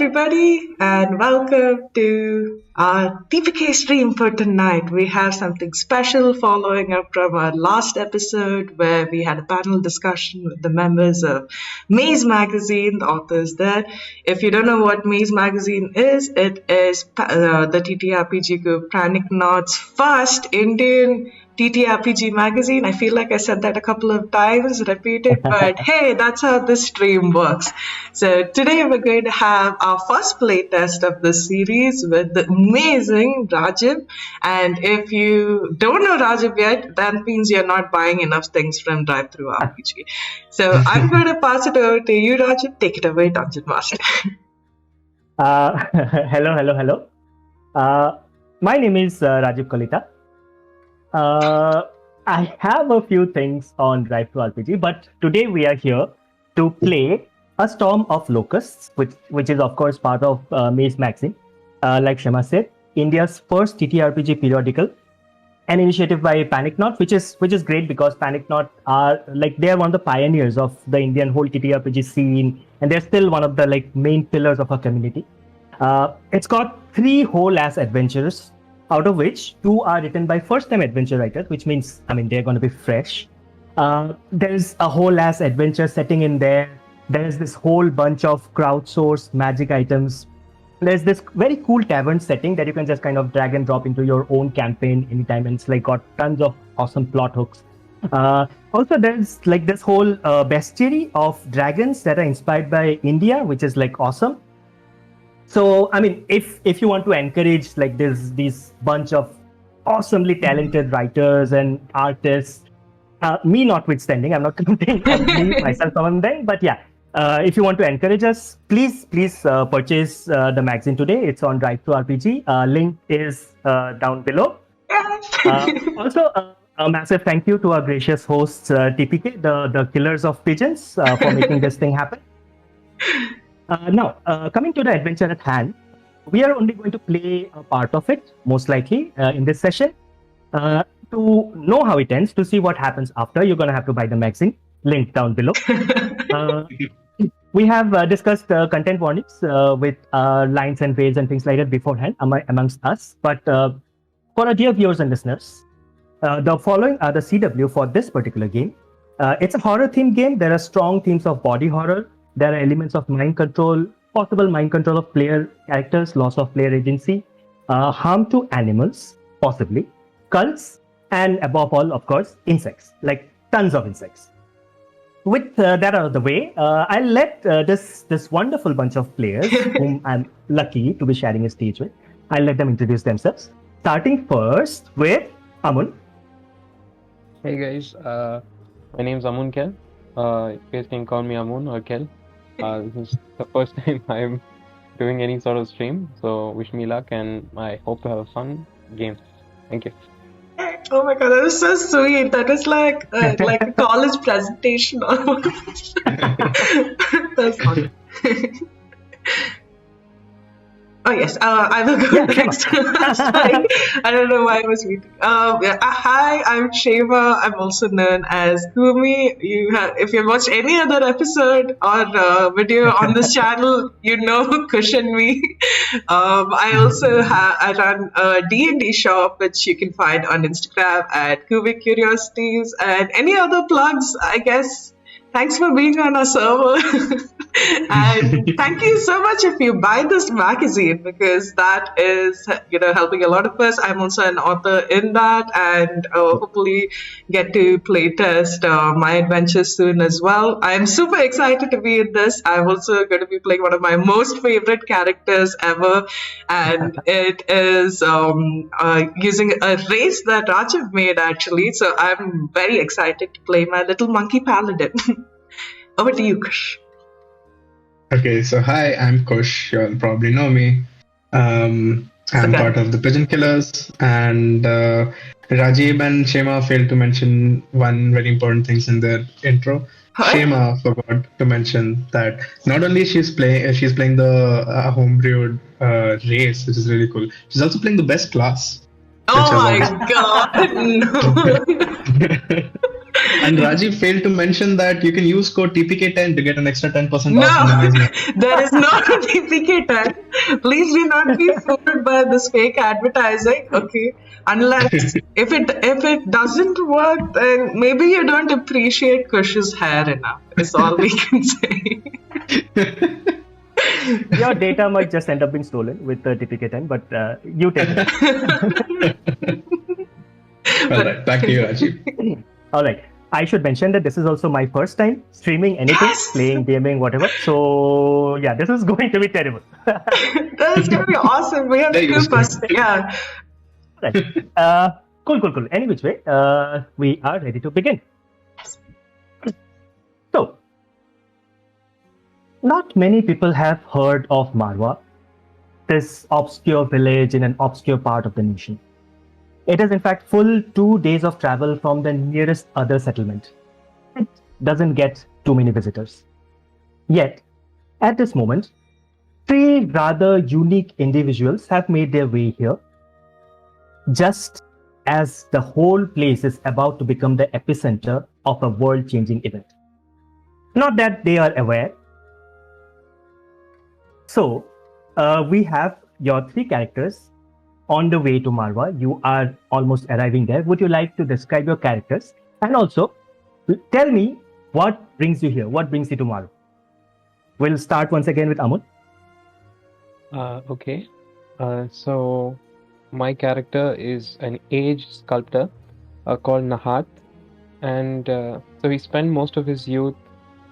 everybody, and welcome to our TPK stream for tonight. We have something special following up from our last episode where we had a panel discussion with the members of Maze Magazine, the authors there. If you don't know what Maze Magazine is, it is the TTRPG group Panic Not's first Indian TTRPG magazine. I feel like I said that a couple of times, repeated, but hey, that's how this stream works. So today we're going to have our first playtest of this series with the amazing Rajib. And if you don't know Rajib yet, that means you're not buying enough things from Drive-Thru RPG. So I'm going to pass it over to you, Rajib. Take it away, Dungeon Master. Hello. My name is Rajib Kalita. I have a few things on Drive-Thru RPG, but today we are here to play A Storm of Locusts, which is of course part of Maze Magazine. Like Shema said, India's first TTRPG periodical, an initiative by Panic Not, which is great because Panic Not they are one of the pioneers of the Indian whole TTRPG scene, and they're still one of the main pillars of our community. It's got 3 whole ass adventures, out of which 2 are written by first-time adventure writers, which means, they're going to be fresh. There's a whole ass adventure setting in there. There's this whole bunch of crowdsourced magic items. There's this very cool tavern setting that you can just kind of drag and drop into your own campaign anytime, and it's got tons of awesome plot hooks. Also, there's this whole bestiary of dragons that are inspired by India, which is awesome. So, if you want to encourage these bunch of awesomely talented writers and artists, me notwithstanding, I'm not going to think of me myself on them, but yeah, if you want to encourage us, please purchase the magazine today. It's on Drive-Thru RPG. Link is down below. Also, a massive thank you to our gracious hosts, TPK, the killers of pigeons, for making this thing happen. Now, coming to the adventure at hand, we are only going to play a part of it, most likely, in this session. To know how it ends, to see what happens after, you're going to have to buy the magazine, link down below. We have discussed content warnings with lines and waves and things like that beforehand amongst us. But for our dear viewers and listeners, the following are the CW for this particular game. It's a horror-themed game. There are strong themes of body horror. There are elements of mind control, possible mind control of player characters, loss of player agency, harm to animals, possibly, cults, and above all, of course, insects, tons of insects. With that out of the way, I'll let this wonderful bunch of players, whom I'm lucky to be sharing a stage with, I'll let them introduce themselves. Starting first with Amun. Hey guys, my name's Amun Kel. You guys can call me Amun or Kel. This is the first time I'm doing any sort of stream, so wish me luck and I hope to have a fun game. Thank you. Oh my god, that was so sweet. That was like a college presentation almost. That's funny. Oh yes, I will go next. Sorry, I don't know why I was waiting. Hi, I'm Sheva. I'm also known as Kumi. If you watched any other episode or video on this channel, you know Cushion me. I also I run a D&D shop, which you can find on Instagram at Kumi Curiosities, and any other plugs, I guess. Thanks for being on our server. And thank you so much if you buy this magazine, because that is, helping a lot of us. I'm also an author in that, and hopefully get to play test my adventures soon as well. I'm super excited to be in this. I'm also going to be playing one of my most favorite characters ever, and it is using a race that Rajiv made actually. So I'm very excited to play my little monkey paladin. Over to you, Kush. Okay, so hi, I'm Kush. You'll probably know me. I'm part of the Pigeon Killers, and Rajib and Shema failed to mention one very important thing in their intro. Hi. Shema forgot to mention that not only she's playing the Homebrewed race, which is really cool. She's also playing the best class. Oh my god! No. And Rajiv failed to mention that you can use code TPK10 to get an extra 10% off in the No, Maze Max. there is not a TPK tag. Please do not be fooled by this fake advertising. Okay, unless if it doesn't work, then maybe you don't appreciate Kush's hair enough. Is all we can say. Your data might just end up being stolen with the TPK10, but you take it. All right, back to you, Rajiv. All right. I should mention that this is also my first time streaming anything, Yes! playing, gaming, whatever. So yeah, this is going to be terrible. That is gonna be awesome. We have There you two go. yeah. Right. Cool. Any which way, we are ready to begin. So, not many people have heard of Marwa, this obscure village in an obscure part of the nation. It is in fact full 2 days of travel from the nearest other settlement. It doesn't get too many visitors. Yet, at this moment, 3 rather unique individuals have made their way here, just as the whole place is about to become the epicenter of a world-changing event. Not that they are aware. So, we have your 3 characters on the way to Marwa. You are almost arriving there. Would you like to describe your characters? And also, tell me what brings you here? What brings you to Marwa? We'll start once again with Amun. Okay. So my character is an aged sculptor called Nahat, and so he spent most of his youth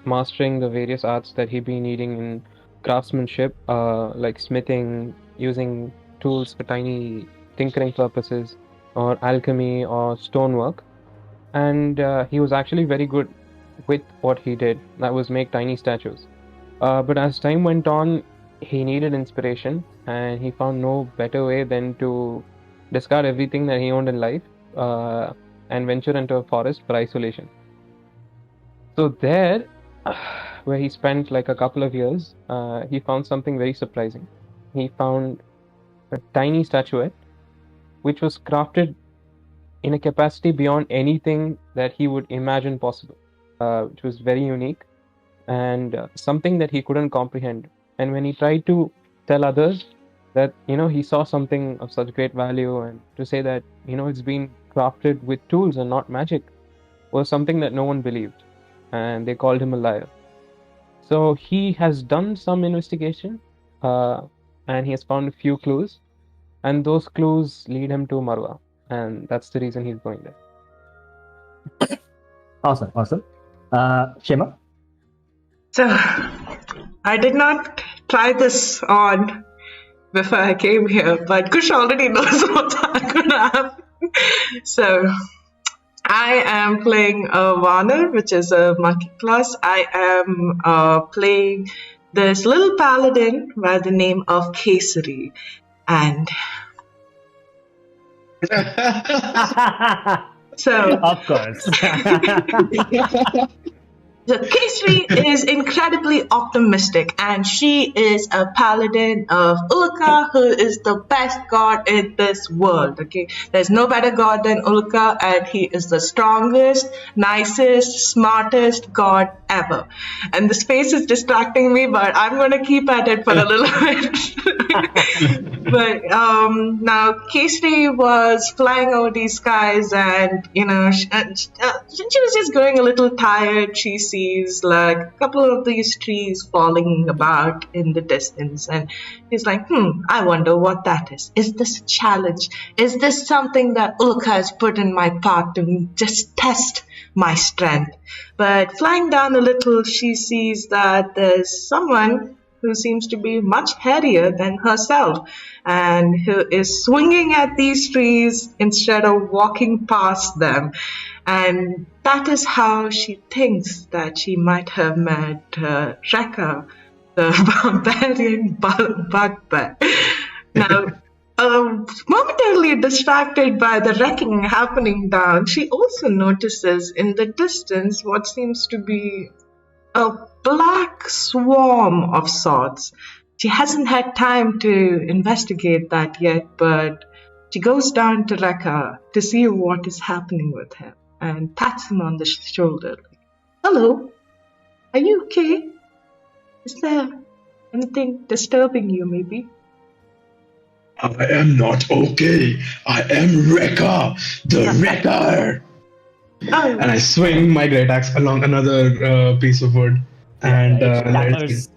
mastering the various arts that he'd been needing in craftsmanship, like smithing, using tools for tiny tinkering purposes, or alchemy, or stonework. And he was actually very good with what he did, that was make tiny statues. But as time went on, he needed inspiration, and he found no better way than to discard everything that he owned in life and venture into a forest for isolation. So there, where he spent like a couple of years, he found something very surprising. He found a tiny statuette which was crafted in a capacity beyond anything that he would imagine possible, which was very unique and something that he couldn't comprehend. And when he tried to tell others that, he saw something of such great value, and to say that, it's been crafted with tools and not magic, was something that no one believed, and they called him a liar. So he has done some investigation, and he has found a few clues, and those clues lead him to Marwa, and that's the reason he's going there. Awesome. Shema? So, I did not try this on before I came here, but Kush already knows what's going to happen. So, I am playing a Warner, which is a monkey class. I am playing this little paladin by the name of Kesari. And so, Of course. So Kesari is incredibly optimistic, and she is a paladin of Ulka, who is the best god in this world. Okay, there's no better god than Ulka, and he is the strongest, nicest, smartest god ever. And the space is distracting me, but I'm going to keep at it for a little bit. But now Kesari was flying over these skies, and she was just growing a little tired. She sees like a couple of these trees falling about in the distance, and she's like, I wonder what that is. Is this a challenge? Is this something that Ulka has put in my path to just test my strength? But flying down a little, she sees that there's someone who seems to be much hairier than herself, and who is swinging at these trees instead of walking past them. And that is how she thinks that she might have met Rekka, the barbarian bugbear. Now, momentarily distracted by the wrecking happening down, she also notices in the distance what seems to be a black swarm of sorts. She hasn't had time to investigate that yet, but she goes down to Rekka to see what is happening with him. and pats him on the shoulder. Hello, are you okay? Is there anything disturbing you, maybe? I am not okay. I am Rekka, the Wrecker. Oh, And I swing my great axe along another piece of wood. And It shatters.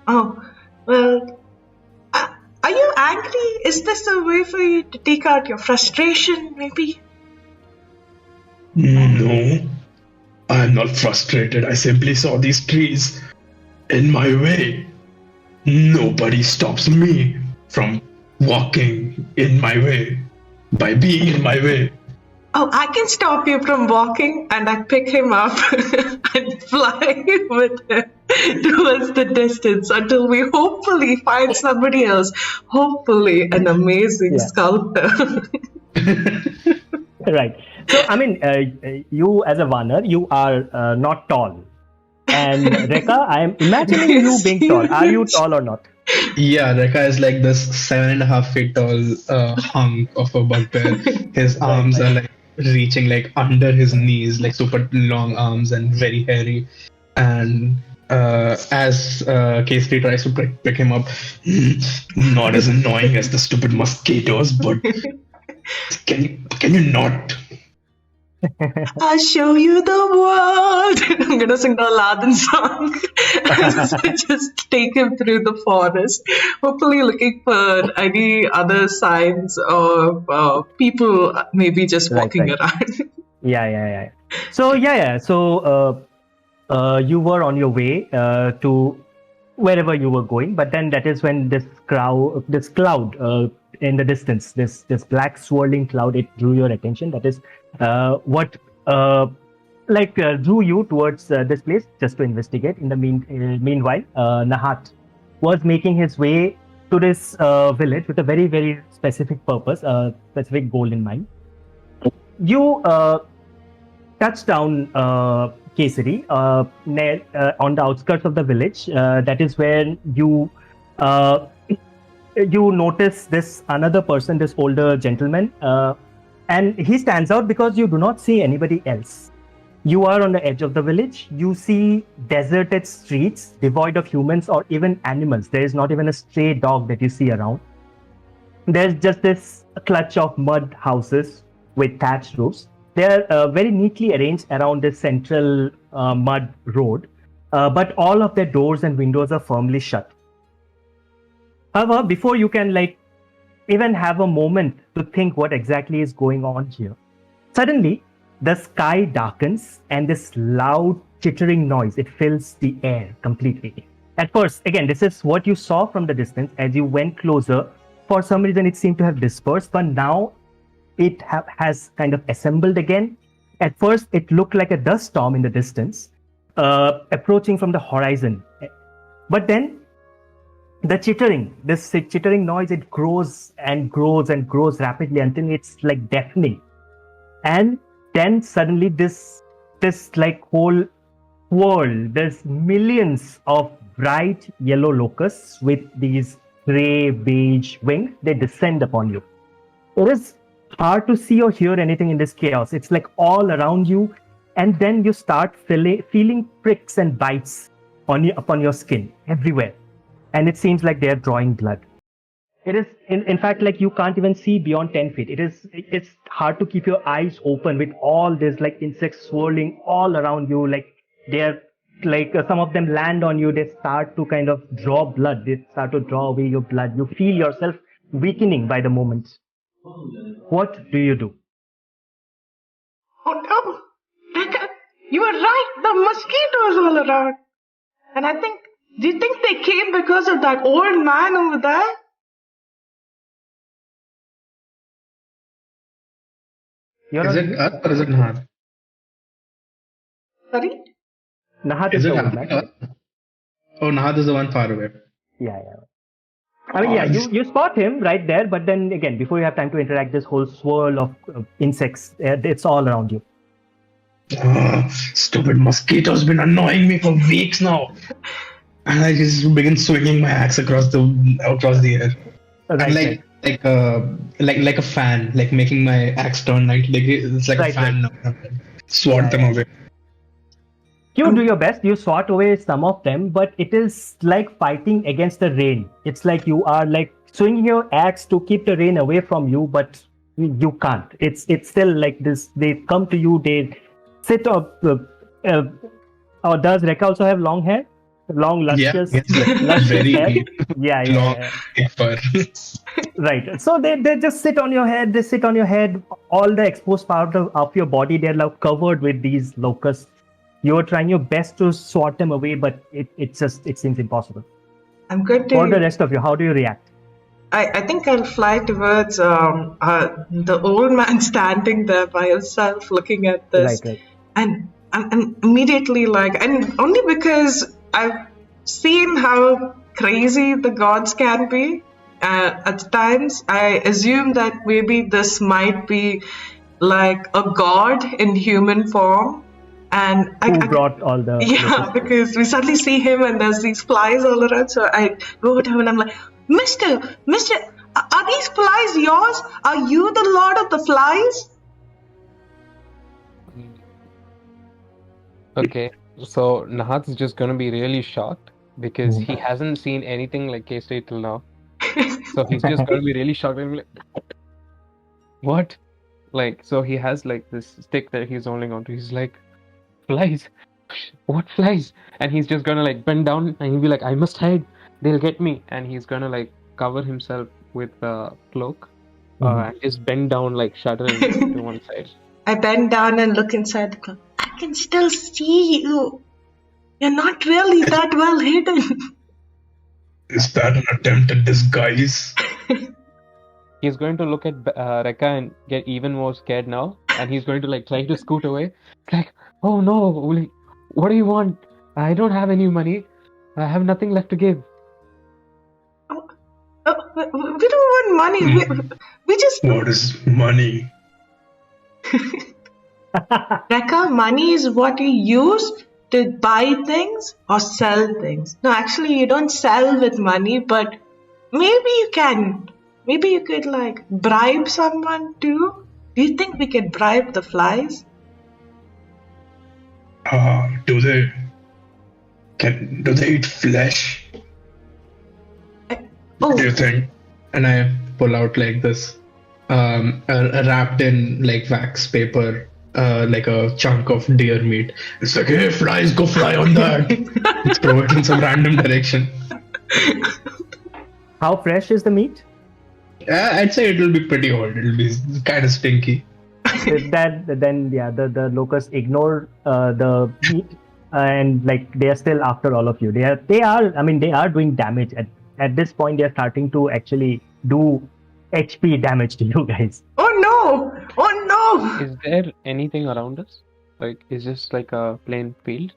oh, well, are you angry? Is this a way for you to take out your frustration, maybe? No, I am not frustrated. I simply saw these trees in my way. Nobody stops me from walking in my way by being in my way. Oh, I can stop you from walking, and I pick him up and fly with him towards the distance until we hopefully find somebody else. Hopefully, an amazing sculptor. Right. So, I mean, you as a Vanar, you are not tall. And Rekka, I am imagining you being tall. Are you tall or not? Yeah, Rekka is like this 7.5 feet tall hunk of a bugbear. His arms are like reaching like under his knees, like super long arms and very hairy. And as K3 tries to pick him up, not as annoying as the stupid mosquitoes, but can you not? I'll show you the world. I'm gonna sing the Aladdin song. Just take him through the forest, hopefully looking for any other signs of people maybe just walking around. Yeah. So you were on your way to wherever you were going, but then that is when this cloud in the distance, this black swirling cloud, it drew your attention. That is what drew you towards this place just to investigate. In the meanwhile, Nahat was making his way to this village with a very, very specific purpose, a specific goal in mind. You touched down Kesari on the outskirts of the village. That is where you notice this another person, this older gentleman, and he stands out because you do not see anybody else. You are on the edge of the village. You see deserted streets devoid of humans or even animals. There is not even a stray dog that you see around. There's just this clutch of mud houses with thatched roofs. They are very neatly arranged around this central mud road, but all of their doors and windows are firmly shut. However, before you can even have a moment to think what exactly is going on here, suddenly the sky darkens and this loud chittering noise, it fills the air completely. At first, again, this is what you saw from the distance. As you went closer, for some reason it seemed to have dispersed, but now it has kind of assembled again. At first, it looked like a dust storm in the distance, approaching from the horizon. But then this chittering noise, it grows and grows and grows rapidly until it's like deafening. And then suddenly this whole world, there's millions of bright yellow locusts with these gray beige wings. They descend upon you. It is hard to see or hear anything in this chaos. It's like all around you, and then you start feeling pricks and bites upon your skin everywhere, and it seems like they are drawing blood. It is in fact like you can't even see beyond 10 feet. It's hard to keep your eyes open with all this insects swirling all around you. They're some of them land on you. They start to kind of draw blood. They start to draw away your blood. You feel yourself weakening by the moment. What do you do? Oh no! You were right! The mosquitoes all around! And do you think they came because of that old man over there? Is it us or is it Nahat? Sorry? Nahat is the old man. Oh, Nahat is the one far away. Yeah. I mean, you spot him right there, but then again, before you have time to interact, this whole swirl of insects, it's all around you. Stupid mosquitoes been annoying me for weeks now. And I just begin swinging my axe across the air. Right, And like a fan, like making my axe turn like it's like a Right, fan right. now. Swat them away. You do your best, you swat away some of them, but it is like fighting against the rain. It's like you are like swinging your axe to keep the rain away from you, but you can't. It's still like this. They come to you, they sit up. Or does Rekha also have long hair? Long, Yeah, luscious, it's like luscious hair? very Yeah, long yeah. fur. Right. So they just sit on your head. They sit on your head. All the exposed part of your body, they're like covered with these locusts. You're trying your best to swat them away, but it seems impossible. I'm going For the to. rest of you, how do you react? I think I'll fly towards the old man standing there by himself looking at this. Right. And immediately, like, and only because I've seen how crazy the gods can be at times, I assume that maybe this might be like a god in human form. And Who brought all the yeah, locusts? because we suddenly see him and there's these flies all around. So I go to him and I'm like, Mister, are these flies yours? Are you the lord of the flies? Okay, so Nahat is just gonna be really shocked because he hasn't seen anything like K-State till now. So he's just gonna be really shocked and be like, what? Like, so he has like this stick that he's holding onto. He's like, flies? What flies? And he's just gonna like bend down and he'll be like, I must hide. They'll get me. And he's gonna like cover himself with a cloak and just bend down, like shuddering to one side. I bend down and look inside the cloak. I can still see you. You're not really that well hidden. Is that an attempt at disguise? He's going to look at Rekha and get even more scared now. And he's going to like try to scoot away. It's like, oh no, what do you want? I don't have any money. I have nothing left to give. We don't want money. We just. What is money? Rekha, money is what you use to buy things or sell things. No, actually, you don't sell with money, but maybe you can. Maybe you could like bribe someone too. Do you think we could bribe the flies? Do they eat flesh? Oh, Do you think? And I pull out like this, wrapped in like wax paper, like a chunk of deer meat. It's like, hey, flies, go fly on that. Let's throw it in some random direction. How fresh is the meat? I'd say it'll be pretty old. It'll be kind of stinky. The locusts ignore the meat and like they are still after all of you. They are doing damage at this point. They are starting to actually do HP damage to you guys. oh no! Is there anything around us? Like, is this like a plain field?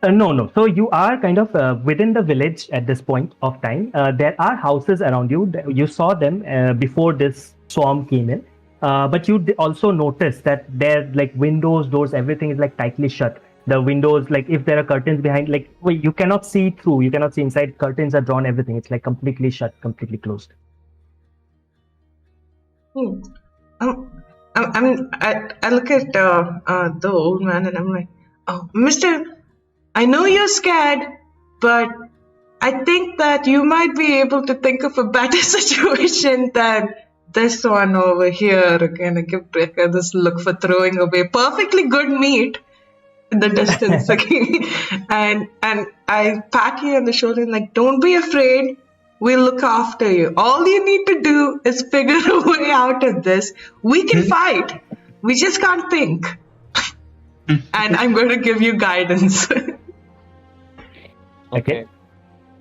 No. So you are kind of within the village at this point of time. There are houses around you. You saw them before this swarm came in. But you also notice that there, like windows, doors, everything is like tightly shut. The windows, like if there are curtains behind, like you cannot see through. You cannot see inside. Curtains are drawn. Everything. It's like completely shut, completely closed. I look at the old man and I'm like, oh, Mister, I know you're scared, but I think that you might be able to think of a better situation than this one over here. Again, I give Rekha this look for throwing away perfectly good meat in the distance. Okay? and I pat you on the shoulder and like, don't be afraid. We'll look after you. All you need to do is figure a way out of this. We can fight. We just can't think. And I'm going to give you guidance. Okay.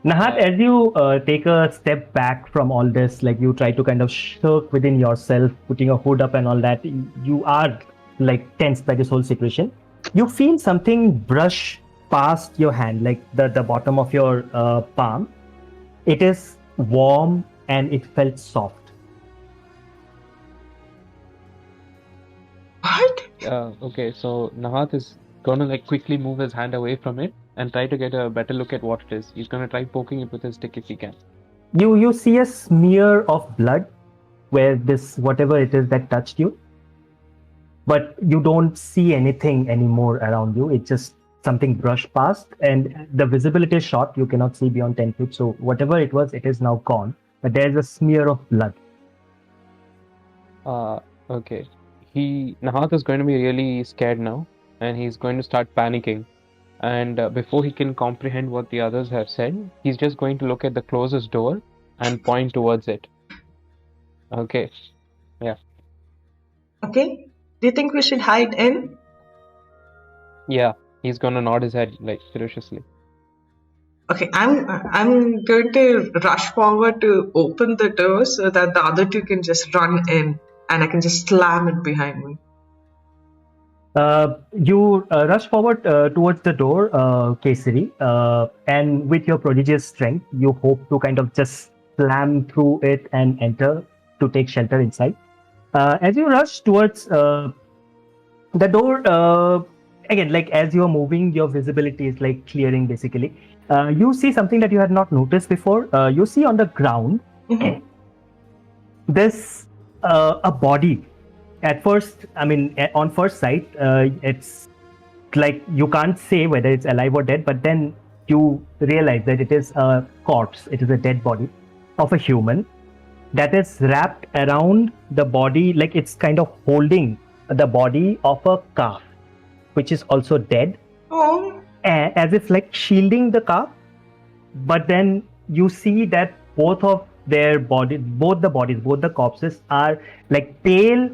Nahat, as you take a step back from all this, like you try to kind of shirk within yourself, putting a hood up and all that, you are like tensed by this whole situation. You feel something brush past your hand, like the bottom of your palm. It is warm and it felt soft. What? Okay, so Nahat is gonna like quickly move his hand away from it and try to get a better look at what it is. He's gonna try poking it with his stick if he can. You see a smear of blood where this whatever it is that touched you, but you don't see anything anymore around you. It's just something brushed past, and the visibility is short. You cannot see beyond 10 feet. So whatever it was, it is now gone. But there's a smear of blood. Okay. Nahat is going to be really scared now, and he's going to start panicking. And before he can comprehend what the others have said, he's just going to look at the closest door and point towards it. Okay. Yeah. Okay. Do you think we should hide in? Yeah. He's going to nod his head like ferociously. Okay, I'm going to rush forward to open the door so that the other two can just run in and I can just slam it behind me. You rush forward towards the door, Kesari, and with your prodigious strength, you hope to kind of just slam through it and enter to take shelter inside. As you rush towards the door, again, like as you are moving, your visibility is like clearing basically. You see something that you had not noticed before. You see on the ground, there's a body. At first, I mean, on first sight, it's like you can't say whether it's alive or dead, but then you realize that it is a corpse. It is a dead body of a human that is wrapped around the body, like it's kind of holding the body of a calf, which is also dead, as if like shielding the calf. But then you see that both the corpses are like pale,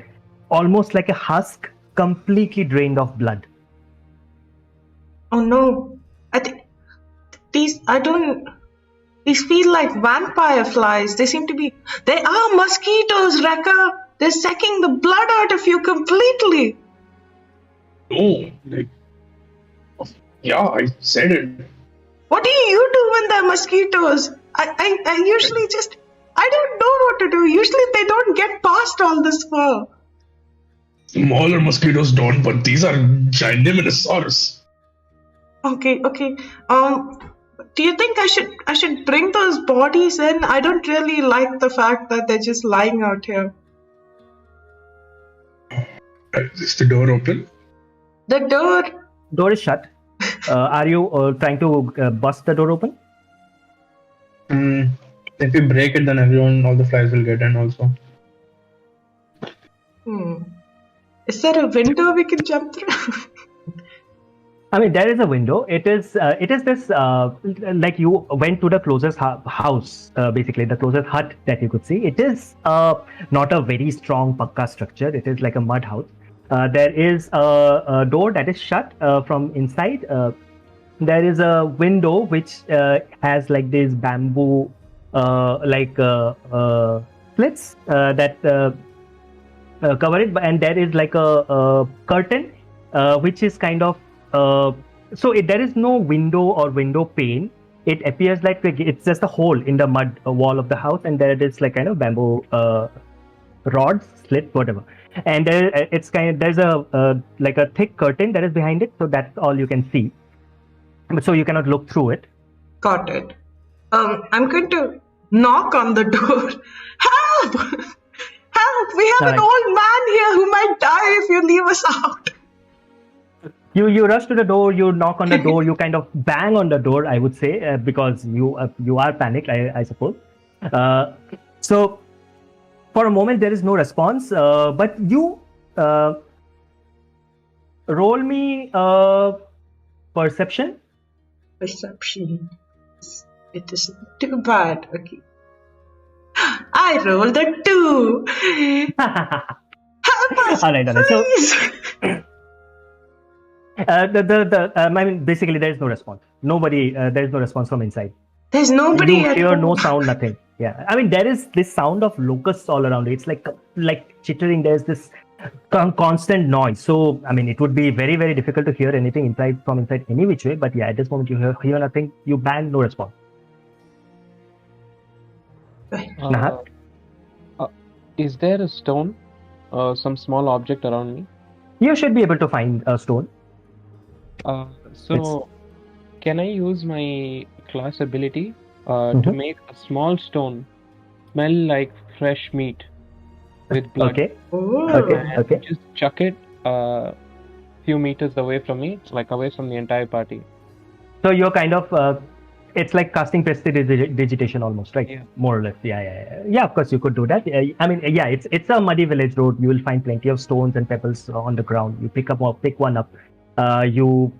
almost like a husk, completely drained of blood. Oh no. I think these feel like vampire flies. They are mosquitoes, Rekka. They're sucking the blood out of you completely. Oh, yeah, I said it. What do you do when they're mosquitoes? I usually I don't know what to do. Usually they don't get past all this fur. Smaller mosquitoes don't, but these are gigantosaurus. Okay. Do you think I should bring those bodies in? I don't really like the fact that they're just lying out here. Is the door open? The door is shut. Are you trying to bust the door open? If we break it, then all the flies will get in also. Is there a window we can jump through? I mean, there is a window. It is this like you went to the closest house, basically the closest hut that you could see. It is not a very strong pakka structure. It is like a mud house. There is a door that is shut from inside. There is a window which has like these bamboo slits that cover it, and there is like a curtain which is kind of there is no window or window pane. It appears like it's just a hole in the mud wall of the house, and there is like kind of bamboo rods, slit, whatever. And there's a like a thick curtain that is behind it, so that's all you can see. So you cannot look through it. Got it. I'm going to knock on the door. Help! Help! We have an old man here who might die if you leave us out. You rush to the door, you knock on the door, you kind of bang on the door, I would say, because you are panicked, I suppose. So for a moment there is no response, but you roll me perception. Perception. It isn't too bad. Okay. I rolled a 2. Help us, all right. please. So, I mean, basically, there is no response. Nobody. There is no response from inside. There's nobody. You hear no sound, nothing. Yeah, I mean, there is this sound of locusts all around. It's like chittering. There's this constant noise. So, I mean, it would be very, very difficult to hear anything from inside any which way. But yeah, at this moment, you hear nothing. You bang, no response. Is there a stone, some small object around me? You should be able to find a stone. Can I use my class ability to make a small stone smell like fresh meat? with blood. Okay. Ooh. Okay. Just chuck it few meters away from me, like away from the entire party. So you're kind of it's like casting prestidigitation almost, right? Yeah. More or less. Yeah. Of course, you could do that. I mean, yeah, it's a muddy village road. You will find plenty of stones and pebbles on the ground. You pick one up. You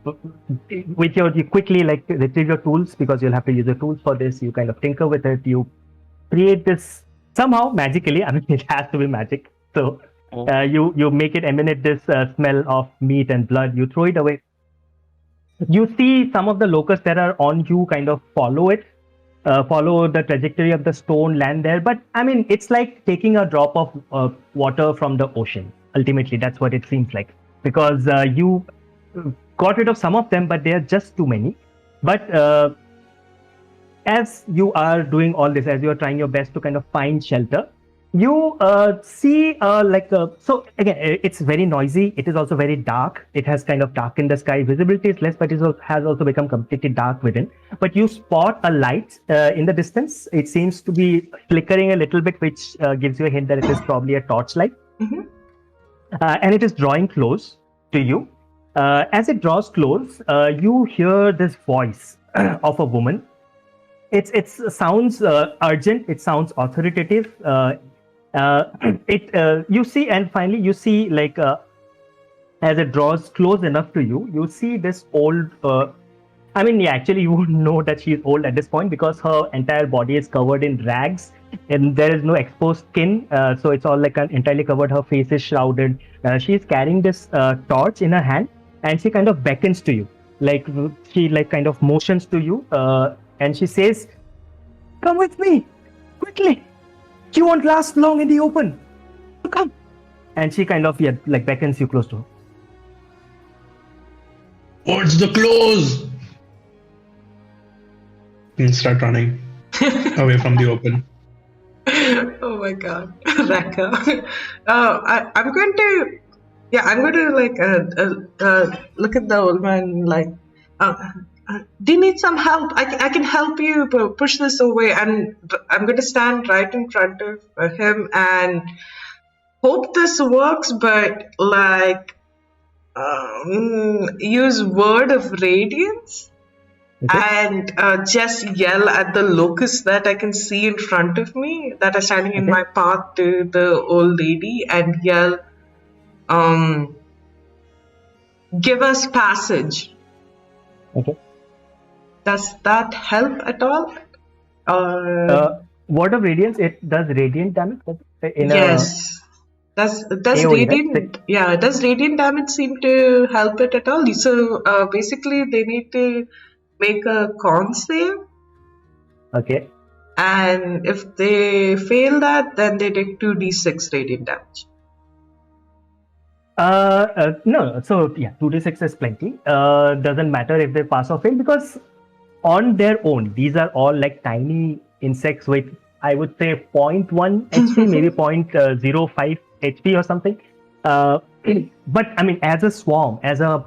quickly like retrieve your tools because you'll have to use your tools for this. You kind of tinker with it. You create this somehow magically. I mean, it has to be magic. So you make it emanate this smell of meat and blood. You throw it away. You see some of the locusts that are on you kind of follow it, follow the trajectory of the stone, land there. But I mean, it's like taking a drop of water from the ocean. Ultimately, that's what it seems like, because you got rid of some of them, but they are just too many. But as you are doing all this, as you are trying your best to kind of find shelter, you see so again, it's very noisy. It is also very dark. It has kind of darkened the sky. Visibility is less, but it has also become completely dark within. But you spot a light in the distance. It seems to be flickering a little bit, which gives you a hint that it is probably a torchlight. Mm-hmm. And it is drawing close to you. As it draws close, you hear this voice of a woman. It sounds urgent. It sounds authoritative. You see, and finally you see like as it draws close enough to you, you see this old. I mean, yeah, actually, you would know that she is old at this point because her entire body is covered in rags, and there is no exposed skin. So it's all like entirely covered. Her face is shrouded. She is carrying this torch in her hand, and she kind of beckons to you, like she like kind of motions to you, and she says, "Come with me, quickly. You won't last long in the open. Come." And she kind of like beckons you close to her. What's the close? And start running away from the open. Oh my god, Raka. I'm going to like look at the old man like, do you need some help? I can help you push this away, and I'm going to stand right in front of him and hope this works, but like use word of radiance. Okay. And just yell at the locusts that I can see in front of me that are standing in my path to the old lady, and yell, give us passage. Okay. Does that help at all? Word of radiance, it does radiant damage. Yes. Does AoE, radiant right? does radiant damage seem to help it at all? So basically they need to make a con save. Okay. And if they fail that, then they take 2d6 radiant damage. No. So yeah, 2d6 is plenty. Doesn't matter if they pass or fail because on their own, these are all like tiny insects with, I would say, 0.1 HP, maybe 0.05 HP or something. But I mean, as a swarm, as a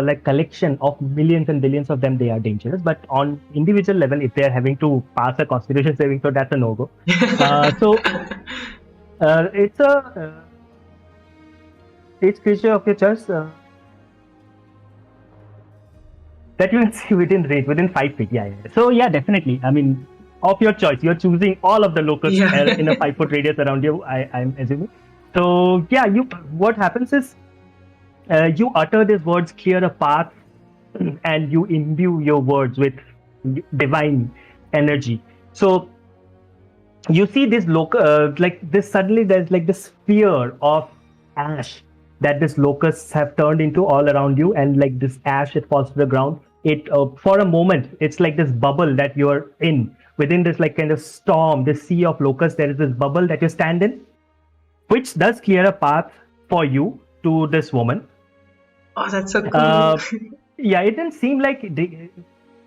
like collection of millions and billions of them, they are dangerous. But on individual level, if they are having to pass a Constitution saving throw, that's a no-go. It's a each creature of your choice that you can see within range, within 5 feet. Yeah. So yeah, definitely. I mean, of your choice, you're choosing all of the locusts in a 5-foot radius around you. I'm assuming. So yeah, what happens is you utter these words, clear a path, and you imbue your words with divine energy. So you see this like this, suddenly there's like this sphere of ash that these locusts have turned into all around you, and like this ash, it falls to the ground. It for a moment, it's like this bubble that you're in within this like kind of storm, this sea of locusts. There is this bubble that you stand in, which does clear a path for you to this woman. Oh, that's so cool. Yeah, it didn't seem like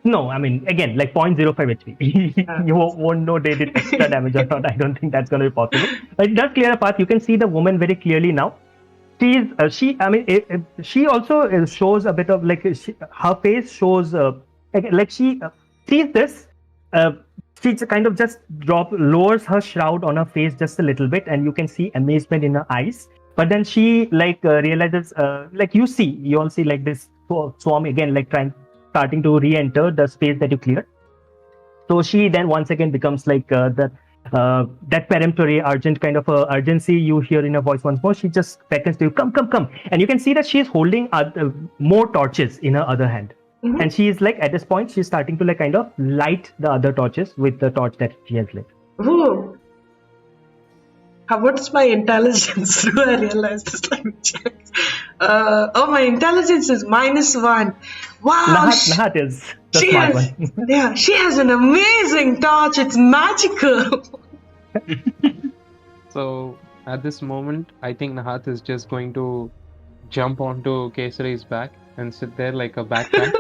no, I mean, again, like 0.05 HP. You won't know they did extra damage or not. I don't think that's going to be possible. But it does clear a path. You can see the woman very clearly now. She also shows a bit of like her face shows like she sees this. she kind of just lowers her shroud on her face just a little bit, and you can see amazement in her eyes. But then she realizes, you all see like this swarm again, like starting to re-enter the space that you cleared. So she then once again becomes like that peremptory, urgent kind of urgency you hear in her voice once more. She just beckons to you, come, come, come, and you can see that she is holding more torches in her other hand. Mhm. And she is like, at this point, she's starting to like kind of light the other torches with the torch that she has lit. Ooh. What's my intelligence? Do I realize this? Let me check. My intelligence is -1. Wow. Nahat is the She smart has, one. yeah, she has an amazing torch. It's magical. So at this moment, I think Nahat is just going to jump onto Kesari's back and sit there like a backpack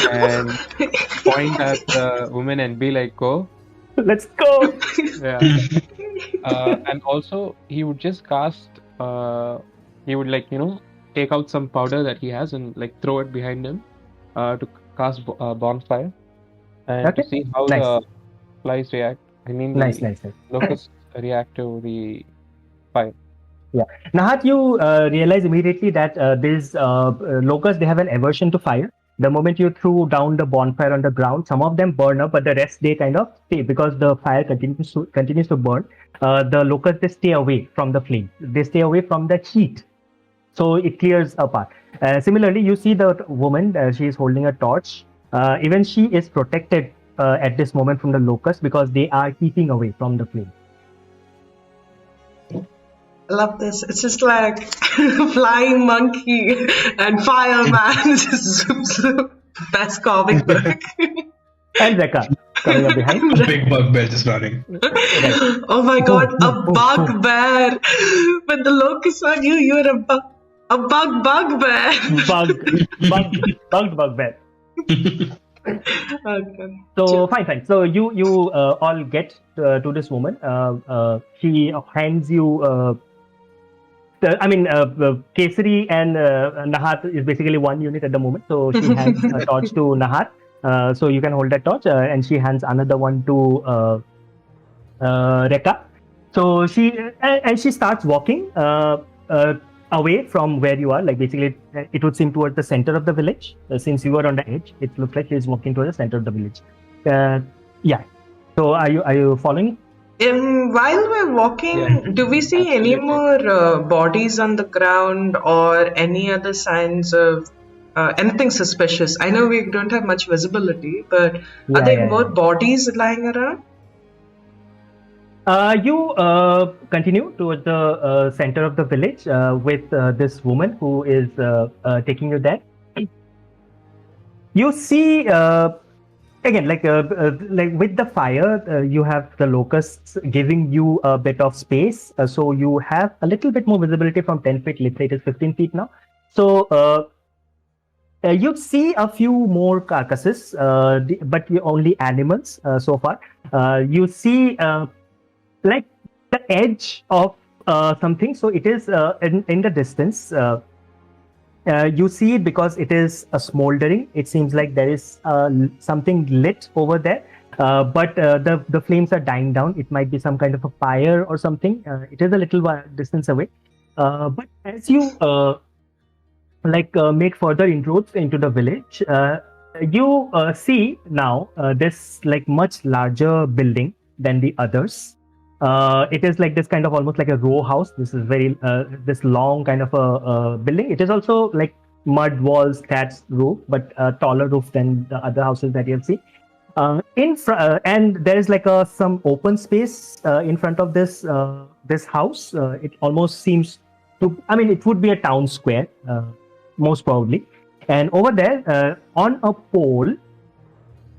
and point at the woman and be like, "Go." Let's go. Yeah. And also he would just cast. He would take out some powder that he has and like throw it behind him, to cast bonfire, and Okay. to see how Nice. the flies react. I mean, the Nice. locusts react to the fire. Nahat, you realize immediately that these locusts, they have an aversion to fire. The moment you threw down the bonfire on the ground, some of them burn up, but the rest they kind of stay because the fire continues to burn. The locusts, they stay away from the flame. They stay away from the heat. So it clears apart. Similarly, you see the woman, she is holding a torch. Even she is protected at this moment from the locusts because they are keeping away from the flame. I love this. It's just like flying monkey and fireman. Just zoom, zoom. Best comic book. And Rekha coming up behind. A big bugbear just running. Right. Oh my god, a Boom, boom, bugbear. When the locusts on you, you're a bugbear. Bugbear. Okay. So fine. So you all get to this woman. She hands you. Kesari and Nahat is basically one unit at the moment. So she hands a torch to Nahat. So you can hold that torch, and she hands another one to Rekha. So she starts walking away from where you are. Like basically, it would seem towards the center of the village. Since you are on the edge, it looks like she's walking towards the center of the village. Yeah. So are you following? While we're walking, Yeah, do we see any absolutely. more bodies on the ground or any other signs of anything suspicious? I know we don't have much visibility, but are there more bodies lying around? You continue towards the center of the village with this woman who is taking you there. You see, again, like with the fire, you have the locusts giving you a bit of space, so you have a little bit more visibility from 10 feet. Let's say it is 15 feet now. So you see a few more carcasses, but only animals so far. You see like the edge of something. So it is in the distance. You see it because it is a smoldering. It seems like there is something lit over there, but the flames are dying down. It might be some kind of a fire or something. It is a little distance away, but as you make further inroads into the village, you see now this like much larger building than the others. It is like this kind of almost like a row house. This is very this long kind of a building. It is also like mud walls, thatched roof, but taller roof than the other houses that you have seen. And there is like some open space in front of this house. It almost seems to. I mean, it would be a town square, most probably. And over there, on a pole,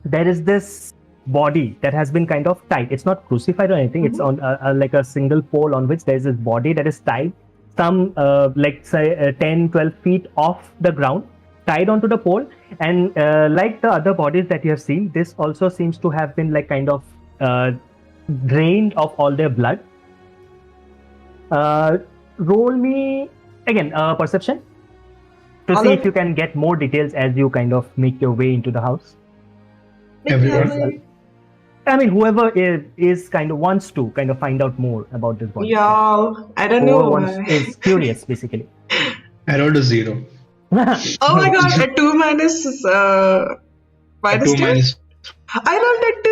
there is this body that has been kind of tied. It's not crucified or anything. It's on like a single pole on which there is this body that is tied some 10 12 feet off the ground, tied onto the pole. And like the other bodies that you have seen, this also seems to have been like kind of drained of all their blood. Roll me again perception to see if you can get more details as you kind of make your way into the house. Everyone. I mean, whoever is kind of wants to kind of find out more about this body. Y'all, I don't Whoever know wants why. is curious, basically. I rolled a 0. Oh my god, a 2 minus A minus 2 2? minus. I rolled a 2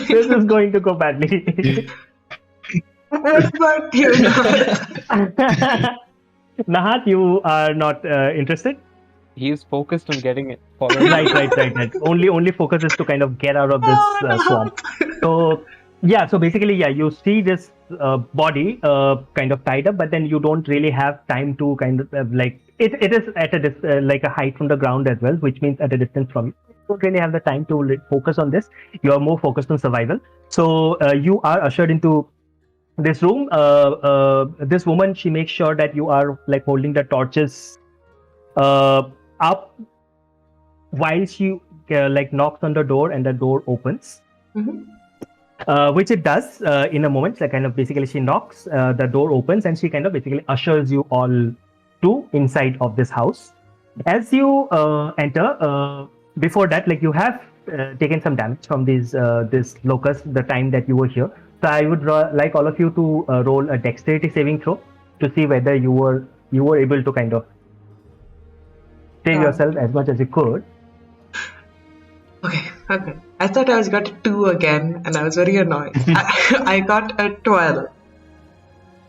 This too. is going to go badly. But you know. Nahat, you are not interested? He is focused on getting it. Following Right. Only focus is to kind of get out of this Oh, swamp. So yeah, so basically, yeah, you see this body kind of tied up, but then you don't really have time to kind of like it is at like a height from the ground as well, which means at a distance from you. You don't really have the time to focus on this. You are more focused on survival. So you are ushered into this room. This woman, she makes sure that you are like holding the torches up while she like knocks on the door and the door opens. Mhm. Which it does in a moment. Like kind of basically she knocks, the door opens, and she kind of basically ushers you all to inside of this house. As you enter, before that, like you have taken some damage from these this locust the time that you were here. So I would like all of you to roll a dexterity saving throw to see whether you were able to kind of save yourself as much as you could. Okay. I thought I was got a 2 again, and I was very annoyed. I got a 12.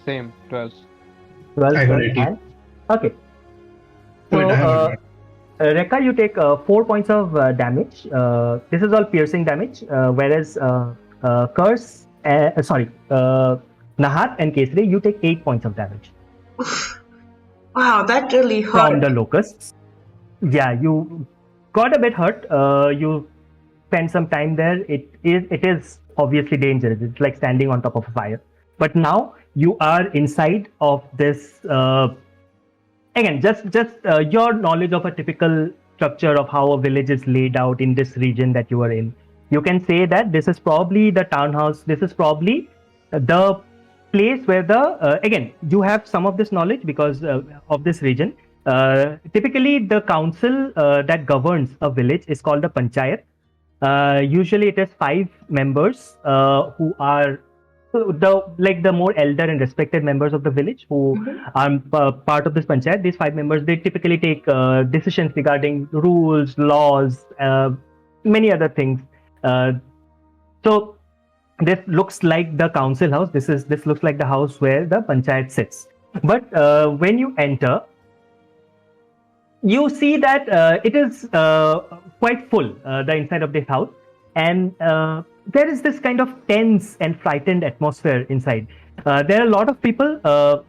same 12. 12, I got 12, 18. and okay. So, Wait, I haven't. Rekha, you take 4 points of damage. This is all piercing damage, whereas Curse, Nahat and Kesri, you take 8 points of damage Wow, that really from the hurt. locusts. Yeah, you got a bit hurt. You spent some time there. It is obviously dangerous. It's like standing on top of a fire. But now you are inside of this. Again, just your knowledge of a typical structure of how a village is laid out in this region that you are in. You can say that this is probably the townhouse. This is probably the place where the again you have some of this knowledge because of this region. Typically, the council that governs a village is called a panchayat. Usually, it is 5 members who are the more elder and respected members of the village who are part of this panchayat. These 5 members, they typically take decisions regarding rules, laws, many other things. So this looks like the council house. This looks like the house where the panchayat sits. But when you enter, you see that it is quite full, the inside of this house, and there is this kind of tense and frightened atmosphere inside. There are a lot of people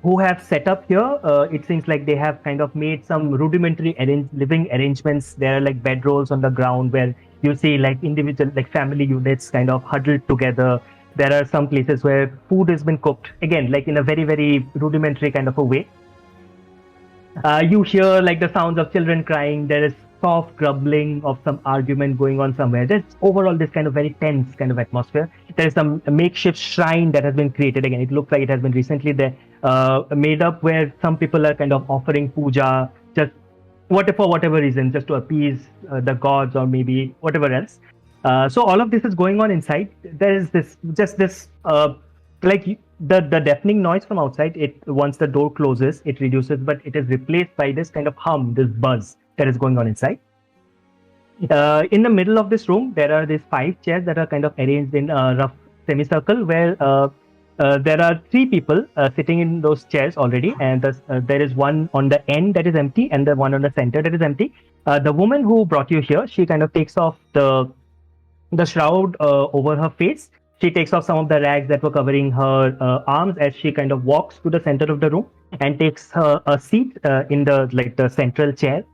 who have set up here. It seems like they have kind of made some rudimentary living arrangements. There are like bedrolls on the ground where you see like individual, like family units kind of huddled together. There are some places where food has been cooked, again, like in a very, very rudimentary kind of a way. You hear like the sounds of children crying. There is soft grumbling of some argument going on somewhere. There's overall this kind of very tense kind of atmosphere. There is some makeshift shrine that has been created. Again, it looks like it has been recently made up where some people are kind of offering puja, just for whatever reason, just to appease the gods or maybe whatever else. So all of this is going on inside. There is this like the deafening noise from outside. It once the door closes, it reduces, but it is replaced by this kind of hum, this buzz that is going on inside. In the middle of this room, there are these 5 chairs that are kind of arranged in a rough semicircle where there are 3 people sitting in those chairs already, and there is one on the end that is empty and the one on the center that is empty. The woman who brought you here, she kind of takes off the shroud over her face. She takes off some of the rags that were covering her arms as she kind of walks to the center of the room and takes her a seat in the central chair,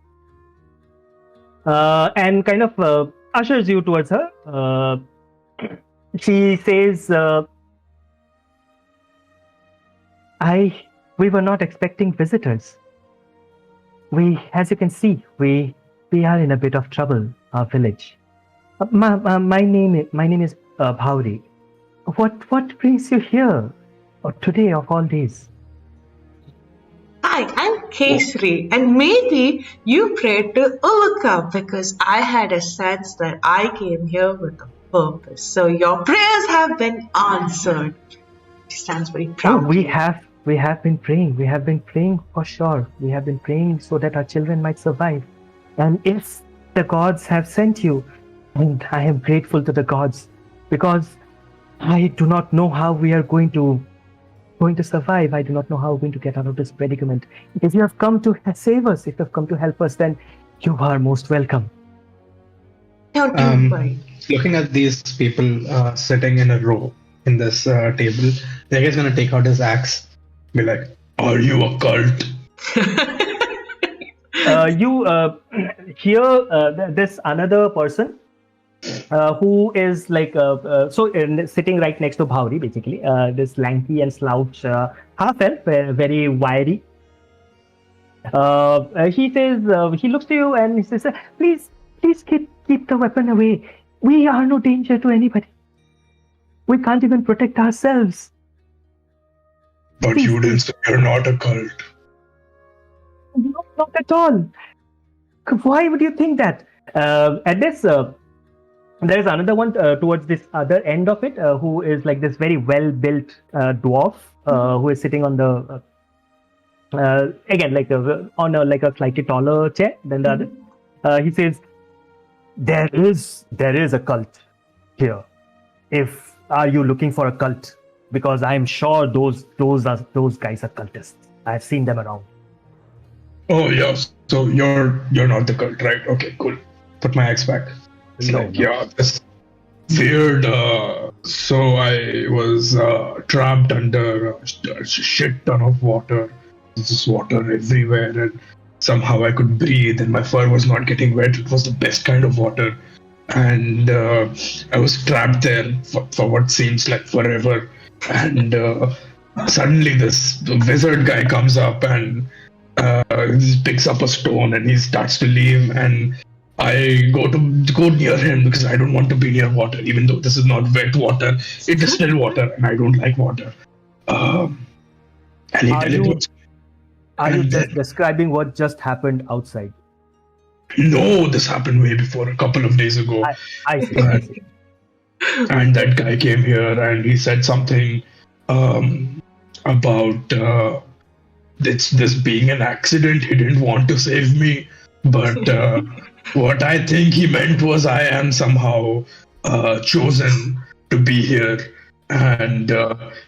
and kind of ushers you towards her. She says, we were not expecting visitors. As you can see, we are in a bit of trouble, our village. My name is Bhauri. What brings you here today of all days? I Hi, I'm Kesri, and maybe you prayed to overcome because I had a sense that I came here with a purpose. So your prayers have been answered. She stands very Oh, proudly. we have been praying. We have been praying for sure. We have been praying so that our children might survive. And if the gods have sent you, and I am grateful to the gods because I do not know how we are going to survive. I do not know how we're going to get out of this predicament. If you have come to save us, if you have come to help us, then you are most welcome. Don't you worry. Looking at these people sitting in a row in this table, the guy's gonna take out his axe, be like, "Are you a cult?" You hear this another person who is like sitting right next to Bhauri, basically this lanky and slouch half elf, very wiry. He says, he looks to you and he says, please keep the weapon away. We are no danger to anybody. We can't even protect ourselves. But Please, you didn't say you're not a cult. No, not at all. Why would you think that? At this, there is another one towards this other end of it, who is like this very well-built dwarf, who is sitting on the again like on a like a slightly taller chair than the other. He says, "There is a cult here. If are you looking for a cult? Because I'm sure those guys are cultists. I've seen them around." Oh yeah, so you're not the cult, right? Okay, cool. Put my axe back. It's No, like, no. yeah, this weird. So I was trapped under a shit ton of water. There's just water everywhere, and somehow I could breathe, and my fur was not getting wet. It was the best kind of water, and I was trapped there for what seems like forever. And suddenly, this wizard guy comes up and he picks up a stone and he starts to leave, and I go near him because I don't want to be near water, even though this is not wet water. It is still water, and I don't like water. And he Are teleports. you And just then, describing what just happened outside? no, this happened way before, a couple of days ago. I see. And that guy came here and he said something about this being an accident. He didn't want to save me, but what I think he meant was I am somehow chosen to be here. And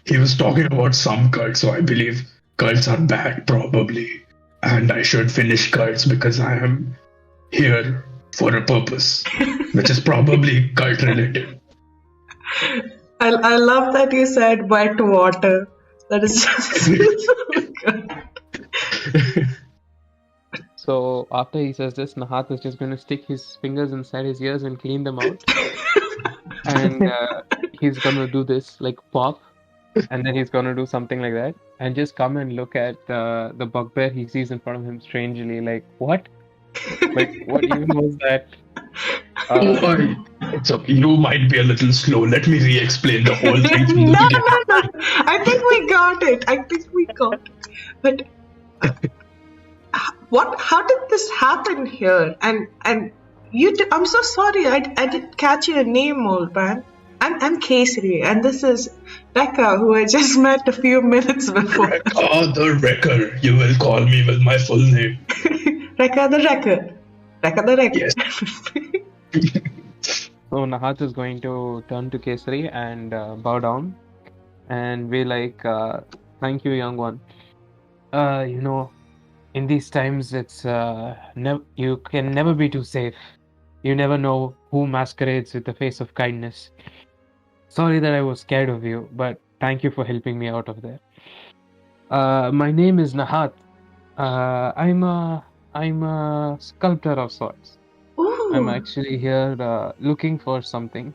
he was talking about some cults, so I believe cults are bad, probably, and I should finish cults because I am here for a purpose, which is probably cult related. I love that you said wet water. That is just good. So after he says this, Nahat is just going to stick his fingers inside his ears and clean them out. And he's going to do this like pop. And then he's going to do something like that. And just come and look at the bugbear he sees in front of him strangely. Like, what? Like, what even was that? So you might be a little slow. Let me re-explain the whole thing from the No. beginning. I think we got it. But what? How did this happen here? And you? I'm so sorry. I didn't catch your name, old man. I'm Kesri, and this is Becca, who I just met a few minutes before. Rekka the Wrecker. You will call me with my full name. Rekka the Wrecker. Rekka the Wrecker. Yes. So Nahat is going to turn to Kesari and bow down and be like, thank you, young one. In these times, it's you can never be too safe. You never know who masquerades with the face of kindness. Sorry that I was scared of you, but thank you for helping me out of there. My name is Nahat. I'm a sculptor of sorts. Ooh. I'm actually here looking for something.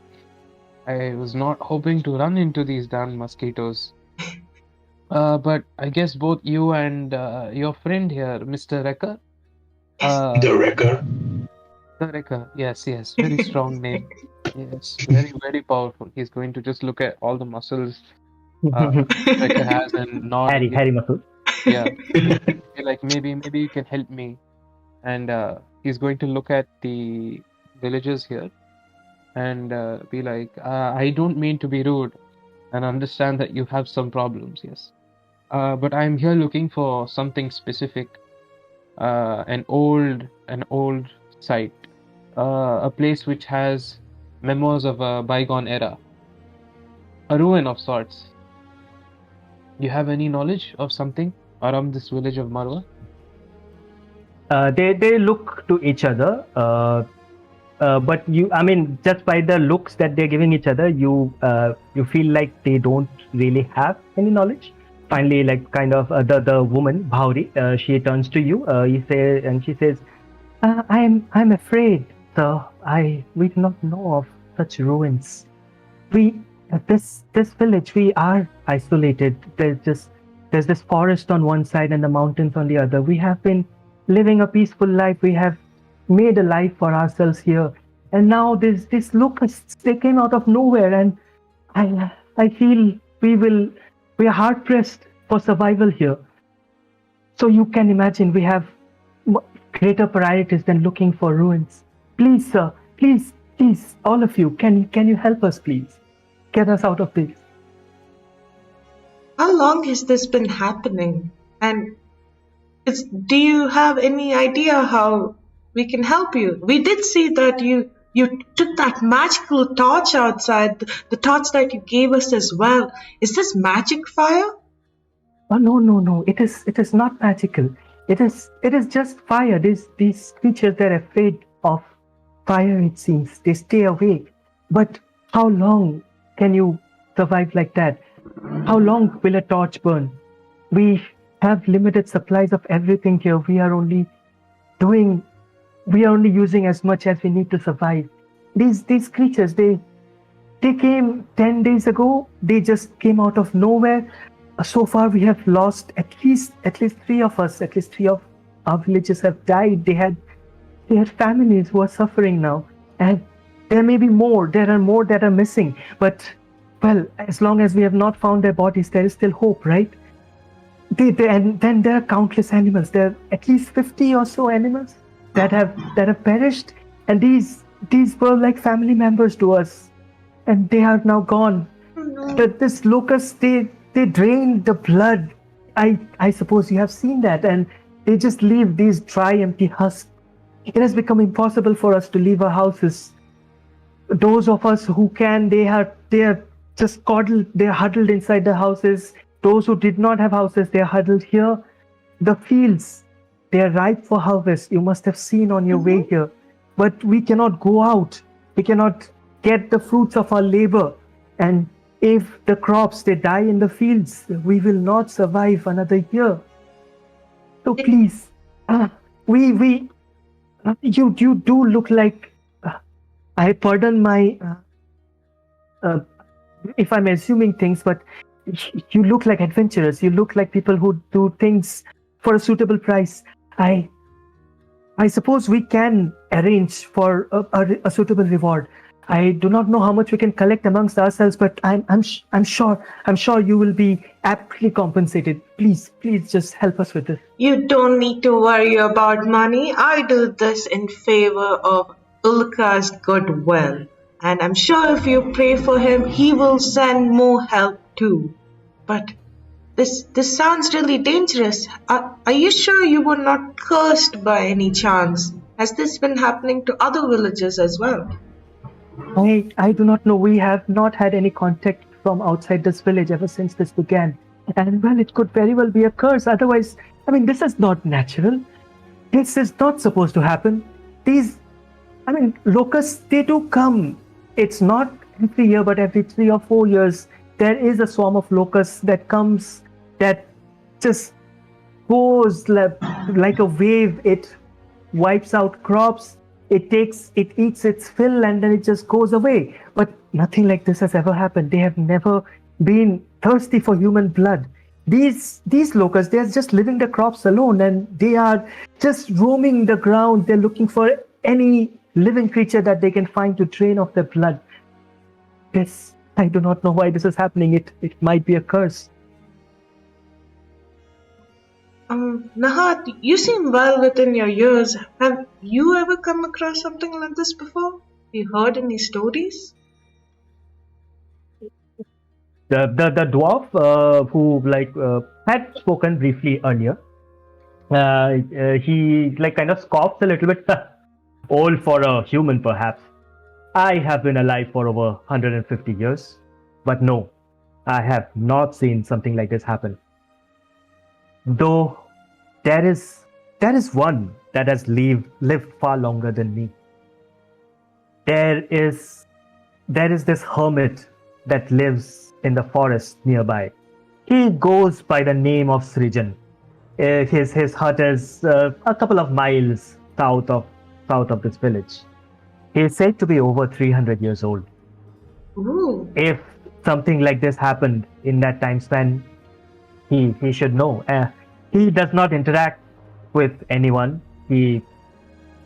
I was not hoping to run into these damn mosquitoes. But I guess both you and your friend here, Mr. Rekka. The Wrecker. The Rekka, yes, very strong name. Yes, very, very powerful. He's going to just look at all the muscles Rekka has and nod. Harry muscle. Yeah, be like, maybe you can help me. And he's going to look at the villagers here and be like, I don't mean to be rude and understand that you have some problems, yes. But I'm here looking for something specific, an old site, a place which has memoirs of a bygone era, a ruin of sorts. You have any knowledge of something around this village of Marwa? They look to each other, but I mean, just by the looks that they're giving each other, you feel like they don't really have any knowledge. Finally, like kind of the woman Bhauri, she turns to you. She says, I'm afraid, sir. We do not know of such ruins. We this village, we are isolated. There's this forest on one side and the mountains on the other. We have been living a peaceful life. We have made a life for ourselves here, and now these locusts, they came out of nowhere, and I feel we are hard pressed for survival here. So you can imagine we have greater priorities than looking for ruins. Please, sir, please, all of you, can you help us, please? Get us out of this. How long has this been happening? And do you have any idea how we can help you? We did see that you took that magical torch outside, the torch that you gave us as well. Is this magic fire? Oh no! It is not magical. It is just fire. These creatures, they're afraid of fire. It seems they stay awake. But how long can you survive like that? How long will a torch burn? We have limited supplies of everything here. We are only using as much as we need to survive. These creatures, they came 10 days ago. They just came out of nowhere. So far we have lost at least three of us. At least three of our villagers have died. They had families who are suffering now, and there may be more. There are more that are missing. But well, as long as we have not found their bodies, there is still hope, right? And then there are countless animals. There are at least 50 or so animals that have perished, and these were like family members to us, and they are now gone. This locust, they drain the blood. I suppose you have seen that, and they just leave these dry, empty husks. It has become impossible for us to leave our houses. Those of us who can, they are just coddled. They are huddled inside the houses. Those who did not have houses, they are huddled here. The fields, they are ripe for harvest. You must have seen on your way here. But we cannot go out. We cannot get the fruits of our labor. And if the crops, they die in the fields, we will not survive another year. So please, you do look like, I pardon my, if I'm assuming things, but you look like adventurers. You look like people who do things for a suitable price. I suppose we can arrange for a suitable reward. I do not know how much we can collect amongst ourselves, but I'm sure you will be aptly compensated. Please just help us with this. You don't need to worry about money. I do this in favor of Ulka's goodwill. And I'm sure if you pray for him, he will send more help too. But this sounds really dangerous. Are you sure you were not cursed by any chance? Has this been happening to other villagers as well? I do not know. We have not had any contact from outside this village ever since this began. And well, it could very well be a curse. Otherwise, I mean, this is not natural. This is not supposed to happen. Locusts, they do come. It's not every year, but every 3 or 4 years, there is a swarm of locusts that comes, that just goes like a wave. It wipes out crops. It eats its fill, and then it just goes away. But nothing like this has ever happened. They have never been thirsty for human blood. These locusts, they're just living the crops alone, and they are just roaming the ground. They're looking for any living creature that they can find to drain off their blood. I do not know why this is happening. It might be a curse. Nahat, you seem well within your years. Have you ever come across something like this before? You heard any stories? The dwarf who had spoken briefly earlier, he like kind of scoffs a little bit. Old for a human, perhaps. I have been alive for over 150 years, but no, I have not seen something like this happen. Though there is one that has lived far longer than me. There is this hermit that lives in the forest nearby. He goes by the name of Srijan. His hut is a couple of miles south of this village. He is said to be over 300 years old. Ooh. If something like this happened in that time span, he should know. He does not interact with anyone. He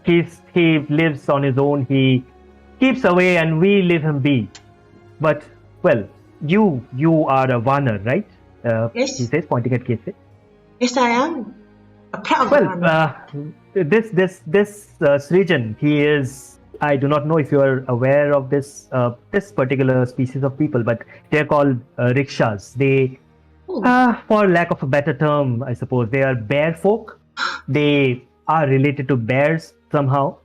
lives on his own. He keeps away, and we leave him be. But well, you are a Varner, right? Yes. He says, pointing at Casey. Yes, I am. A proud Well, one. this Srijan, he is. I do not know if you are aware of this particular species of people, but they're called rickshaws. They, for lack of a better term, I suppose, they are bear folk. They are related to bears somehow,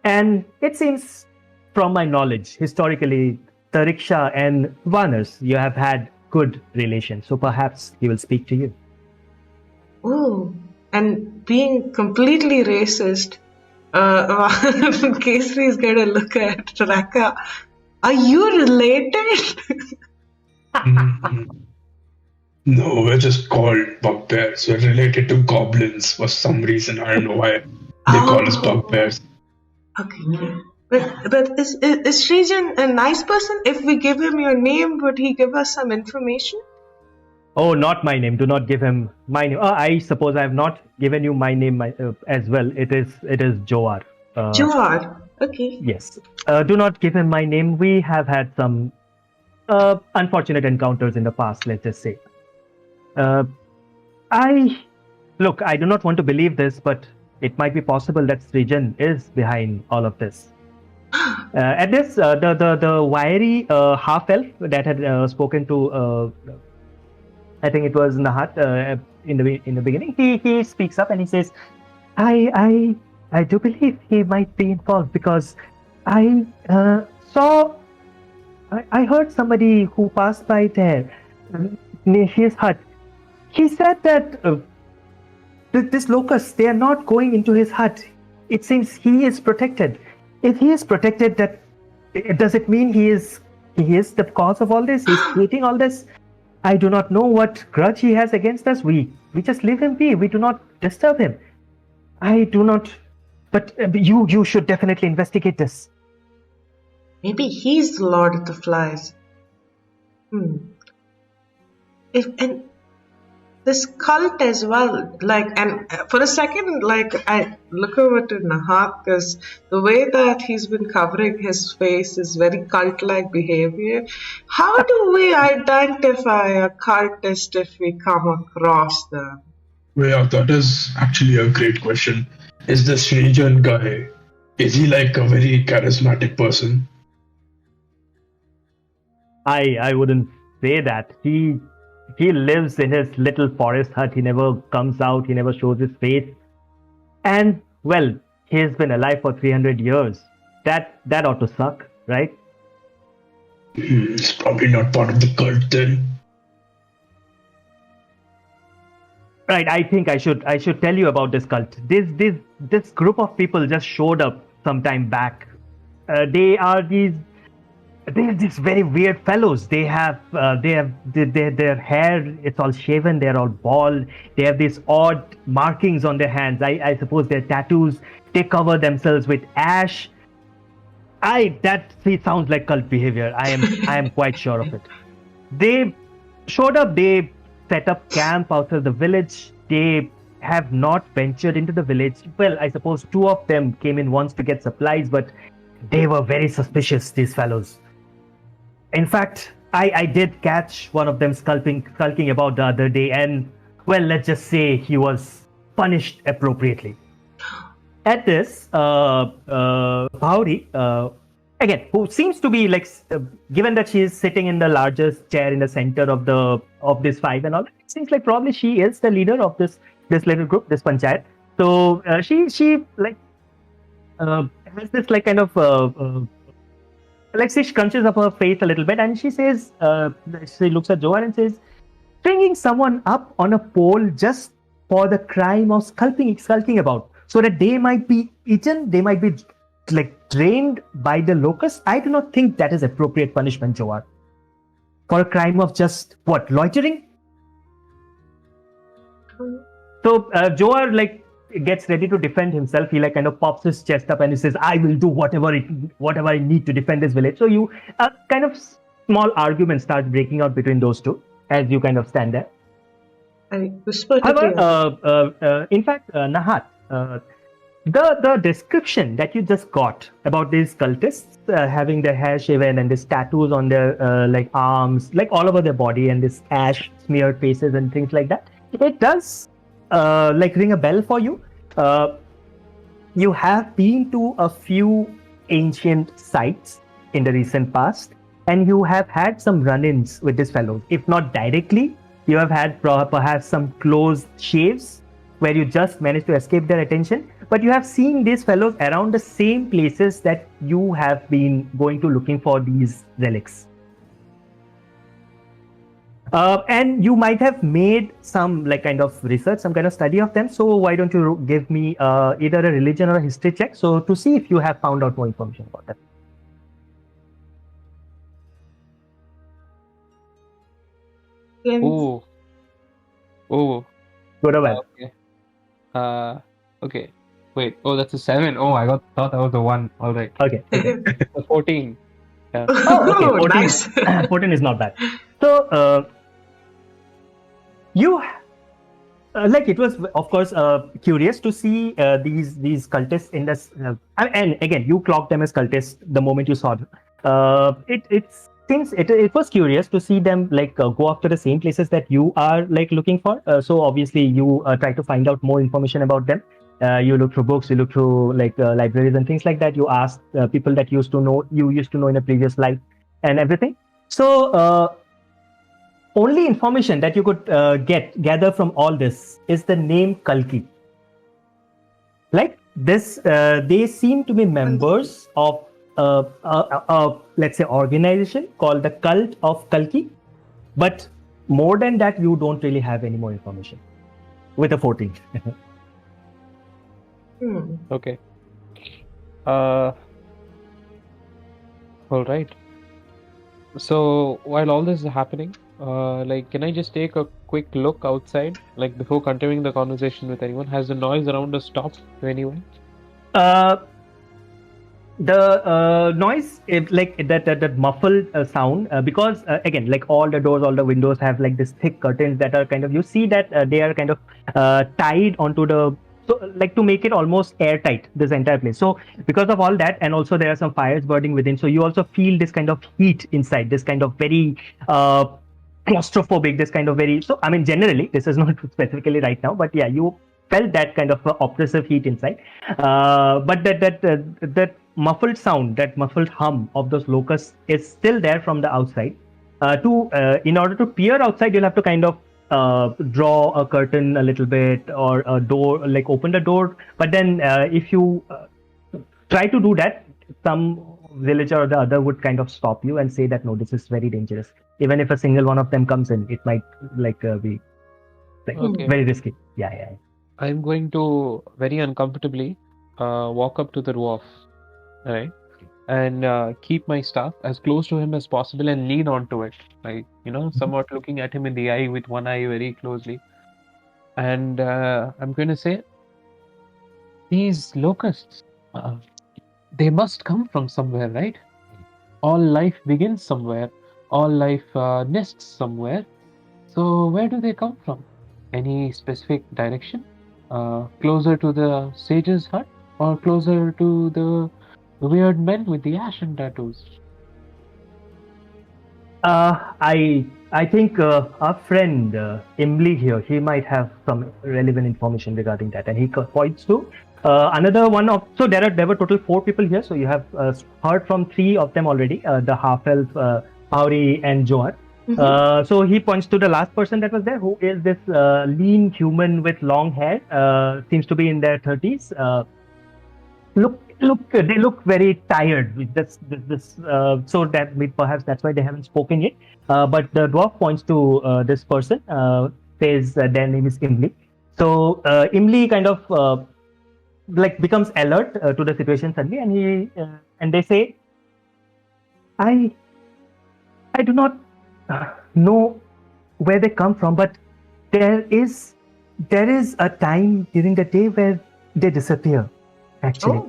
and it seems, from my knowledge, historically, the rickshaw and Varners, you have had good relations. So perhaps he will speak to you. Ooh. And being completely racist, Kesri is going to look at Raka. Are you related? No, we're just called bugbears. We're related to goblins for some reason. I don't know why they call us bugbears. Okay. But is Srijan a nice person? If we give him your name, would he give us some information? Oh, not my name. Do not give him my name. I suppose I have not given you my name as well. It is Joar. Joar. Okay. Yes. Do not give him my name. We have had some unfortunate encounters in the past, let's just say. I do not want to believe this, but it might be possible that Srijan is behind all of this. At this, the wiry half elf that had spoken to, I think it was Nahat in the beginning. He speaks up and he says, "I do believe he might be involved because I heard somebody who passed by there near his hut. He said that this locust, they are not going into his hut. It seems he is protected. If he is protected, does it mean he is the cause of all this? He's creating all this? I do not know what grudge he has against us. We just leave him be. We do not disturb him. I do not. But you should definitely investigate this. Maybe he's the Lord of the Flies. And this cult as well, and for a second, I look over to Nahat because the way that he's been covering his face is very cult-like behavior. How do we identify a cultist if we come across them? Well, yeah, that is actually a great question. Is this Srijan guy, is he like a very charismatic person? I wouldn't say that. He lives in his little forest hut. He never comes out. He never shows his face. And, well, he's been alive for 300 years. That ought to suck, right? He's probably not part of the cult then. Right, I think I should tell you about this cult. This group of people just showed up some time back. They're these very weird fellows. They have their hair, it's all shaven, they're all bald. They have these odd markings on their hands. I suppose they're tattoos. They cover themselves with ash. That sounds like cult behavior. I am quite sure of it. They showed up. They set up camp outside the village. They have not ventured into the village. Well, I suppose two of them came in once to get supplies, but they were very suspicious, these fellows. In fact, I did catch one of them skulking about the other day, and well, let's just say he was punished appropriately. At this, Bhauri, again, who seems to be like, given that she is sitting in the largest chair in the center of this five and all, it seems like probably she is the leader of this little group, this panchayat. So she like has this like kind of like she scrunches up her face a little bit, and she says, she looks at Joar and says, stringing someone up on a pole just for the crime of skulking about, so that they might be eaten, they might be like drained by the locusts. I do not think that is appropriate punishment, Joar, for a crime of just what, loitering. So Joar like gets ready to defend himself. He like kind of pops his chest up and he says, I will do whatever I need to defend this village. So you kind of small argument starts breaking out between those two as you kind of stand there. I whisper to However, in fact, Nahat, the description that you just got about these cultists having their hair shaven and these tattoos on their like arms, like all over their body, and this ash smeared faces and things like that, it does like ring a bell for you. You have been to a few ancient sites in the recent past, and you have had some run-ins with these fellows. If not directly, you have had perhaps some close shaves where you just managed to escape their attention, but you have seen these fellows around the same places that you have been going to looking for these relics. And you might have made some like kind of research, some kind of study of them. So why don't you give me either a religion or a history check, so to see if you have found out more information about them. Oh. Good or bad? Okay. Okay. Wait. Oh, that's a 7. Oh, thought that was a 1. All right. Okay. A 14. Yeah. Oh, okay. 14, nice. 14 is not bad. So you like, it was of course curious to see these cultists in this, and again, you clocked them as cultists the moment you saw them. It was curious to see them like go after the same places that you are like looking for. So obviously you try to find out more information about them. You look through books, you look through like libraries and things like that. You ask people that you used to know in a previous life and everything. So only information that you could gather from all this is the name Kalki. Like this, they seem to be members of let's say organization called the Cult of Kalki, but more than that, you don't really have any more information with a 14. Okay. All right. So while all this is happening, like, can I just take a quick look outside, like before continuing the conversation with anyone? Has the noise around us stopped to anyone? The noise, like that muffled sound, because again, like all the doors, all the windows have like this thick curtains that are kind of, you see that they are kind of tied onto the, so like to make it almost airtight, this entire place. So because of all that, and also there are some fires burning within, so you also feel this kind of heat inside, this kind of very claustrophobic, this kind of very, so I mean generally this is not specifically right now, but yeah, you felt that kind of oppressive heat inside. But that muffled sound, that muffled hum of those locusts is still there from the outside. In order to peer outside, you'll have to kind of draw a curtain a little bit, or a door, like open the door. But then if you try to do that, some villager or the other would kind of stop you and say that no, this is very dangerous. Even if a single one of them comes in, it might like be like very risky. Yeah. I'm going to very uncomfortably walk up to the dwarf, right, and keep my staff as close to him as possible and lean onto it, like, somewhat looking at him in the eye with one eye very closely. And I'm going to say, these locusts, they must come from somewhere, right? All life begins somewhere. All life nests somewhere. So where do they come from? Any specific direction? Closer to the sage's hut, or closer to the weird men with the ashen tattoos? I I think our friend Imli here, he might have some relevant information regarding that, and he points to another one of. So there were total 4 people here. So you have heard from 3 of them already: the half elf, Auri, and Joar. So he points to the last person that was there, who is this lean human with long hair. Seems to be in their 30s. They look very tired with this so that perhaps that's why they haven't spoken yet. But the dwarf points to this person, says their name is Imli. So Imli kind of like becomes alert to the situation suddenly, and they say, I do not know where they come from, but there is a time during the day where they disappear, actually.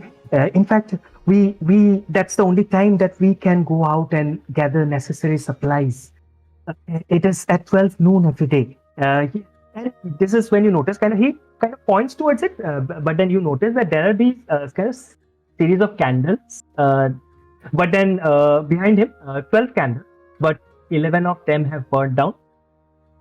In fact, we that's the only time that we can go out and gather necessary supplies. It is at 12 noon every day. And this is when you notice he kind of points towards it, but then you notice that there are these kind of series of candles, but then behind him 12 candles, but 11 of them have burned down.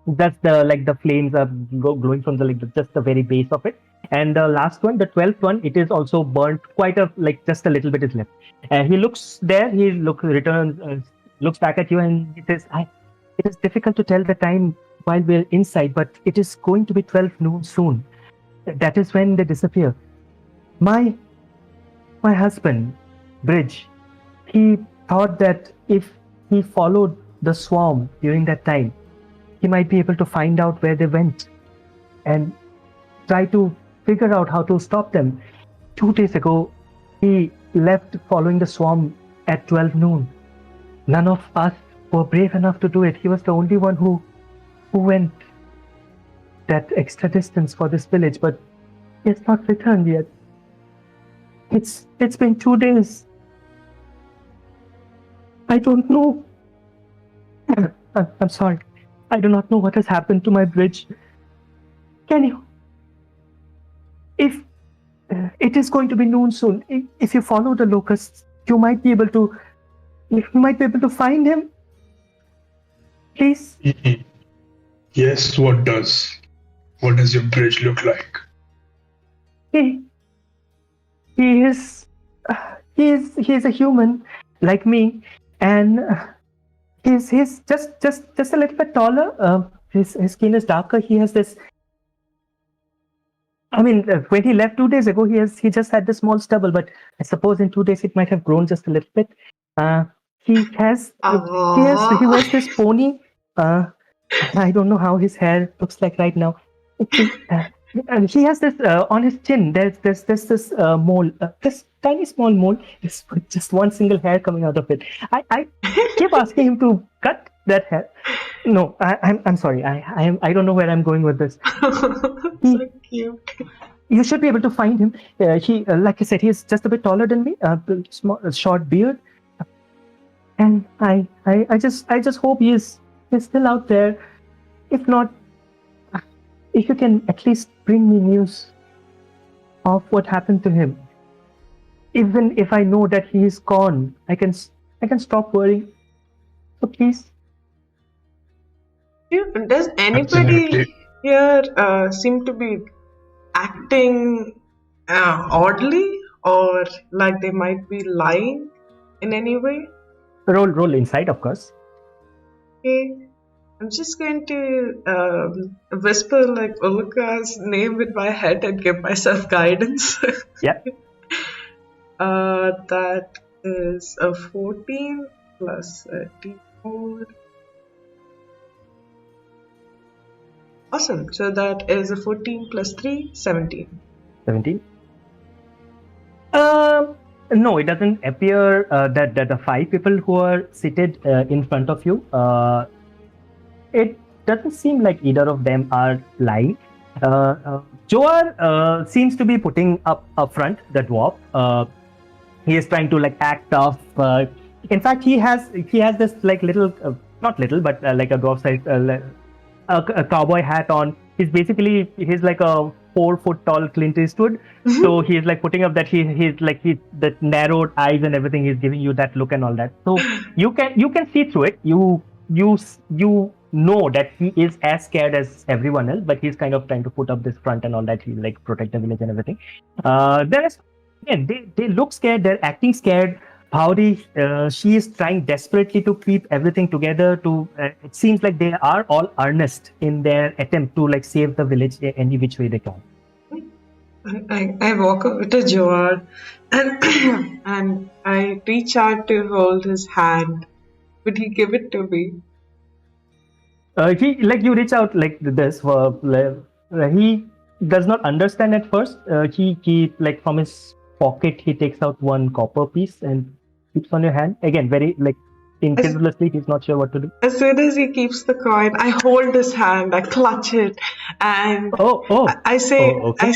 That's the flames are glowing from just the very base of it. And the last one, the 12th one, it is also burnt quite just a little bit is left. And he looks there, returns, looks back at you, and he says, it is difficult to tell the time while we're inside, but it is going to be 12 noon soon. That is when they disappear. My husband, Bridge, he thought that if he followed the swarm during that time, he might be able to find out where they went and try to figure out how to stop them. 2 days ago, he left following the swarm at 12 noon. None of us were brave enough to do it. He was the only one who went that extra distance for this village, but he has not returned yet. It's been 2 days. I don't know. I'm sorry. I do not know what has happened to my bridge. Can you? If it is going to be noon soon, if you follow the locusts, you might be able to find him. Please. Yes. What does your bridge look like? He is a human like me, and he's just a little bit taller. His skin is darker. He has this. I mean, when he left 2 days ago, he just had this small stubble, but I suppose in 2 days it might have grown just a little bit. He wears this pony. I don't know how his hair looks like right now. And he has this on his chin. There's this mole, this tiny small mole, with just one single hair coming out of it. I keep asking him to cut that hair. No, I'm sorry. I don't know where I'm going with this. So cute. You should be able to find him. He, like I said, he's just a bit taller than me. Short beard, and I just hope he's still out there. If not, if you can at least bring me news of what happened to him, even if I know that he is gone, I can stop worrying. So please. Does anybody here seem to be acting oddly, or like they might be lying in any way? Roll inside, of course. Okay. I'm just going to whisper like Uluka's name in my head and give myself guidance. Yeah. That is a 14 plus a d4. Awesome. So that is a 14 plus 3, 17. 17? No, it doesn't appear that the 5 people who are seated in front of you, it doesn't seem like either of them are lying. Joar seems to be putting up front, the dwarf. He is trying to act tough. In fact, he has this little, not little, but like a dwarf size, a cowboy hat on. He's like a 4 foot tall Clint Eastwood. Mm-hmm. So he's putting up that he's the narrowed eyes and everything. He's giving you that look and all that. So you can see through it. You know that he is as scared as everyone else, but he's kind of trying to put up this front and all that. He'll like protect the village and everything. There is again, they look scared. They're acting scared. Howdy, she is trying desperately to keep everything together. It seems like they are all earnest in their attempt to like save the village any which way they can. I walk over to Joar and and I reach out to hold his hand. Would he give it to me? He like you reach out like this. He does not understand at first. He like from his pocket he takes out one copper piece and keeps on your hand. Again, very like incredulously. He's not sure what to do. As soon as he keeps the coin, I hold his hand, I clutch it, and I say, Okay.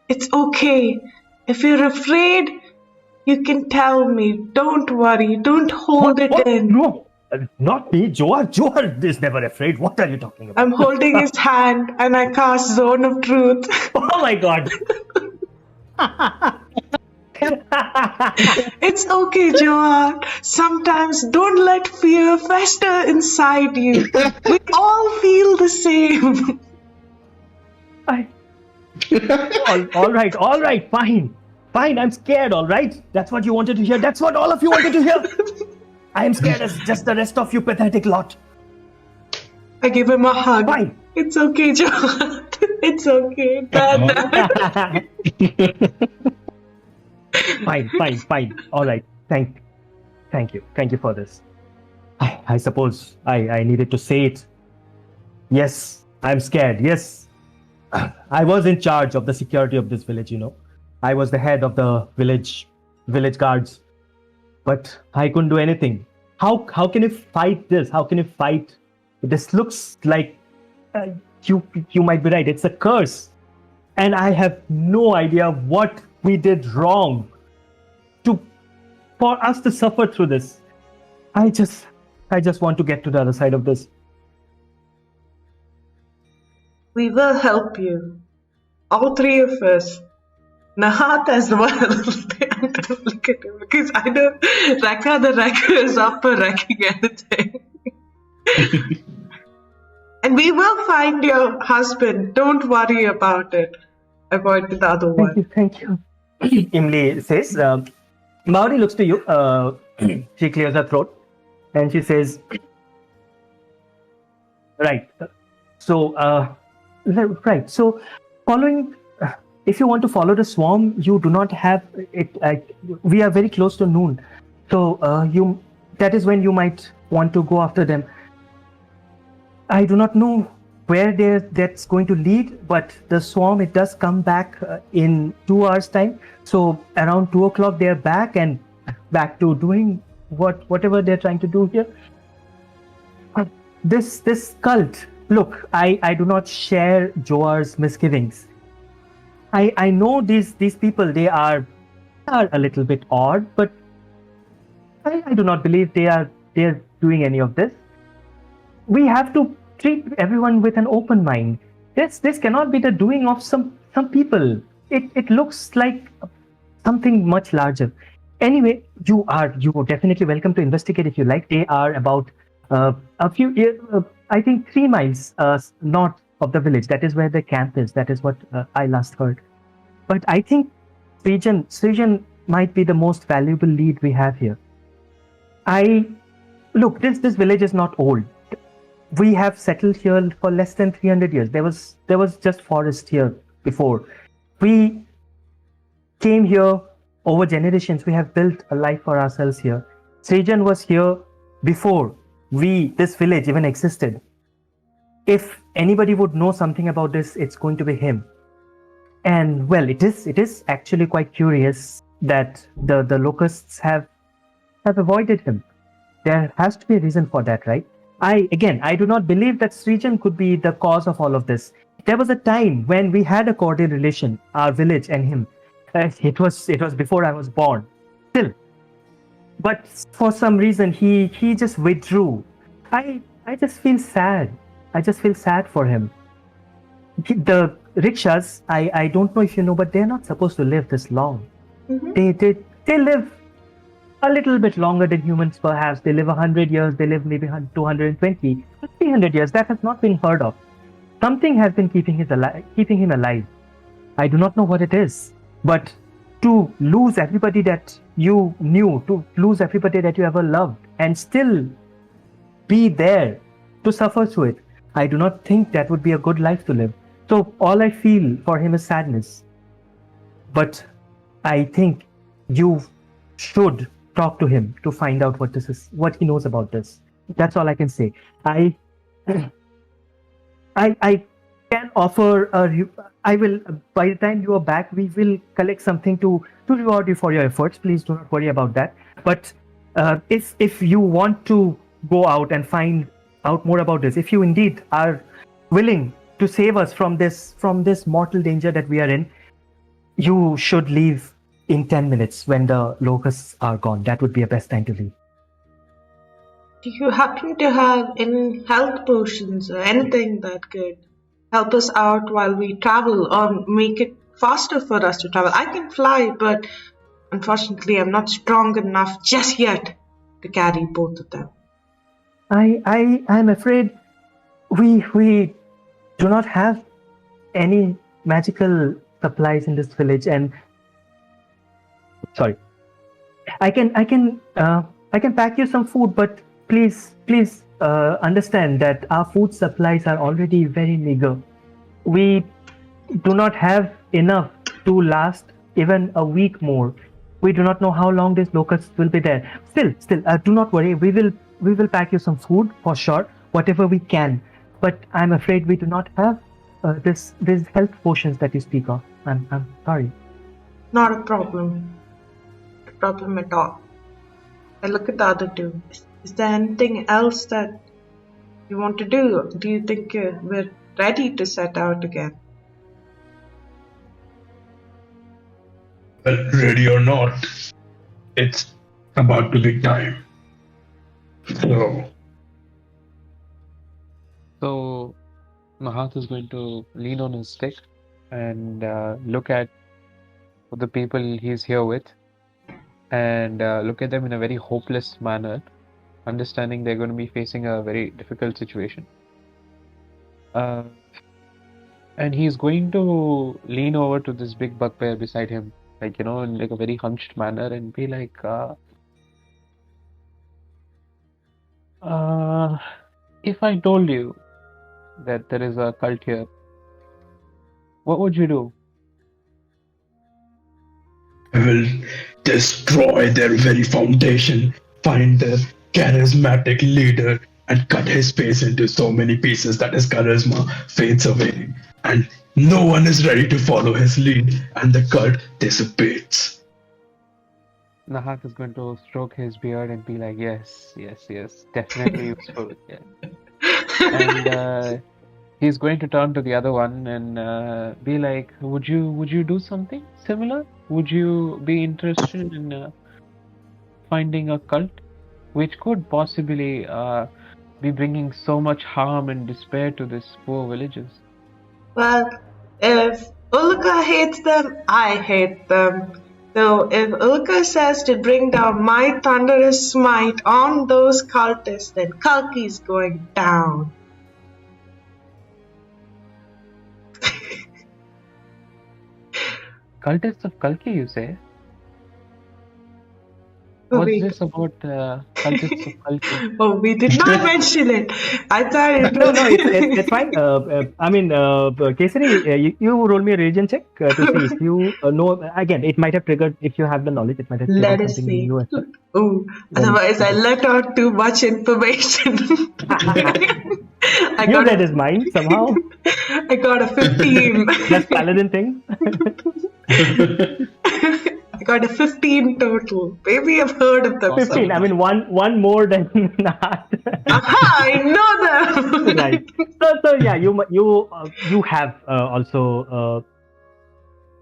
it's okay. If you're afraid, you can tell me. Don't worry. Don't hold it in. No, not me. Joar is never afraid. What are you talking about? I'm holding his hand, and I cast Zone of Truth. Oh my god. It's okay, Joar. Sometimes don't let fear fester inside you. We all feel the same. All right, fine. I'm scared, all right? That's what you wanted to hear. That's what all of you wanted to hear. I am scared as just the rest of you pathetic lot. I give him a hug. Fine. It's okay, Joar. It's okay. Dad. Fine. All right. Thank you for this. I suppose I needed to say it. Yes, I'm scared. Yes, I was in charge of the security of this village. I was the head of the village guards, but I couldn't do anything. How can you fight this? How can you fight? This looks like you might be right. It's a curse, and I have no idea what we did wrong for us to suffer through this. I just want to get to the other side of this. We will help you. All three of us. Nahat as well. Look at him, because I know Rekha the wrecker is up for wrecking anything. And we will find your husband. Don't worry about it. I point to the other one. Thank you. Imli says, Maori looks to you. She clears her throat and she says, right. So, following, if you want to follow the swarm, you do not have it. We are very close to noon. So, that is when you might want to go after them. I do not know where that's going to lead, but the swarm, it does come back in 2 hours time. So around 2 o'clock they're back and back to doing whatever they're trying to do here. This cult, look, I do not share Joar's misgivings. I know these people, they are a little bit odd, but I do not believe they're doing any of this. We have to treat everyone with an open mind. This cannot be the doing of some people. It looks like something much larger. Anyway, you are definitely welcome to investigate if you like. They are about a few, I think 3 miles north of the village. That is where the camp is. That is what I last heard. But I think Pigeon might be the most valuable lead we have here. Look, this village is not old. We have settled here for less than 300 years. There was just forest here before. We came here over generations. We have built a life for ourselves here. Srijan was here before this village even existed. If anybody would know something about this, it's going to be him. And well, it is actually quite curious that the Locusts have avoided him. There has to be a reason for that, right? I do not believe that Srijan could be the cause of all of this. There was a time when we had a cordial relation, our village and him. It was before I was born. Still. But for some reason, he just withdrew. I just feel sad. I just feel sad for him. The rickshaws, I don't know if you know, but they're not supposed to live this long. Mm-hmm. They live a little bit longer than humans perhaps. They live 100 years, they live maybe 220, 300 years. That has not been heard of. Something has been keeping him alive. I do not know what it is, but to lose everybody that you knew, to lose everybody that you ever loved, and still be there to suffer through it, I do not think that would be a good life to live. So all I feel for him is sadness. But I think you should talk to him to find out what this is, what he knows about this. That's all I can say. I can offer I will, by the time you are back, we will collect something to reward you for your efforts. Please do not worry about that. But if you want to go out and find out more about this, if you indeed are willing to save us from this mortal danger that we are in, you should leave in 10 minutes when the locusts are gone. That would be a best time to leave. Do you happen to have any health potions or anything that could help us out while we travel or make it faster for us to travel? I can fly, but unfortunately I'm not strong enough just yet to carry both of them. I'm afraid we do not have any magical supplies in this village, and sorry, I can pack you some food, but please understand that our food supplies are already very meager. We do not have enough to last even a week more. We do not know how long these locusts will be there. Still, do not worry. We will pack you some food for sure, whatever we can. But I'm afraid we do not have these health potions that you speak of. I'm sorry. Not a problem. Not a problem at all. I look at the other two. Is there anything else that you want to do? Do you think we're ready to set out again? Well, ready or not, it's about to be time. So Mahat is going to lean on his stick and look at the people he's here with, and look at them in a very hopeless manner, understanding they're going to be facing a very difficult situation. And he's going to lean over to this big bugbear beside him, like, in like a very hunched manner, and be like, if I told you that there is a cult here, what would you do? I will destroy their very foundation, find their charismatic leader, and cut his face into so many pieces that his charisma fades away, and no one is ready to follow his lead, and the cult dissipates. Nahat is going to stroke his beard and be like, yes, definitely useful. Yeah. And he's going to turn to the other one and be like, would you do something similar? Would you be interested in finding a cult which could possibly be bringing so much harm and despair to these poor villagers? Well, if Ulka hates them, I hate them. So if Ulka says to bring down my thunderous smite on those cultists, then Kalki's going down. Cultists of Kalki, you say? Oh, What's this about cultists of Kalki? Oh, we did not mention it. I thought it No, was... it's fine. I mean, Kesari, you roll me a religion check to see if you know. Again, it might have triggered, if you have the knowledge, it might have Let triggered us something in see. you as well. Oh, otherwise I let out too much information. You read his mind somehow. I got a 15. That's paladin thing. I got a 15 total. Maybe I've heard of them. 15. I mean, one more than that. Aha! I know them. Right. So yeah, you have also.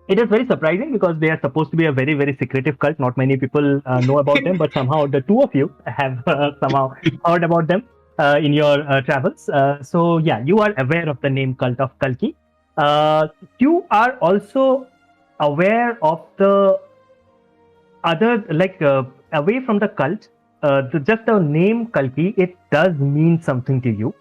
It is very surprising because they are supposed to be a very, very secretive cult. Not many people know about them, but somehow the two of you have somehow heard about them in your travels. So yeah, you are aware of the name Cult of Kalki. You are also aware of the away from the cult, just the name Kalki, it does mean something to you.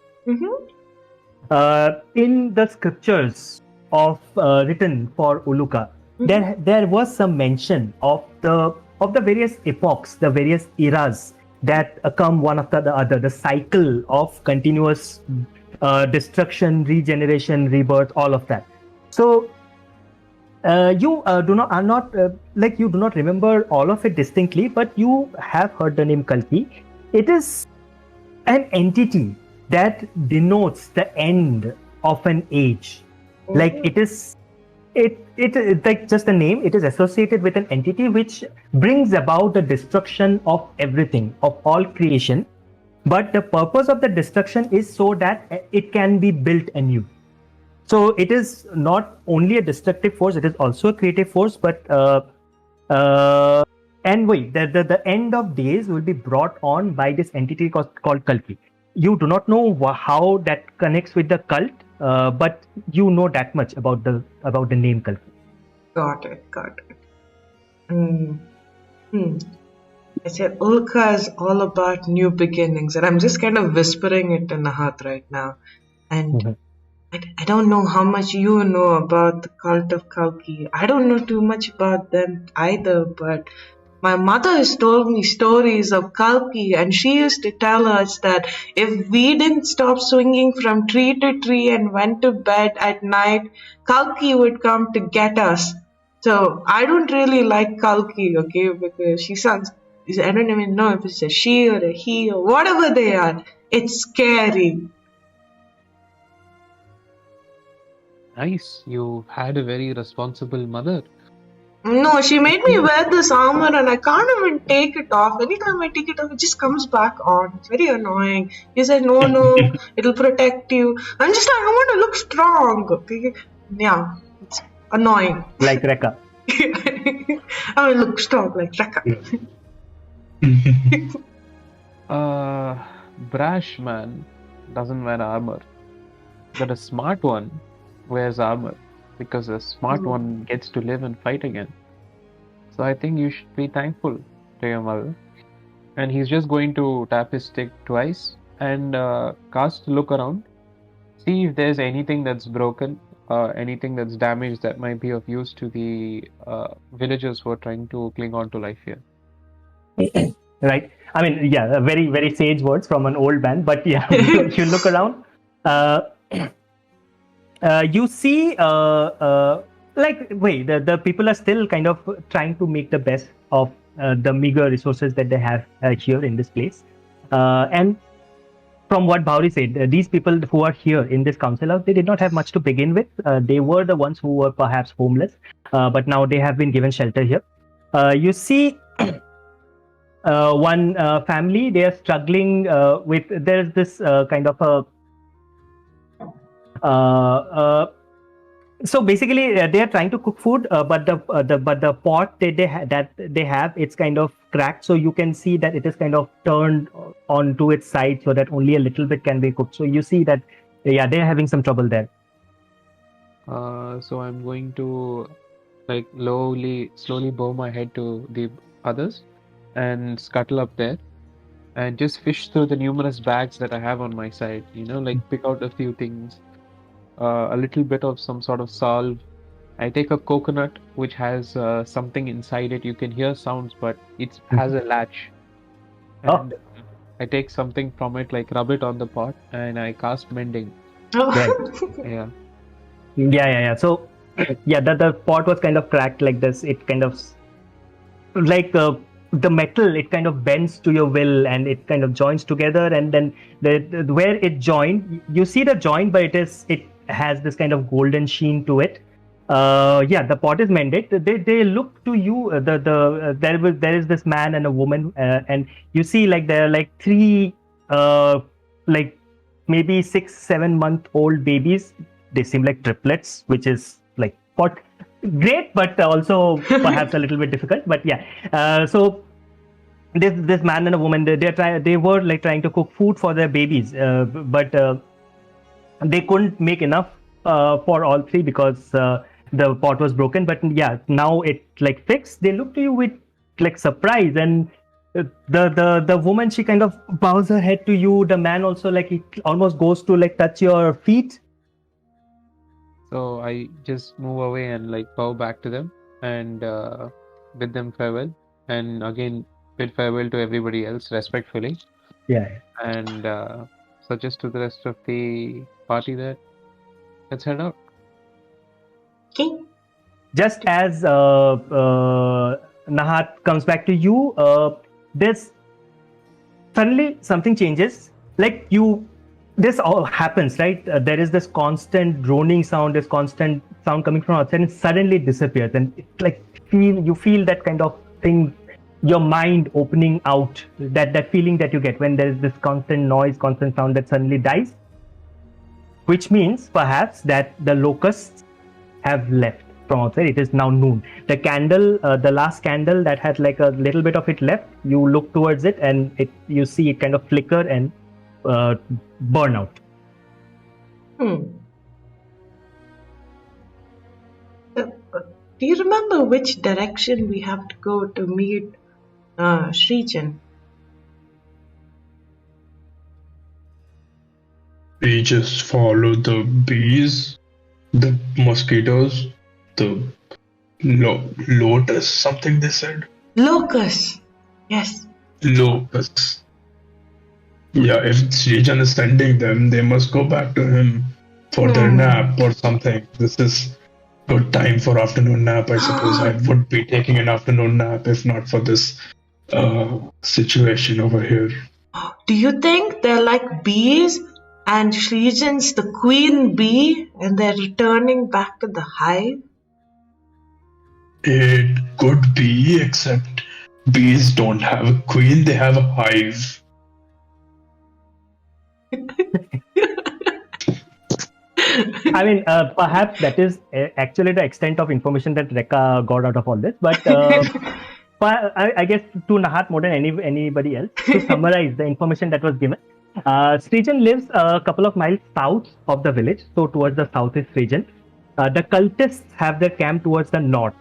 In the scriptures of written for Uluka, there was some mention of the various epochs, the various eras that come one after the other, the cycle of continuous destruction, regeneration, rebirth, all of that. So you do not remember all of it distinctly, but you have heard the name Kalki. It is an entity that denotes the end of an age. Like it is like just the name, it is associated with an entity which brings about the destruction of everything, of all creation. But the purpose of the destruction is so that it can be built anew. So it is not only a destructive force, it is also a creative force. But and wait, the end of days will be brought on by this entity called Kalki. You do not know how that connects with the cult, but you know that much about the name Kalki. Got it. I said Ulka is all about new beginnings, and I'm just kind of whispering it in Nahat right now. And I don't know how much you know about the cult of Kalki. I don't know too much about them either, but my mother has told me stories of Kalki, and she used to tell us that if we didn't stop swinging from tree to tree and went to bed at night, Kalki would come to get us. So I don't really like Kalki, okay, because she sounds, I don't even know if it's a she or a he or whatever they are. It's scary. Nice. You had a very responsible mother. No, she made me wear this armor and I can't even take it off. Anytime I take it off, it just comes back on. It's very annoying. He said, no, it'll protect you. I'm just like, I want to look strong. Okay? Yeah, it's annoying. Like Rekka. I will look strong like Rekka. Brash man doesn't wear armor, but a smart one wears armor, because a smart one gets to live and fight again. So I think you should be thankful to your mother. And he's just going to tap his stick twice and cast look around, see if there's anything that's broken, anything that's damaged that might be of use to the villagers who are trying to cling on to life here. Right. I mean, yeah, very, very sage words from an old man. But yeah, you look around. You see, the people are still kind of trying to make the best of the meager resources that they have here in this place. And from what Bhauri said, these people who are here in this council house, they did not have much to begin with. They were the ones who were perhaps homeless, but now they have been given shelter here. You see one family, they are struggling there's this kind of a so basically they are trying to cook food, but the pot that they have, it's kind of cracked, so you can see that it is kind of turned onto its side so that only a little bit can be cooked. So you see that they're having some trouble there. So I'm going to slowly bow my head to the others and scuttle up there and just fish through the numerous bags that I have on my side, pick out a few things. A little bit of some sort of salve. I take a coconut which has something inside it. You can hear sounds, but it has a latch. And I take something from it, like rub it on the pot, and I cast mending. Right. Yeah. So yeah, the pot was kind of cracked like this. It kind of like the metal, it kind of bends to your will and it kind of joins together, and then where it joined, you see the joint, but it has this kind of golden sheen to it. The pot is mended. They look to you. There is this man and a woman, and you see like there are like three like maybe 6-7 month old babies. They seem like triplets, which is like great, but also perhaps a little bit difficult. But yeah, so this man and a woman, they were like trying to cook food for their babies, but they couldn't make enough for all three because the pot was broken. But yeah, now it like fixed. They look to you with like surprise, and the woman, she kind of bows her head to you. The man also, like, he almost goes to like touch your feet. So I just move away and like bow back to them and bid them farewell, and again bid farewell to everybody else respectfully, Yeah. and suggest to the rest of the party that let's head out. Okay. Just as Nahat comes back to you, there's suddenly something changes. Like this all happens, right? There is this constant droning sound, this constant sound coming from outside, and suddenly it disappears. And it's like you feel that kind of thing, your mind opening out. That feeling that you get when there is this constant noise, constant sound that suddenly dies, which means perhaps that the locusts have left from outside. It is now noon. The candle, the last candle that had like a little bit of it left, you look towards it and you see it kind of flicker and burn out. Do you remember which direction we have to go to meet Srijan? We just follow the bees, the mosquitoes, the lotus, something they said. Locust. Yes. Locusts. Yeah, if Srijan is sending them, they must go back to him for their nap or something. This is good time for afternoon nap, I suppose. I would be taking an afternoon nap if not for this situation over here. Do you think they're like bees and Srijan's the queen bee and they're returning back to the hive? It could be, except bees don't have a queen, they have a hive. I mean, perhaps that is actually the extent of information that Rekha got out of all this. But I guess to Nahat more than anybody else, to summarize the information that was given, Srijan lives a couple of miles south of the village. So towards the south is Srijan. The cultists have their camp towards the north.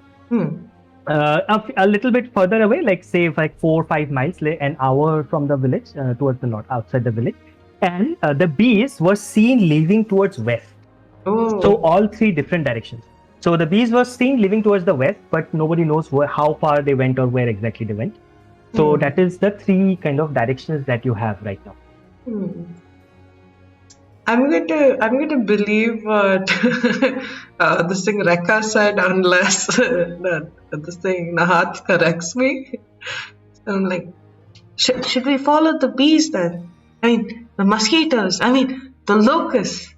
A little bit further away, like say like 4 or 5 miles, an hour from the village, towards the north, outside the village. And the bees were seen leaving towards west. Oh. So all 3 different directions. So the bees were seen leaving towards the west, but nobody knows how far they went or where exactly they went. So that is the 3 kind of directions that you have right now. I'm going to believe what this thing Rekha said unless this thing Nahat corrects me. So I'm like, should we follow the bees then? I mean, the mosquitoes. I mean, the locusts.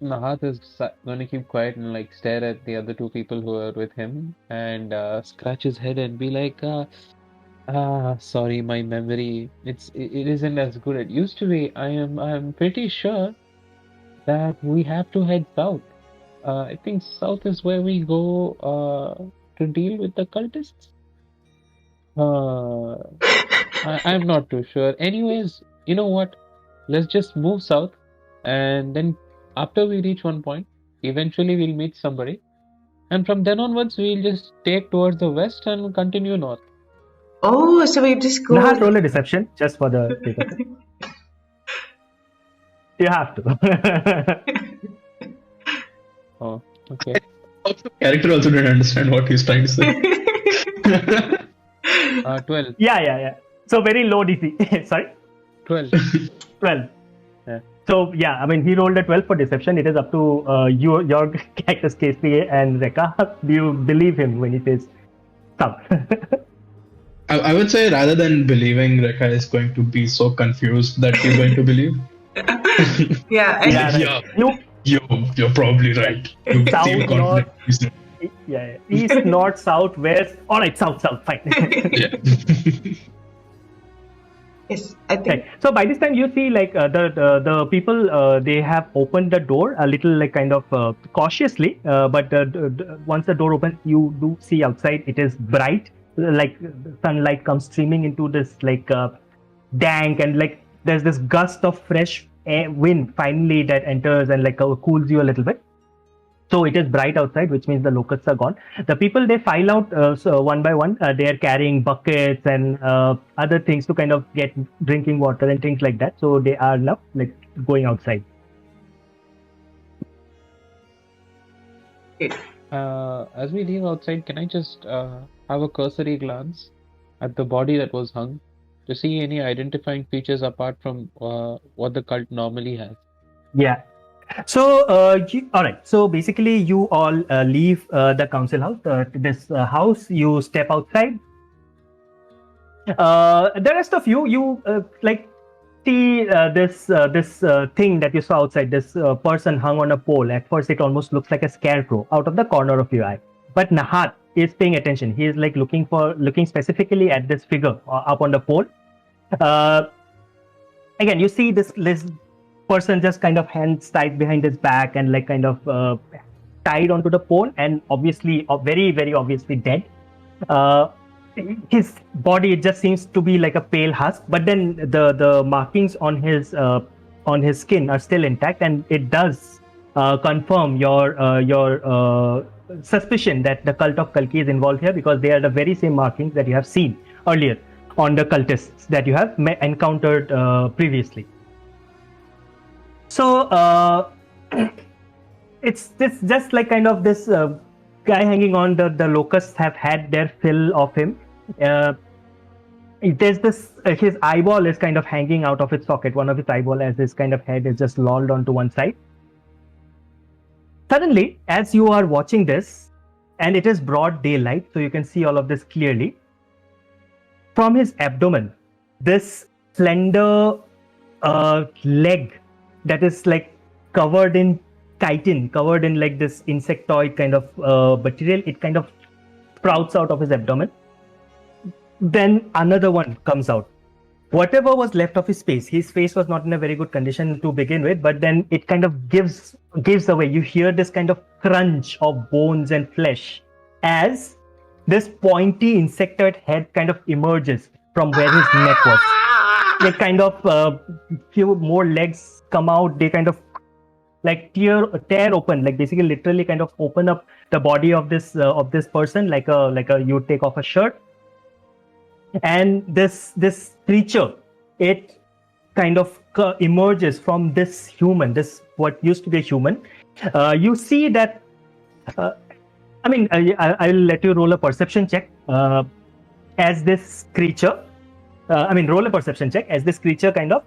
Nahat is going to keep quiet and like stare at the other 2 people who are with him and scratch his head and be like, sorry, my memory, it isn't as good as it used to be. I'm pretty sure that we have to head south. I think south is where we go to deal with the cultists. I'm not too sure. Anyways, you know what? Let's just move south, and then after we reach one point, eventually we'll meet somebody, and from then onwards we'll just take towards the west and continue north. Oh, so we just go. Nahat, roll a deception just for the sake of it. You have to. Oh, okay. Character also didn't understand what he's trying to say. 12. Yeah. So very low DC. Sorry? 12. 12. Yeah. So yeah, I mean, he rolled a 12 for deception. It is up to your characters, KSPA and Rekha. Do you believe him when he says south? I would say rather than believing Rekha is going to be so confused that he's going to believe. Yeah. Right. You're probably right. You South, seem north. confident. Yeah. East, north, south, west. All right, south, fine. Yeah. Yes, I think. Right. So by this time you see like the people they have opened the door a little like kind of cautiously, but once the door opens, you do see outside it is bright, like sunlight comes streaming into this like dank, and like there's this gust of fresh wind finally that enters and like cools you a little bit. So it is bright outside, which means the locusts are gone. The people, they file out so one by one. They are carrying buckets and other things to kind of get drinking water and things like that. So they are now like going outside. As we leave outside, can I just have a cursory glance at the body that was hung to see any identifying features apart from what the cult normally has? Yeah. So, all right. So basically, you all leave the council house. This house, you step outside. The rest of you like see this thing that you saw outside. This person hung on a pole. At first, it almost looks like a scarecrow out of the corner of your eye. But Nahat is paying attention. He is like looking specifically at this figure up on the pole. Again, you see this person just kind of hands tied behind his back and like kind of tied onto the pole, and obviously, very, very obviously dead. His body just seems to be like a pale husk, but then the markings on his skin are still intact, and it does confirm your suspicion that the cult of Kalki is involved here, because they are the very same markings that you have seen earlier on the cultists that you have encountered previously. So it's just like kind of this guy hanging on. The locusts have had their fill of him. There's this his eyeball is kind of hanging out of its socket. One of his eyeball, as his kind of head is just lolled onto one side. Suddenly, as you are watching this, and it is broad daylight, so you can see all of this clearly, from his abdomen, this slender leg that is like covered in chitin, covered in like this insectoid kind of material, it kind of sprouts out of his abdomen. Then another one comes out. Whatever was left of his face was not in a very good condition to begin with, but then it kind of gives away. You hear this kind of crunch of bones and flesh as this pointy insectoid head kind of emerges from where his neck was. They kind of few more legs come out. They kind of like tear open, like basically literally kind of open up the body of this person like a you take off a shirt. And this creature, it kind of emerges from this human, this what used to be a human. You see that. I'll let you roll a perception check as this creature. Roll a perception check as this creature kind of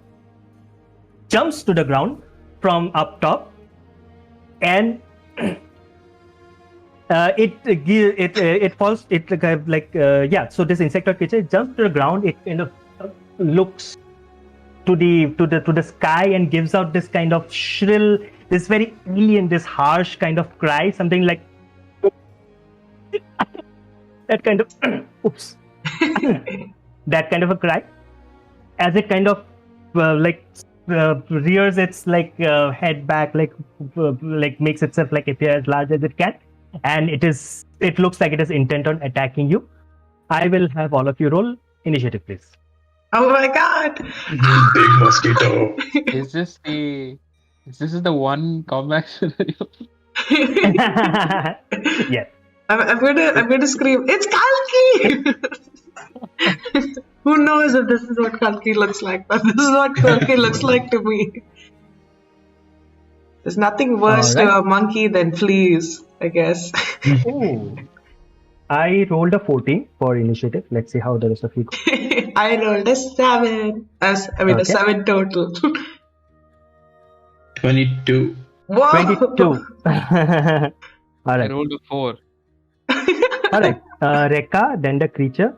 jumps to the ground from up top, and it falls. So this insectoid creature jumps to the ground. It kind of looks to the sky and gives out this kind of shrill, this very alien, this harsh kind of cry, something like that kind of oops, that kind of a cry, as it kind of rears its head back, makes itself like appear as large as it can, and it looks like it is intent on attacking you. I will have all of you roll initiative, please. Oh my god! Big mosquito. Is this the one combat scenario? Yes. I'm gonna scream, it's Kalki! Who knows if this is what Kalki looks like, but this is what Kalki looks like to me. There's nothing worse to a monkey than fleas, I guess. Oh. I rolled a 14 for initiative. Let's see how the rest of you go. I rolled a 7. A 7 total. 22. Whoa! 22. All I right. rolled a 4. All right. Rekka, then the creature.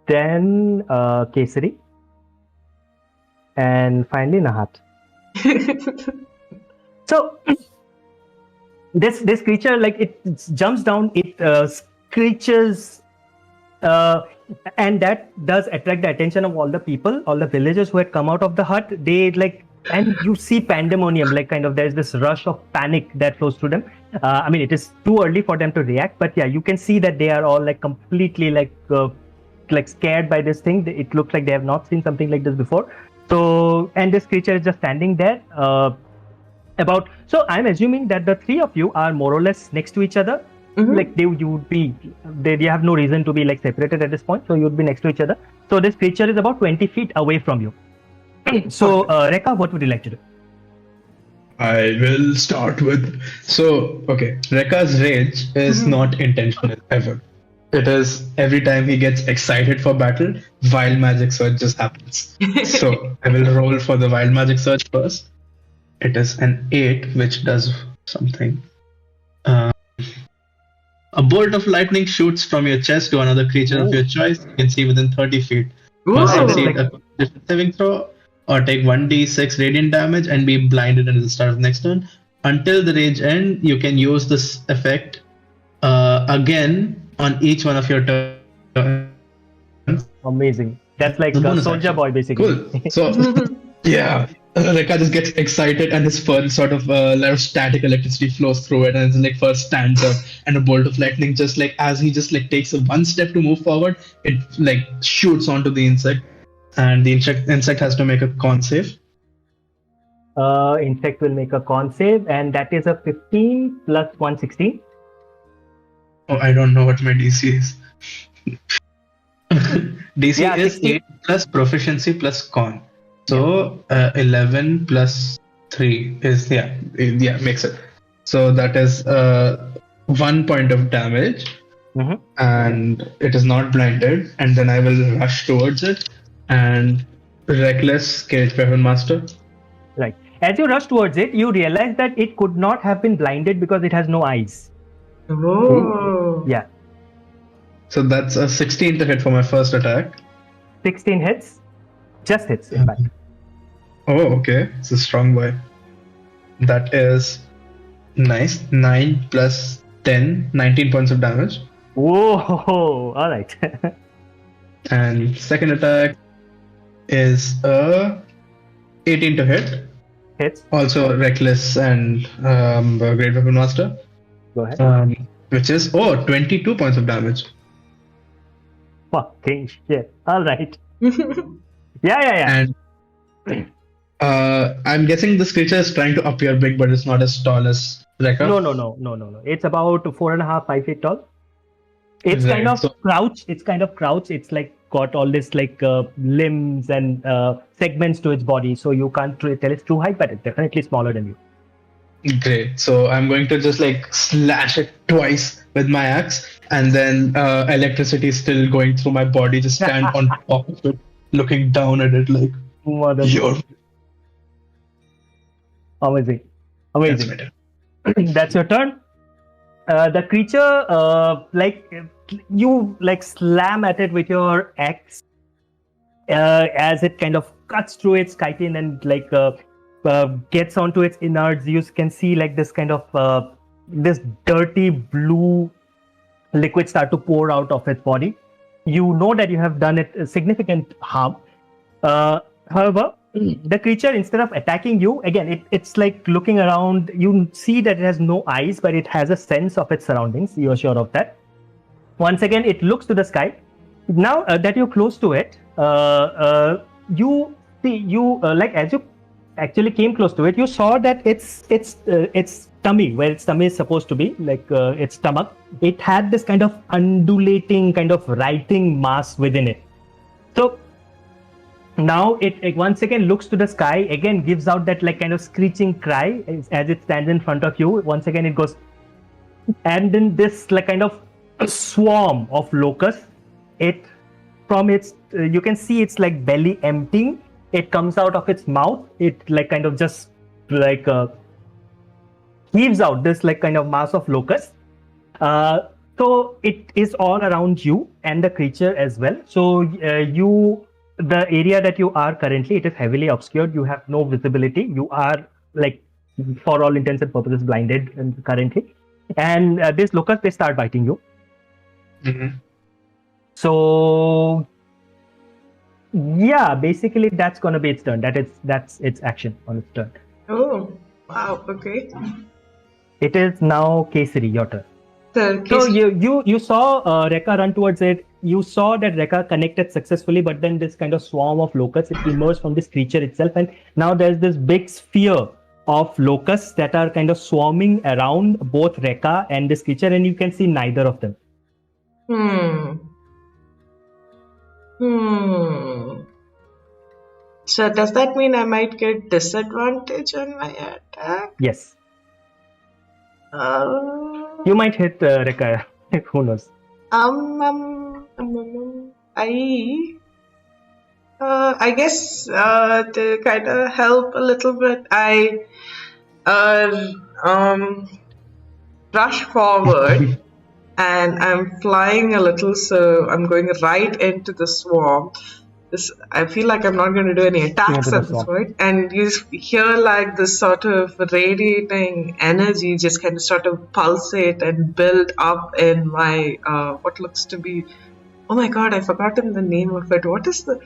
Then Kesari. And finally Nahat. So this creature, like, it jumps down, it screeches, and that does attract the attention of all the people, all the villagers who had come out of the hut. They and you see pandemonium, like kind of there's this rush of panic that flows through them. It is too early for them to react, but yeah, you can see that they are all like completely like scared by this thing. It looks like they have not seen something like this before. So, and this creature is just standing there. So I'm assuming that the three of you are more or less next to each other. Like you have no reason to be like separated at this point, so you'd be next to each other. So this creature is about 20 feet away from you. So Rekha, what would you like to do? I will start with. So, okay, Rekka's rage is not intentional ever. It is every time he gets excited for battle, wild magic surge just happens. So, I will roll for the wild magic surge first. It is an 8, which does something. A bolt of lightning shoots from your chest to another creature of your choice. You can see within 30 feet. Must succeed a Constitution saving throw or take 1d6 radiant damage and be blinded until the start of the next turn. Until the rage end, you can use this effect again on each one of your turns. Amazing. That's like Soldier Boy, basically. Cool. So, yeah. Rekka just gets excited and his fur sort of a lot of static electricity flows through it and it's like first stands up and a bolt of lightning just like as he just like takes a one step to move forward, it like shoots onto the insect and the insect has to make a con save. Insect will make a con save, and that is a 15 plus 116. Oh, I don't know what my DC is. DC is 16. 8 plus proficiency plus con. So 11 plus 3 is makes it. So that is 1 point of damage, and it is not blinded. And then I will rush towards it and reckless cage weapon master. Right. As you rush towards it, you realize that it could not have been blinded because it has no eyes. Oh. Yeah. So that's a 16 to hit for my first attack. 16 hits. Just hits, in fact. Oh, okay. It's a strong boy. That is nice. 9 plus 10, 19 points of damage. Whoa! All right. And second attack is a 18 to hit. Hits. Also reckless and great weapon master. Go ahead. Which is 22 points of damage. Fucking shit. All right. Yeah. And I'm guessing this creature is trying to appear big, but it's not as tall as Rekka. No. It's about 4.5, 5 feet tall. It's Right, kind of so- crouched. It's like got all this like limbs and segments to its body, so you can't tell its true height, but it's definitely smaller than you. Great. So I'm going to just like slash it twice with my axe, and then electricity is still going through my body. Just stand on top of it, looking down at it like you're. Amazing. That's better. That's your turn. The creature, you like slam at it with your axe as it kind of cuts through its chitin and like gets onto its innards. You can see like this kind of this dirty blue liquid start to pour out of its body. You know that you have done it significant harm. However, the creature, instead of attacking you, again, it's like looking around. You see that it has no eyes, but it has a sense of its surroundings. You're sure of that. Once again, it looks to the sky. Now that you're close to it, you see, like as you actually came close to it, you saw that its tummy, where its tummy is supposed to be, like its stomach, it had this kind of undulating, kind of writhing mass within it. So now it once again looks to the sky, again gives out that like kind of screeching cry as it stands in front of you. Once again it goes, and then this like kind of swarm of locusts, it from its you can see it's like belly emptying. It comes out of its mouth. It like kind of just like heaves out this like kind of mass of locusts. So it is all around you and the creature as well. So the area that you are currently, it is heavily obscured. You have no visibility. You are like, for all intents and purposes, blinded currently. And this locust, they start biting you. Mm-hmm. So yeah, basically that's gonna be its turn. That's its action on its turn. Oh, wow. Okay. It is now Kesari, your turn. So So you saw Rekka run towards it. You saw that Rekka connected successfully, but then this kind of swarm of locusts, it emerged from this creature itself, and now there's this big sphere of locusts that are kind of swarming around both Rekka and this creature, and you can see neither of them. So does that mean I might get disadvantage on my attack? Yes. You might hit Rekka. Who knows? I guess to kind of help a little bit, I rush forward and I'm flying a little, so I'm going right into the swarm. I feel like I'm not going to do any attacks at this point, and you hear like this sort of radiating energy just kind of sort of pulsate and build up in my what looks to be, oh my god, I've forgotten the name of it. What is the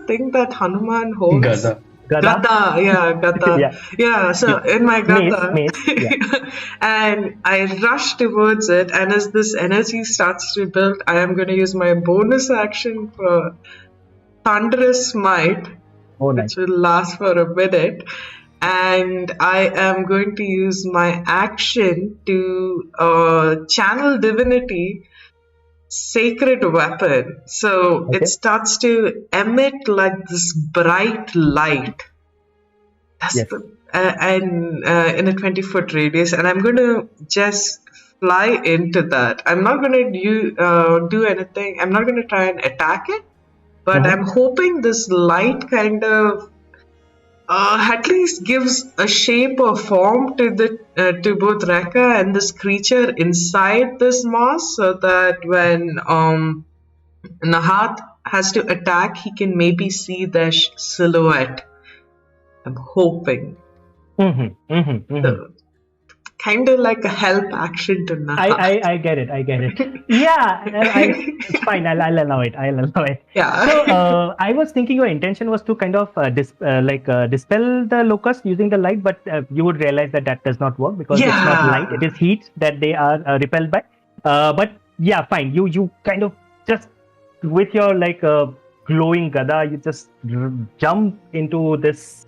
thing that Hanuman holds? Gada. Gada, yeah, Gada. Yeah, so in my Gada. Mace, yeah. And I rush towards it, and as this energy starts to build, I am going to use my bonus action for Thunderous Smite, which will last for a minute. And I am going to use my action to channel Divinity Sacred Weapon. So it starts to emit like this bright light. That's in a 20-foot radius, and I'm going to just fly into that. I'm not going to do anything. I'm not going to try and attack it, but I'm hoping this light kind of at least gives a shape or form to both Rekka and this creature inside this moss, so that when Nahat has to attack, he can maybe see their silhouette. I'm hoping. So, kind of like a help action to Nahat. I get it. Yeah, it's fine. I'll allow it. Yeah. So I was thinking your intention was to kind of dispel the locust using the light, but you would realize that does not work because it's not light. It is heat that they are repelled by. But yeah, fine. You kind of just with your glowing gada, you just jump into this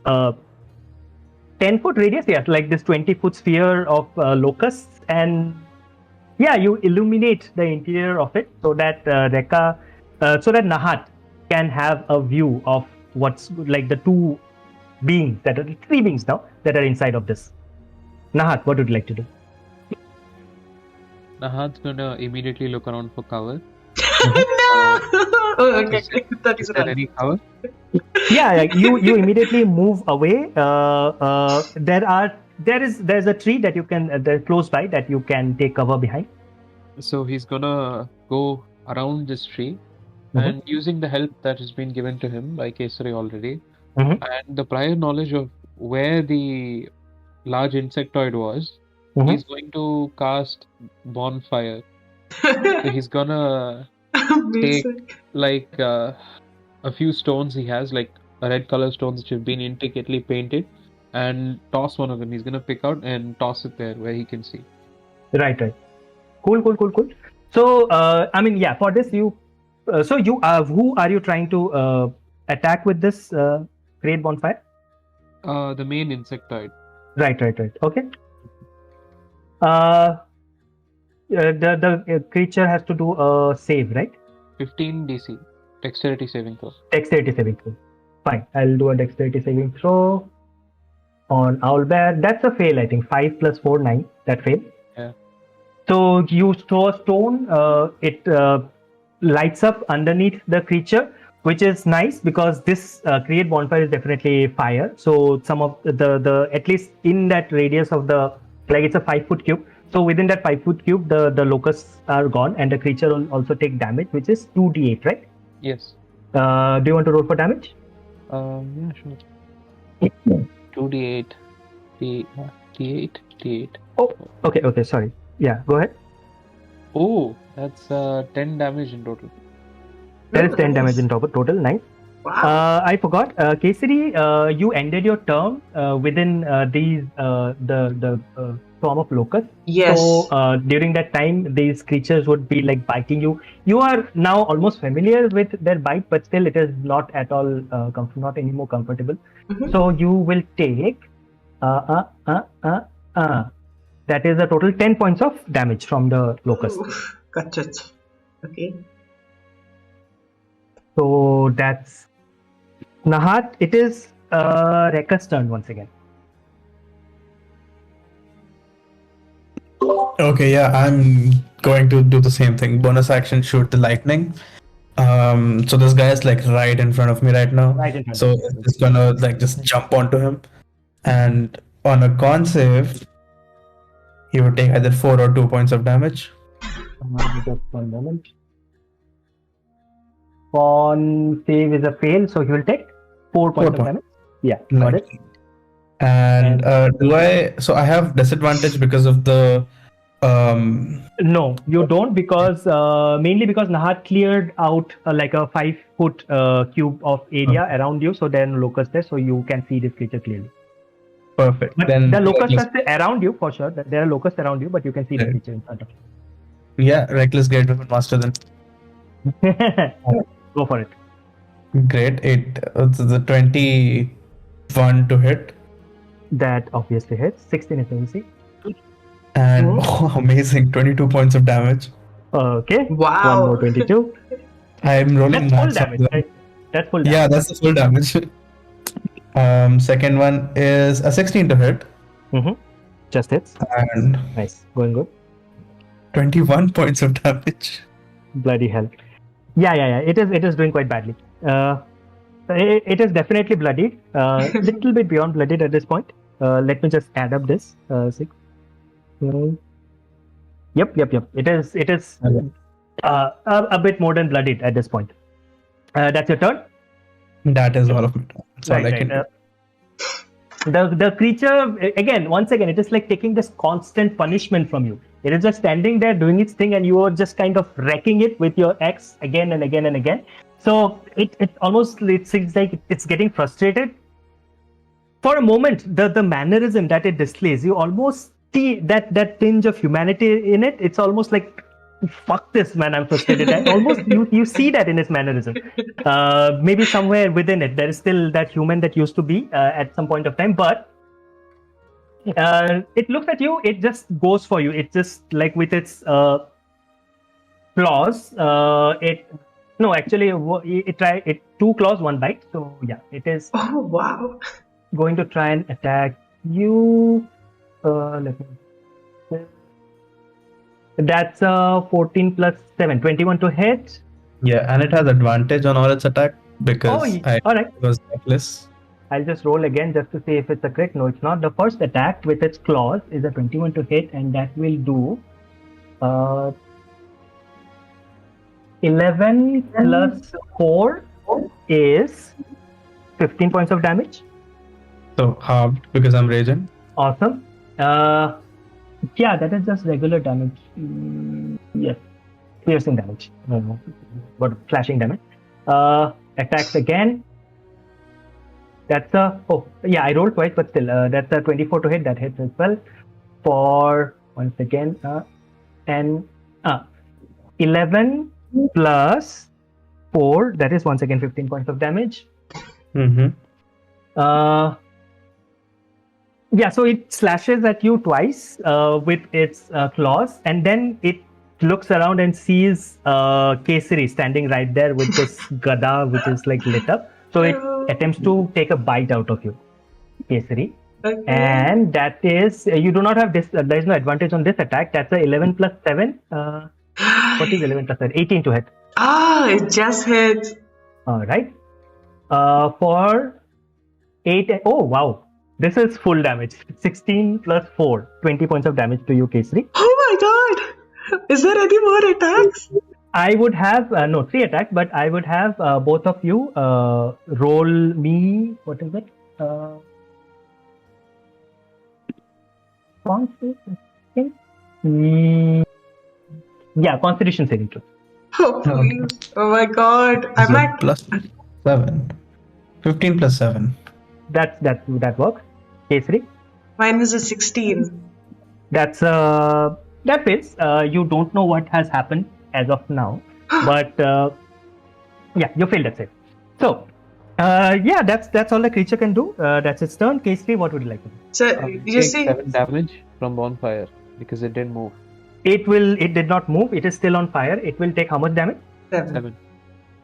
10-foot radius, like this 20-foot sphere of locusts, and you illuminate the interior of it so that Rekka, so that Nahat can have a view of what's like the three beings now that are inside of this. Nahat, what would you like to do? Nahat's gonna immediately look around for cover. Oh, okay. Is there any cover? You immediately move away. There's a tree that you can close by that you can take cover behind. So he's gonna go around this tree, and using the help that has been given to him by Kesari already, and the prior knowledge of where the large insectoid was, he's going to cast Bonfire. So he's gonna take a few stones he has, like red color stones which have been intricately painted, and toss one of them. He's gonna pick out and toss it there where he can see. Right. Cool. So for this who are you trying to attack with this great bonfire? The main insectoid. Right. Okay. The creature has to do a save, right? 15 DC. Dexterity saving throw. Fine. I'll do a dexterity saving throw on Owlbear. That's a fail, I think. 5 + 4, 9. That fail. Yeah. So you throw a stone. It lights up underneath the creature, which is nice because this create bonfire is definitely fire. So some of the at least in that radius of it's a 5-foot cube. So within that 5-foot cube, the locusts are gone, and the creature will also take damage, which is 2d8, right? Yes. Do you want to roll for damage? Yeah, sure. 2d8. D8. Oh, okay. Sorry. Yeah, go ahead. Oh, that's 10 damage in total. There is 10 damage in total. Nice. Wow. I forgot. Kesari, you ended your turn within the form of locust. Yes. So during that time, these creatures would be like biting you. You are now almost familiar with their bite, but still it is not at all not any more comfortable. So you will take That is a total 10 points of damage from the locust. Gotcha. Okay. So that's Nahat. It is Rekka's turn once again. Okay, yeah, I'm going to do the same thing. Bonus action, shoot the lightning. So this guy is like right in front of me right now. Right in front So of you. it's just gonna like just jump onto him, and on a con save, he would take either 4 or 2 points of damage. Just 1 moment. Con save is a fail, so he will take 4 points of points. damage. Yeah, Not got it. And do I? So I have disadvantage because of the No, you don't, because mainly because Nahat cleared out like a 5-foot cube of area around you, so there are no locusts there, so you can see this creature clearly. perfect. But Then the locusts are around you for sure. There are locusts around you, but you can see the Right. creature in front of yeah, reckless great weapon master. Then you. Go for it. great. It's the 21 to hit. That obviously hits. 16 is easy. And oh, amazing, 22 points of damage. Okay. Wow. One more 22. I'm rolling That's full max on damage, them. right? That's full damage. Yeah, that's the full damage. Second one is a 16 to hit Just hits. and Nice. Going good. 21 points of damage. Bloody hell. Yeah. It is doing quite badly. It is definitely bloodied. Little bit beyond bloodied at this point. Let me just add up this. 6. Yep. It is Okay. a bit more than bloodied at this point. That's your turn. That is all of it. That's all I can do. The creature once again, it is like taking this constant punishment from you. It is just standing there doing its thing, and you are just kind of wrecking it with your axe again and again and again. So it seems like it's getting frustrated. For a moment, the mannerism that it displays, you almost see that tinge of humanity in it. It's almost like, fuck this, man, I'm frustrated. And almost you see that in his mannerism. Maybe somewhere within it, there is still that human that used to be at some point of time, but it looks at you, it just goes for you. It just like with its claws, it 2 claws, 1 bite. So yeah, it is Oh, wow. going to try and attack you. Let me. That's 14 plus 7, 21 to hit. Yeah, and it has advantage on all its attack because I all right. was reckless. I'll just roll again just to see if it's a crit. No, it's not. The first attack with its claws is a 21 to hit, and that will do 11 plus 4 is 15 points of damage. So halved because I'm raging. Awesome. Yeah, that is just regular damage. Yes, piercing damage. But flashing damage. Attacks again. That's I rolled twice, but still, that's a 24 to hit. That hits as well. For once again, 11 plus 4. That is once again 15 points of damage. So it slashes at you twice with its claws, and then it looks around and sees Kesari standing right there with this gada, which is like lit up. So it attempts to take a bite out of you, Kesari. Okay. And that is, you do not have this, there is no advantage on this attack. That's a 11 plus 7. What is 11 plus 7? 18 to hit. It just hit. All right. For 8. Oh, wow. This is full damage. 16 plus 4. 20 points of damage to you, Kesari. Oh my god. Is there any more attacks? I would have, 3 attacks, but I would have both of you roll me, what is it? Constitution saving throw. Oh, please. Oh my god. I'm at plus 7. 15 plus 7. That works. Kesari. mine is a 16. That fails. You don't know what has happened as of now, but you failed that save. So Yeah, that's all the creature can do. That's its turn. Kesri, what would you like to do? So You you take see, 7 damage from bonfire because it didn't move. It did not move. It is still on fire. It will take how much damage? 7. 7.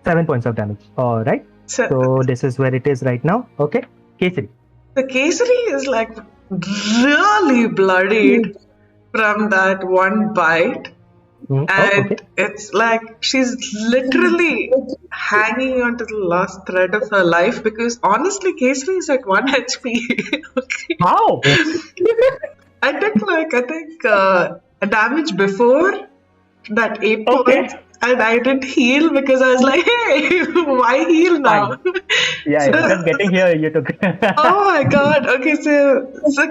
7 points of damage. All right. So So this is where it is right now. Okay. Kesri. the Kesari is like really bloodied from that one bite. Oh, And okay. it's like she's literally hanging onto the last thread of her life because honestly, Kesari is at 1 HP. Okay. How? I think a damage before that 8 Okay. points, and I didn't heal because I was like, hey, why heal now? Yeah, just getting here, you took. Oh my god. Okay, so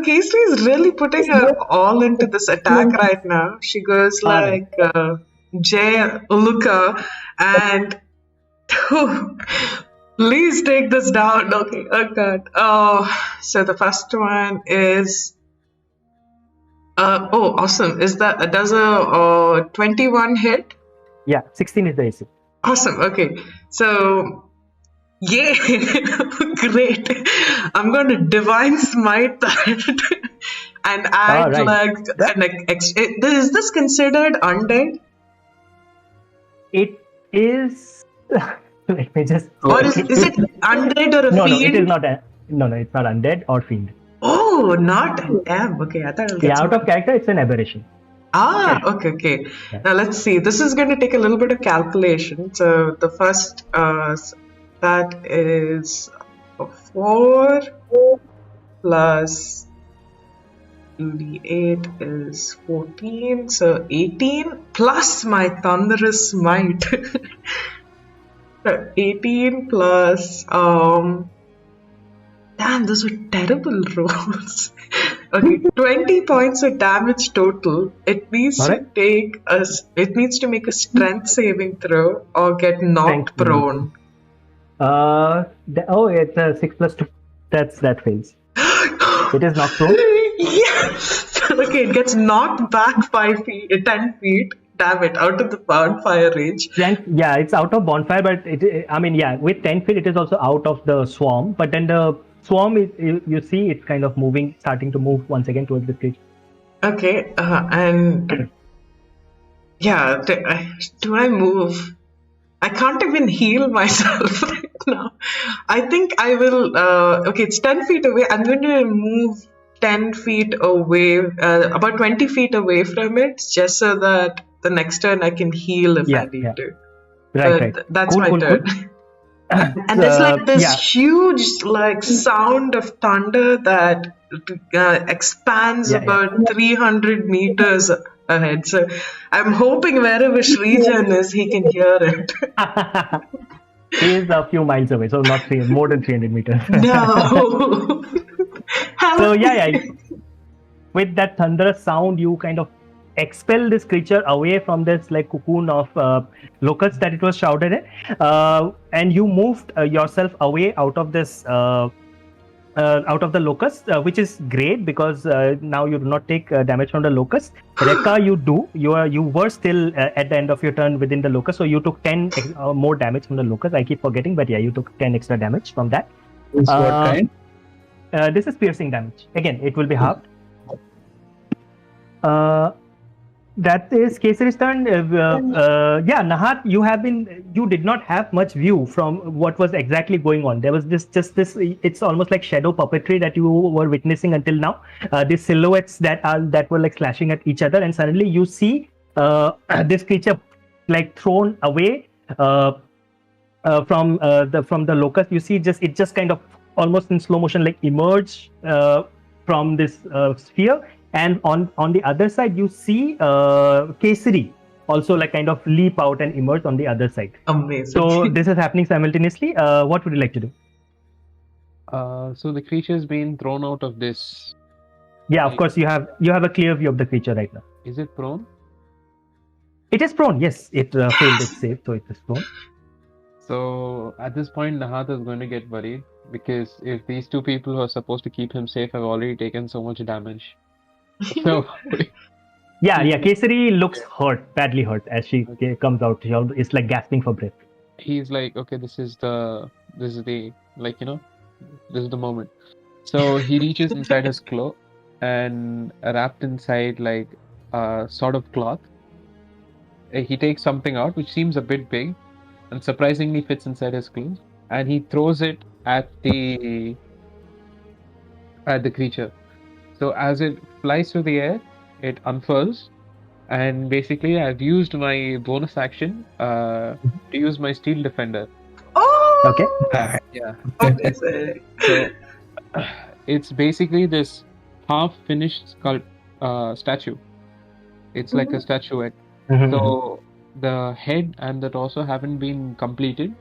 Kesri is really putting her all into this attack right now. She goes Alright. like Jay Luca and please take this down. Okay, oh god. So the first one is oh awesome. Does a 21 hit? Yeah, 16 is the AC. Awesome. Okay. So yay! Great. I'm going to divine smite that and add Alright. is this considered undead? It is. Let me just. Or is it undead or a No, fiend? it is not. No, it's not undead or fiend. Oh, not damn. Okay, I thought I'll get Yeah, out some- of character, it's an aberration. Okay. Now let's see. This is going to take a little bit of calculation. So the first, that is a 4 plus d8 is 14. So 18 plus my thunderous smite. So 18 plus damn, those were terrible rolls. Okay, 20 points of damage total. It needs Alright. it needs to make a strength saving throw or get knocked Strength saving. prone. It's a 6 plus 2. That fails. It is not prone. Yes! Okay, it gets knocked back 5 feet, 10 feet. Damn it, out of the bonfire range. Yeah, it's out of bonfire, but with 10 feet, it is also out of the swarm. But then the swarm, you see, it's kind of starting to move once again towards the creature. Okay, and yeah, do I move? I can't even heal myself right now. I think I will. Okay, it's 10 feet away. I'm going to move 10 feet away, about 20 feet away from it, just so that the next turn I can heal if I need to. Right. That's Cool, my cool, turn. cool. And there's like this yeah. huge like sound of thunder that expands about 300 meters ahead. So I'm hoping wherever Srijan is, he can hear it. He is a few miles away, so not more than 300 meters. No. So with that thunderous sound, you kind of expel this creature away from this like cocoon of locusts that it was shrouded in, and you moved yourself away out of this out of the locust, which is great because now you do not take damage from the locust. Rekka, you do. You were still at the end of your turn within the locust, so you took 10 more damage from the locust. I keep forgetting, but yeah, you took 10 extra damage from that. It's what kind? This is piercing damage. Again, it will be halved. That is Kesari's turn. Nahat, you did not have much view from what was exactly going on. There was this, it's almost like shadow puppetry that you were witnessing until now. These silhouettes that were like slashing at each other, and suddenly you see this creature like thrown away from the locust. You see it just kind of almost in slow motion like emerge from this sphere. And on the other side, you see Kesari also like kind of leap out and emerge on the other side. Amazing. So this is happening simultaneously. What would you like to do? So the creature's been thrown out of this. Yeah, of course you have a clear view of the creature right now. Is it prone? It is prone. Yes, it failed its save, so it is prone. So at this point, Nahat is going to get worried because if these two people who are supposed to keep him safe have already taken so much damage. So yeah, Kesari looks badly hurt as she comes out. It's like gasping for breath. He's like, okay, this is the Like, this is the moment. So he reaches inside his cloak, and wrapped inside like a sort of cloth, he takes something out which seems a bit big and surprisingly fits inside his clothes, and he throws it at the creature. So as it flies through the air, it unfurls, and basically I've used my bonus action to use my Steel Defender. Oh! Okay. Yeah. Amazing. So it's basically this half-finished statue. It's like a statuette. So the head and the torso haven't been completed,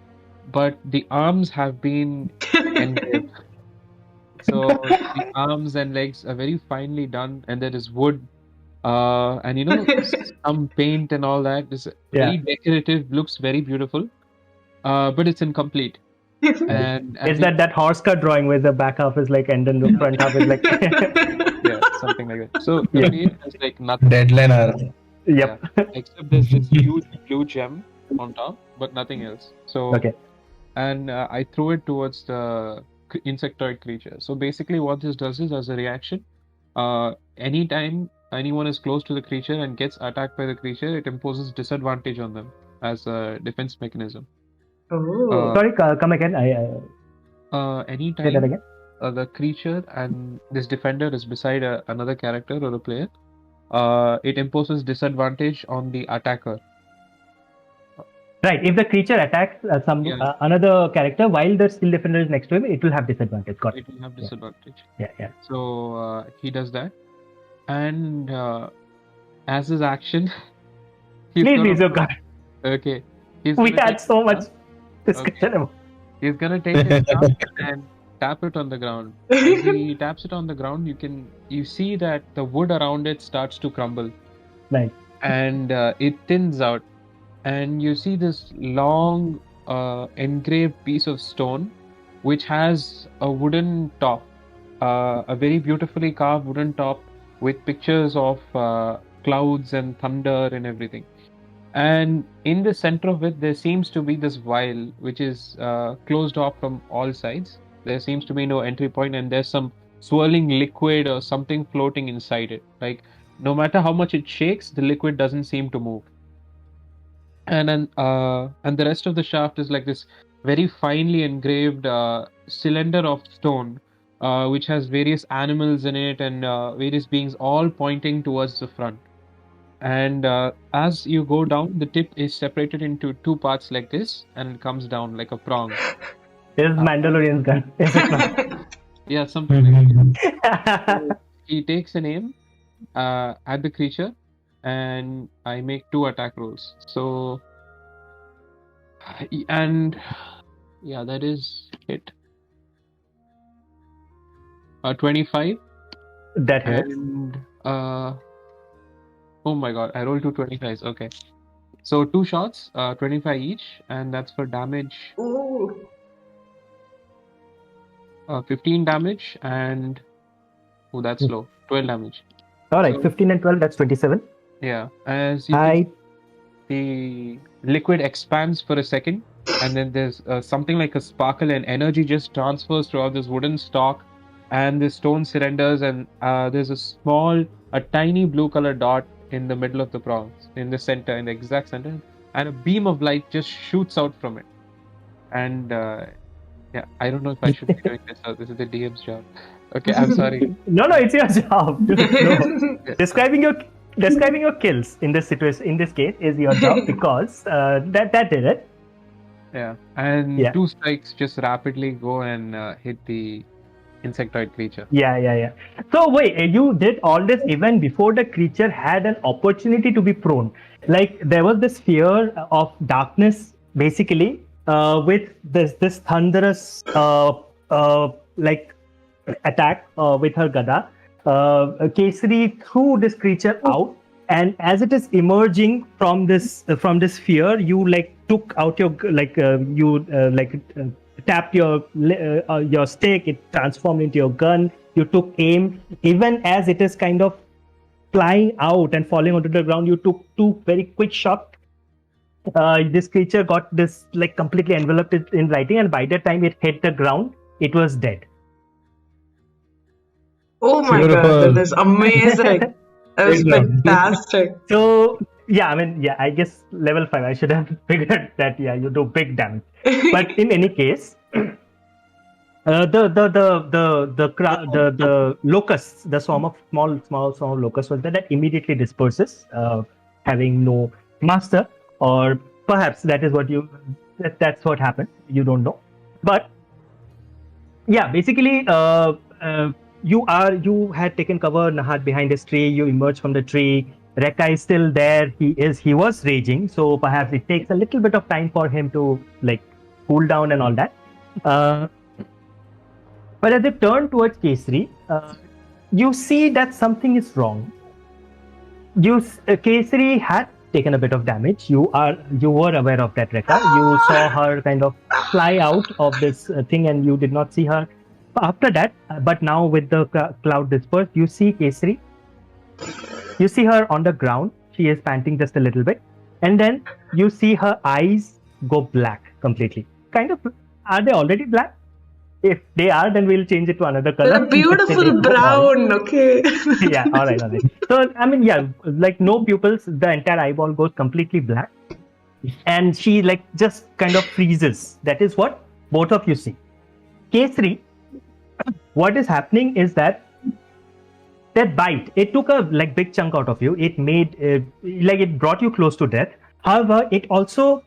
but the arms have been engraved. So the arms and legs are very finely done, and there is wood, and some paint and all that. It's very decorative, looks very beautiful, but it's incomplete. And Is that horse cut drawing where the back half is like, and then the front half is like? yeah, something like that. So the face is like nothing. Deadliner. Yep. Yeah, except there's this huge blue gem on top, but nothing else. So Okay. and I threw it towards the insectoid creature. So basically, what this does is, as a reaction, anytime anyone is close to the creature and gets attacked by the creature, it imposes disadvantage on them as a defense mechanism. Oh. Sorry, come again. Say that Anytime again. the creature and this defender is beside another character or a player, it imposes disadvantage on the attacker. Right. If the creature attacks another character while the Steel Defender is next to him, it will have disadvantage. Got it. It will have disadvantage. Yeah. So he does that, and as his action, Please use your card. Okay. We had so much discussion about. He's gonna take his gun and tap it on the ground. As he taps it on the ground, you see that the wood around it starts to crumble. Right. And it thins out, and you see this long engraved piece of stone, which has a wooden top, a very beautifully carved wooden top with pictures of clouds and thunder and everything. And in the center of it, there seems to be this vial, which is closed off from all sides. There seems to be no entry point, and there's some swirling liquid or something floating inside it. Like, no matter how much it shakes, the liquid doesn't seem to move. And then, and the rest of the shaft is like this very finely engraved cylinder of stone, which has various animals in it and various beings all pointing towards the front. And as you go down, the tip is separated into two parts like this, and it comes down like a prong. This is Mandalorian's gun, is it not? Yeah, something like that. So he takes an aim at the creature, and I make 2 attack rolls. So, and yeah, that is hit. 25. That hits. And oh my god, I rolled 2 25s. Okay. So 2 shots, 25 each, and that's for damage. Ooh. 15 damage, and that's low. 12 damage. Alright, So- 15 and 12, that's 27. Yeah. As you can, the liquid expands for a second, and then there's something like a sparkle, and energy just transfers throughout this wooden stalk and the stone cylinders, and there's a tiny blue color dot in the middle of the prongs, in the center, in the exact center, and a beam of light just shoots out from it. And yeah, I don't know if I should be doing this, or this is the DM's job. Okay, I'm sorry. No, it's your job. No. Describing your kills in this situation, in this case, is your job because that did it. Yeah, and Yeah. 2 strikes just rapidly go and hit the insectoid creature. Yeah. So wait, you did all this even before the creature had an opportunity to be prone. Like there was this fear of darkness, basically, with this thunderous like attack with her gada. Kesari threw this creature out, and as it is emerging from this fear, you like took out your tapped your stick, it transformed into your gun, you took aim. Even as it is kind of flying out and falling onto the ground, you took 2 very quick shots This creature got this like completely enveloped in writing, and by the time it hit the ground, it was dead. Oh my Beautiful. god, that is amazing. That was Great job. fantastic. So yeah, I mean, yeah, I guess level 5. I should have figured that. Yeah, you do big damage. But in any case, the locusts, the swarm of small swarm of locusts was there that immediately disperses, having no master, or perhaps that is what that's what happened. You don't know, but yeah, basically, you had taken cover, Nahat, behind this tree. You emerge from the tree. Rekka is still there. He was raging, so perhaps it takes a little bit of time for him to like cool down and all that. But as they turn towards Kesari, you see that something is wrong. Kesari had taken a bit of damage. You were aware of that, Rekka. You saw her kind of fly out of this thing, and you did not see her after that. But now with the cloud dispersed, you see Kesari. You see her on the ground. She is panting just a little bit, and then you see her eyes go black completely. Kind of, are they already black? If they are, then we'll change it to another color. They're beautiful brown, okay? Yeah, all right. So, I mean, yeah, like no pupils, the entire eyeball goes completely black. And she like just kind of freezes. That is what both of you see. Kesari, what is happening is that bite, it took a like big chunk out of you. It made, like it brought you close to death. However, it also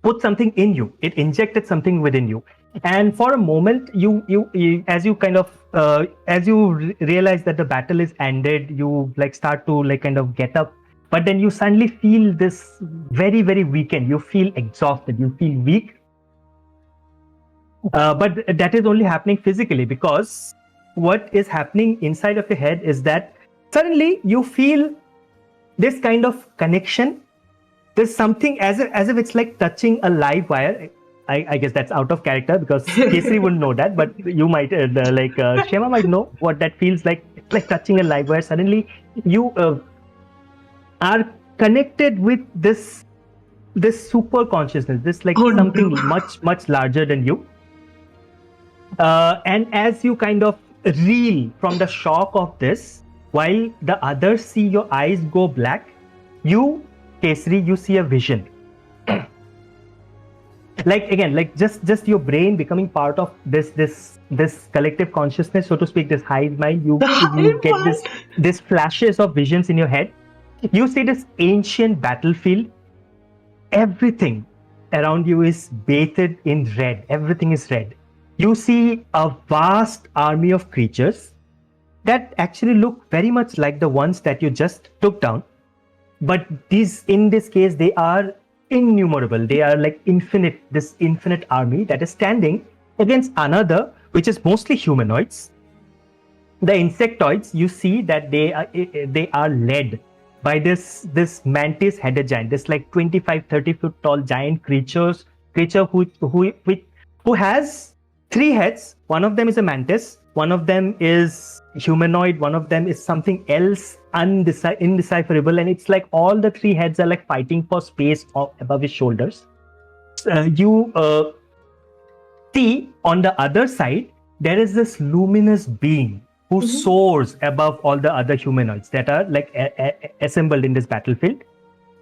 put something in you. It injected something within you. And for a moment, you as you kind of as you realize that the battle is ended, you like start to like kind of get up, but then you suddenly feel this very, very weakened. You feel exhausted. You feel weak. But that is only happening physically, because what is happening inside of your head is that suddenly you feel this kind of connection. There's something as if it's like touching a live wire. I guess that's out of character because Kesari wouldn't know that, but you might, Shema might know what that feels like. It's like touching a live wire. Suddenly, you are connected with this super consciousness, this like something much larger than you. And as you kind of reel from the shock of this, while the others see your eyes go black, you, Kesari, you see a vision. Like again, like just your brain becoming part of this collective consciousness, so to speak, this hive mind. You get this flashes of visions in your head. You see this ancient battlefield. Everything around you is bathed in red. Everything is red. You see a vast army of creatures that actually look very much like the ones that you just took down. But in this case, they are innumerable. They are like infinite, this infinite army that is standing against another, which is mostly humanoids. The insectoids, you see that they are led by this mantis headed giant, this like 25-30 foot tall giant creature who has 3 heads. One of them is a mantis, one of them is humanoid, one of them is something else indecipherable, and it's like all the 3 heads are like fighting for space above his shoulders. You see on the other side there is this luminous being who soars above all the other humanoids that are like assembled in this battlefield.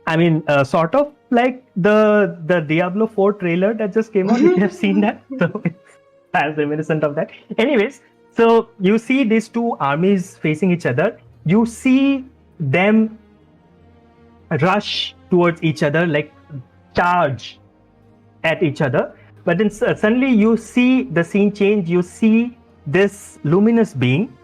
I mean, sort of like the Diablo 4 trailer that just came out. If you have seen that, so it's as reminiscent of that. Anyways, so you see these 2 armies facing each other. You see them rush towards each other, like charge at each other. But then suddenly you see the scene change. You see this luminous being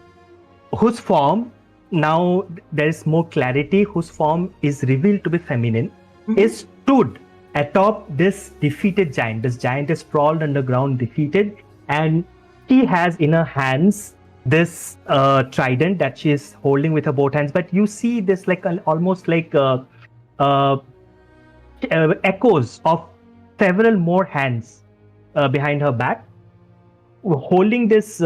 whose form, now there is more clarity, whose form is revealed to be feminine, is stood atop this defeated giant. This giant is sprawled underground, defeated, and she has in her hands this trident that she is holding with her both hands. But you see this like almost like echoes of several more hands behind her back, holding this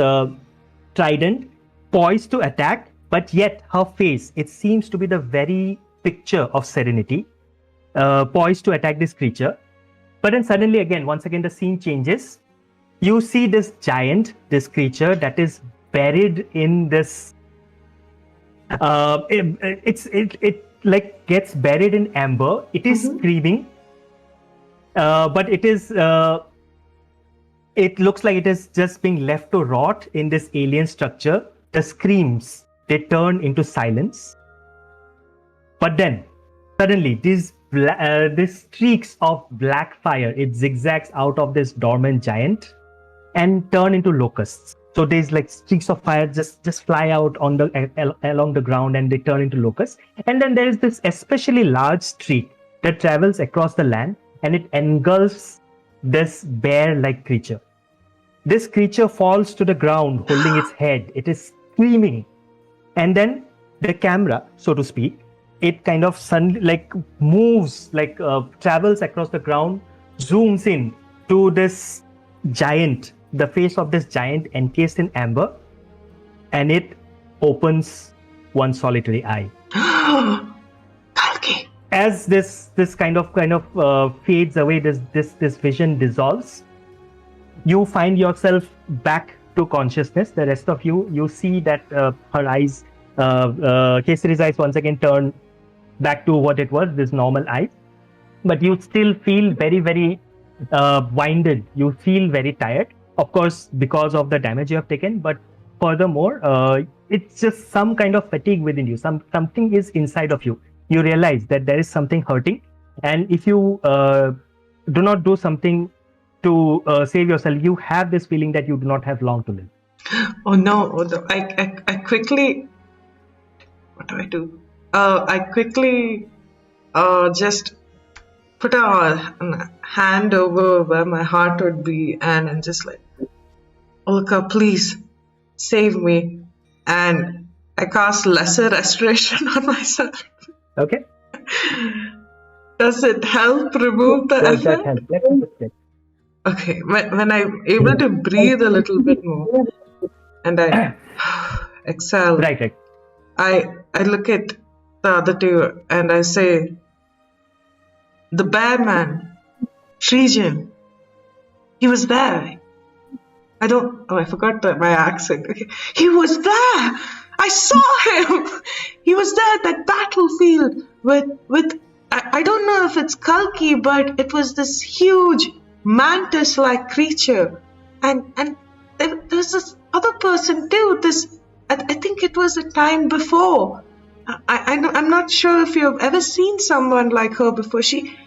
trident, poised to attack. But yet her face, it seems to be the very picture of serenity. poised to attack this creature. But then suddenly once again, the scene changes. You see this giant, this creature that is buried in this. It like gets buried in amber. It is screaming, but it is. It looks like it is just being left to rot in this alien structure. The screams, they turn into silence. But then, suddenly, these streaks of black fire, it zigzags out of this dormant giant and turn into locusts. So these like streaks of fire just fly out on along the ground, and they turn into locusts. And then there is this especially large streak that travels across the land, and it engulfs this bear-like creature. This creature falls to the ground, holding its head. It is screaming. And then the camera, so to speak, it kind of moves, travels across the ground, zooms in to this giant, the face of this giant encased in amber, and it opens one solitary eye. Kalki. As this kind of fades away, this vision dissolves. You find yourself back to consciousness. The rest of you see that her eyes, Kesari's eyes once again turn back to what it was, this normal eyes. But you still feel very, very winded. You feel very tired, of course, because of the damage you have taken. But furthermore, it's just some kind of fatigue within you. Something is inside of you. You realize that there is something hurting, and if you do not do something to save yourself, you have this feeling that you do not have long to live. Oh no! I quickly. What do I do? I quickly just put a hand over where my heart would be, and I'm just like, Olka, please save me. And I cast lesser restoration on myself. Okay. Does it help remove the Does that effect? help? Let me just check. Okay, when I'm able to breathe a little bit more and I exhale, Right. I look at the other two and I say, the bear man, Pigeon, he was there. I forgot my accent. Okay. He was there. I saw him. He was there at that battlefield with I don't know if it's Kalki, but it was this huge mantis-like creature, and there's this other person too. I think it was a time before. I'm not sure if you've ever seen someone like her before. She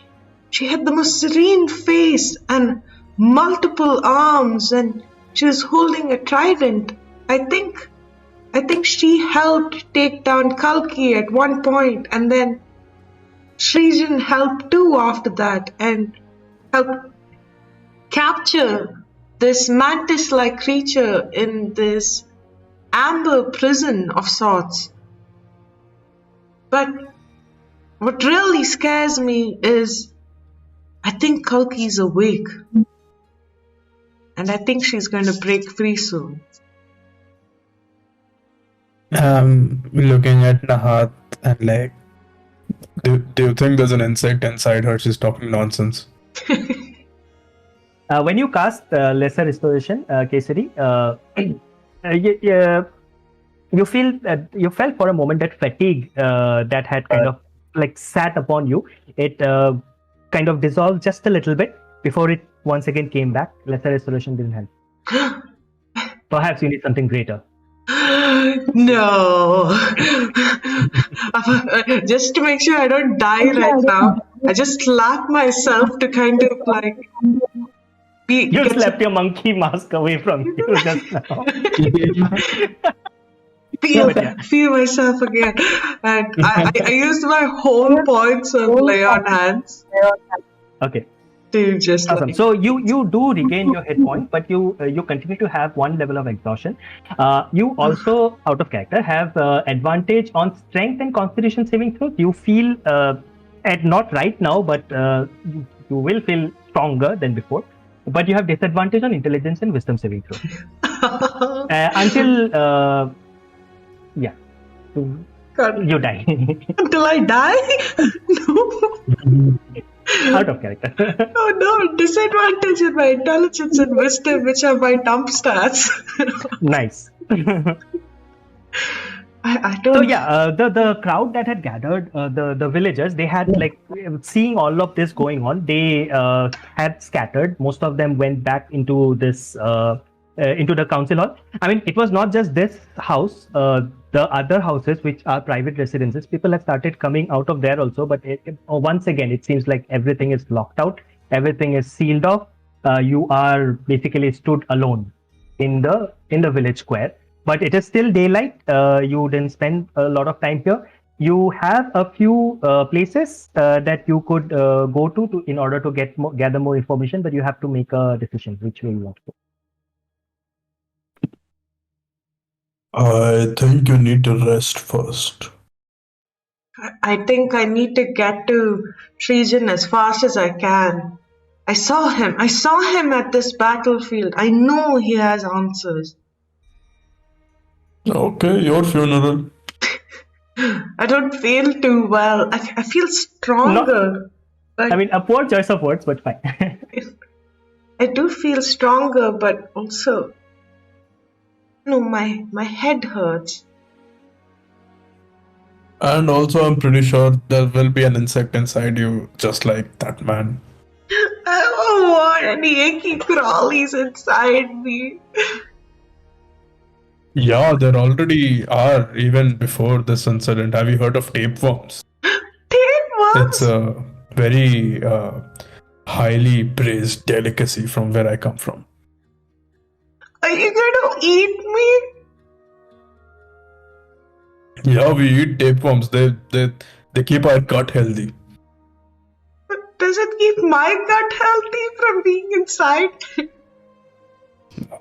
had the most serene face and multiple arms, and she was holding a trident. I think she helped take down Kalki at one point, and then Srijin helped too after that, and helped capture this mantis-like creature in this amber prison of sorts. But what really scares me is I think Kalki's awake. And I think she's going to break free soon. Looking at Nahat and like, do you think there's an insect inside her? She's talking nonsense. When you cast lesser restoration, Kesari, you felt for a moment that fatigue that had kind of like sat upon you. It kind of dissolved just a little bit before it once again came back. Lesser restoration didn't help. Perhaps you need something greater. No. Just to make sure I don't die right now, I just slap myself to kind of like You slapped your monkey mask away from you just now. feel myself again. And I used my whole points of lay on hands. Okay. To just Awesome. like, So you do regain your hit point, but you continue to have one level of exhaustion. You also, out of character, have advantage on strength and constitution saving throws. You feel not right now, but you will feel stronger than before. But you have disadvantage on intelligence and wisdom saving throws until God. You die. Until I die? No. Out of character. Oh no, disadvantage in my intelligence and wisdom, which are my dump stats. Nice. I So don't. yeah, the crowd that had gathered, the villagers, they had like seeing all of this going on. They had scattered. Most of them went back into this into the council hall. I mean, it was not just this house. The other houses, which are private residences, people have started coming out of there also. But once again, it seems like everything is locked out. Everything is sealed off. You are basically stood alone in the village square, but it is still daylight. You didn't spend a lot of time here. You have a few places that you could go to in order to gather more information, but you have to make a decision which way you want to go. I think you need to rest first. I think I need to get to Pigeon as fast as I can. I saw him. I saw him at this battlefield. I know he has answers. Okay, your funeral. I don't feel too well. I feel stronger. I mean, a poor choice of words, but fine. I do feel stronger, but also, my head hurts. And also, I'm pretty sure there will be an insect inside you, just like that man. I don't want any icky crawlies inside me. Yeah, there already are, even before this incident. Have you heard of tapeworms? Tapeworms? It's a very highly praised delicacy from where I come from. Are you going to eat me? Yeah, we eat tapeworms. They keep our gut healthy. But does it keep my gut healthy from being inside?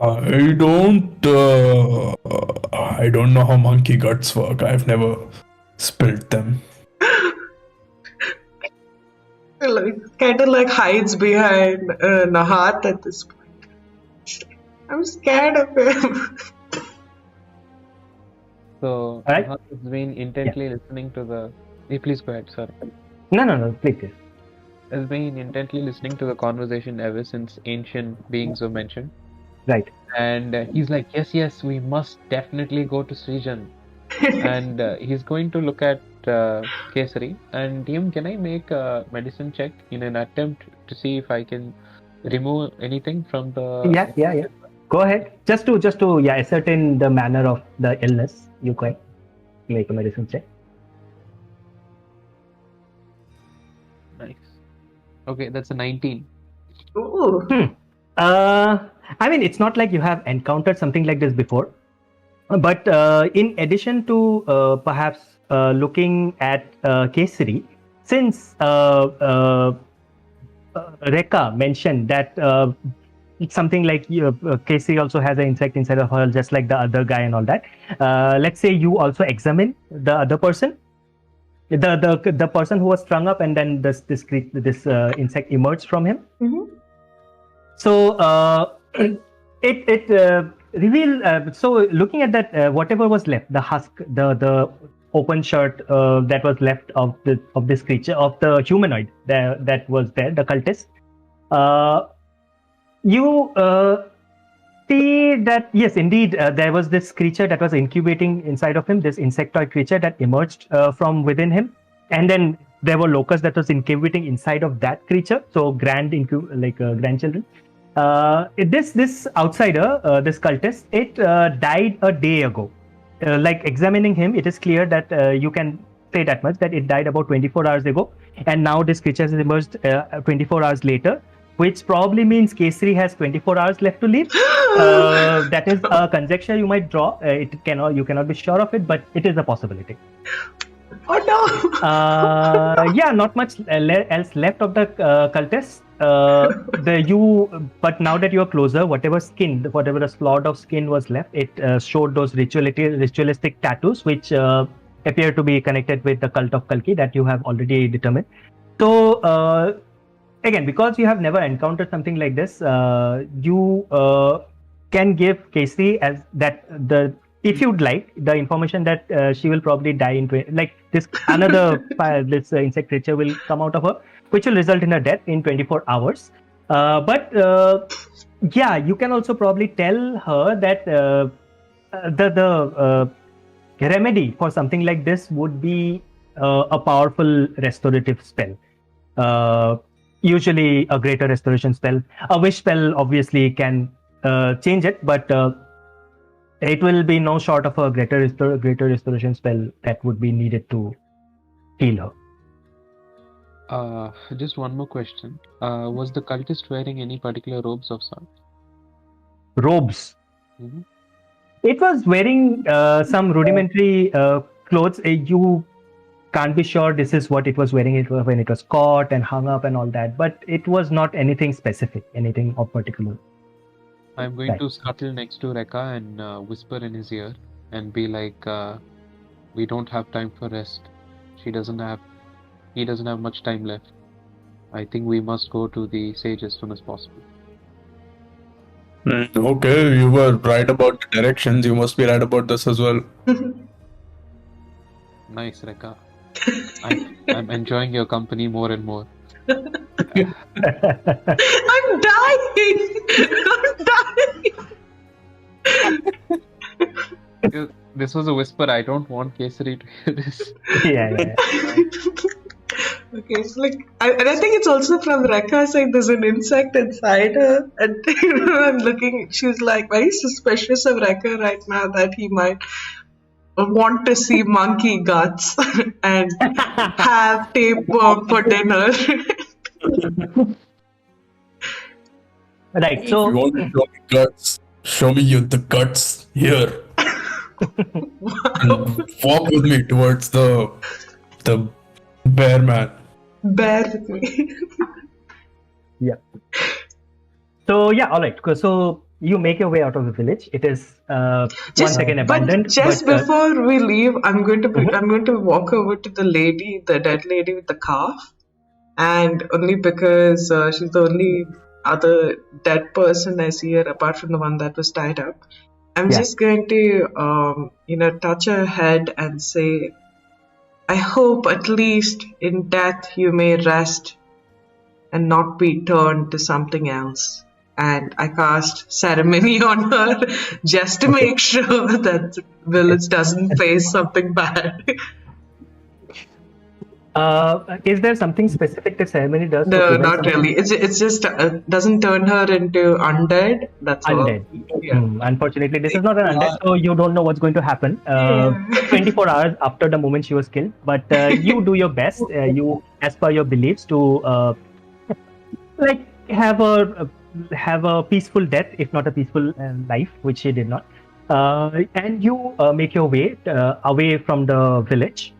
I don't know how monkey guts work. I've never spilled them. Kind of like hides behind Nahat at this point. I'm scared of him. So, Alright. Nahat has been intently listening to the. Please go ahead, sorry. No, please. Has been intently listening to the conversation ever since ancient beings were mentioned. Right. And he's like, yes, we must definitely go to Srijan. And he's going to look at Kesari. And DM, can I make a medicine check in an attempt to see if I can remove anything from the... Yeah. Go ahead. Just to ascertain the manner of the illness, you can make a medicine check. Nice. Okay, that's a 19. Ooh. I mean, it's not like you have encountered something like this before, but in addition to perhaps looking at Kesari, since Rekha mentioned that it's something like Kesari also has an insect inside of her, just like the other guy and all that. Let's say you also examine the other person, the person who was strung up, and then this insect emerged from him. Mm-hmm. So it revealed. So looking at that, whatever was left, the husk, the open shirt that was left of this creature, of the humanoid that was there, the cultist. You see that yes, indeed, there was this creature that was incubating inside of him, this insectoid creature that emerged from within him, and then there were locusts that was incubating inside of that creature. So grandchildren. This outsider, this cultist, it died a day ago. Like examining him, it is clear that you can say that much, that it died about 24 hours ago, and now this creature has emerged 24 hours later, which probably means Kesari has 24 hours left to live. That is a conjecture you might draw. You cannot be sure of it, but it is a possibility. Oh no! Yeah, not much else left of the cultist. But now that you are closer, whatever the slot of skin was left, it showed those ritualistic tattoos, which appear to be connected with the cult of Kalki that you have already determined. So again, because you have never encountered something like this, you can give Kesari as that if you'd like, the information that she will probably die in like this another this insect creature will come out of her, which will result in her death in 24 hours. But yeah, you can also probably tell her that the remedy for something like this would be a powerful restorative spell. Usually a greater restoration spell. A wish spell obviously can change it, but it will be no short of a greater restoration spell that would be needed to heal her. Just one more question. Was the cultist wearing any particular robes of sorts? Robes. Mhm. It was wearing some rudimentary clothes. You can't be sure this is what it was wearing when it was caught and hung up and all that, but it was not anything specific, anything of particular. I'm going Right. to scuttle next to Rekka and whisper in his ear and be like, we don't have time for rest. He doesn't have much time left. I think we must go to the sage as soon as possible. Okay, you were right about the directions. You must be right about this as well. Nice, Rekka. I'm enjoying your company more and more. I'm dying. This was a whisper. I don't want Kesari to hear this. Yeah. Okay, so and I think it's also from Rekha's side. There's an insect inside her, and I'm looking. She's like very suspicious of Rekha right now that he might want to see monkey guts and have tapeworm for dinner. Right. If you want to show me guts, show me the guts here. And walk with me towards the bear man. Bear with me. Yeah. So yeah, all right. So you make your way out of the village. It is once again abandoned. But just but, before we leave, I'm going to walk over to the lady, the dead lady with the calf, and only because she's the only other dead person I see here apart from the one that was tied up. I'm just going to touch her head and say, I hope at least in death you may rest and not be turned to something else. And I cast ceremony on her just to make sure that the village doesn't face something bad. Is there something specific the ceremony does? No, not really. It's just doesn't turn her into undead. That's undead. all. Yeah. Unfortunately, this is not an undead, so you don't know what's going to happen. 24 hours after the moment she was killed, but you do your best. You, as per your beliefs, to like have a peaceful death, if not a peaceful life, which she did not. And you make your way away from the village.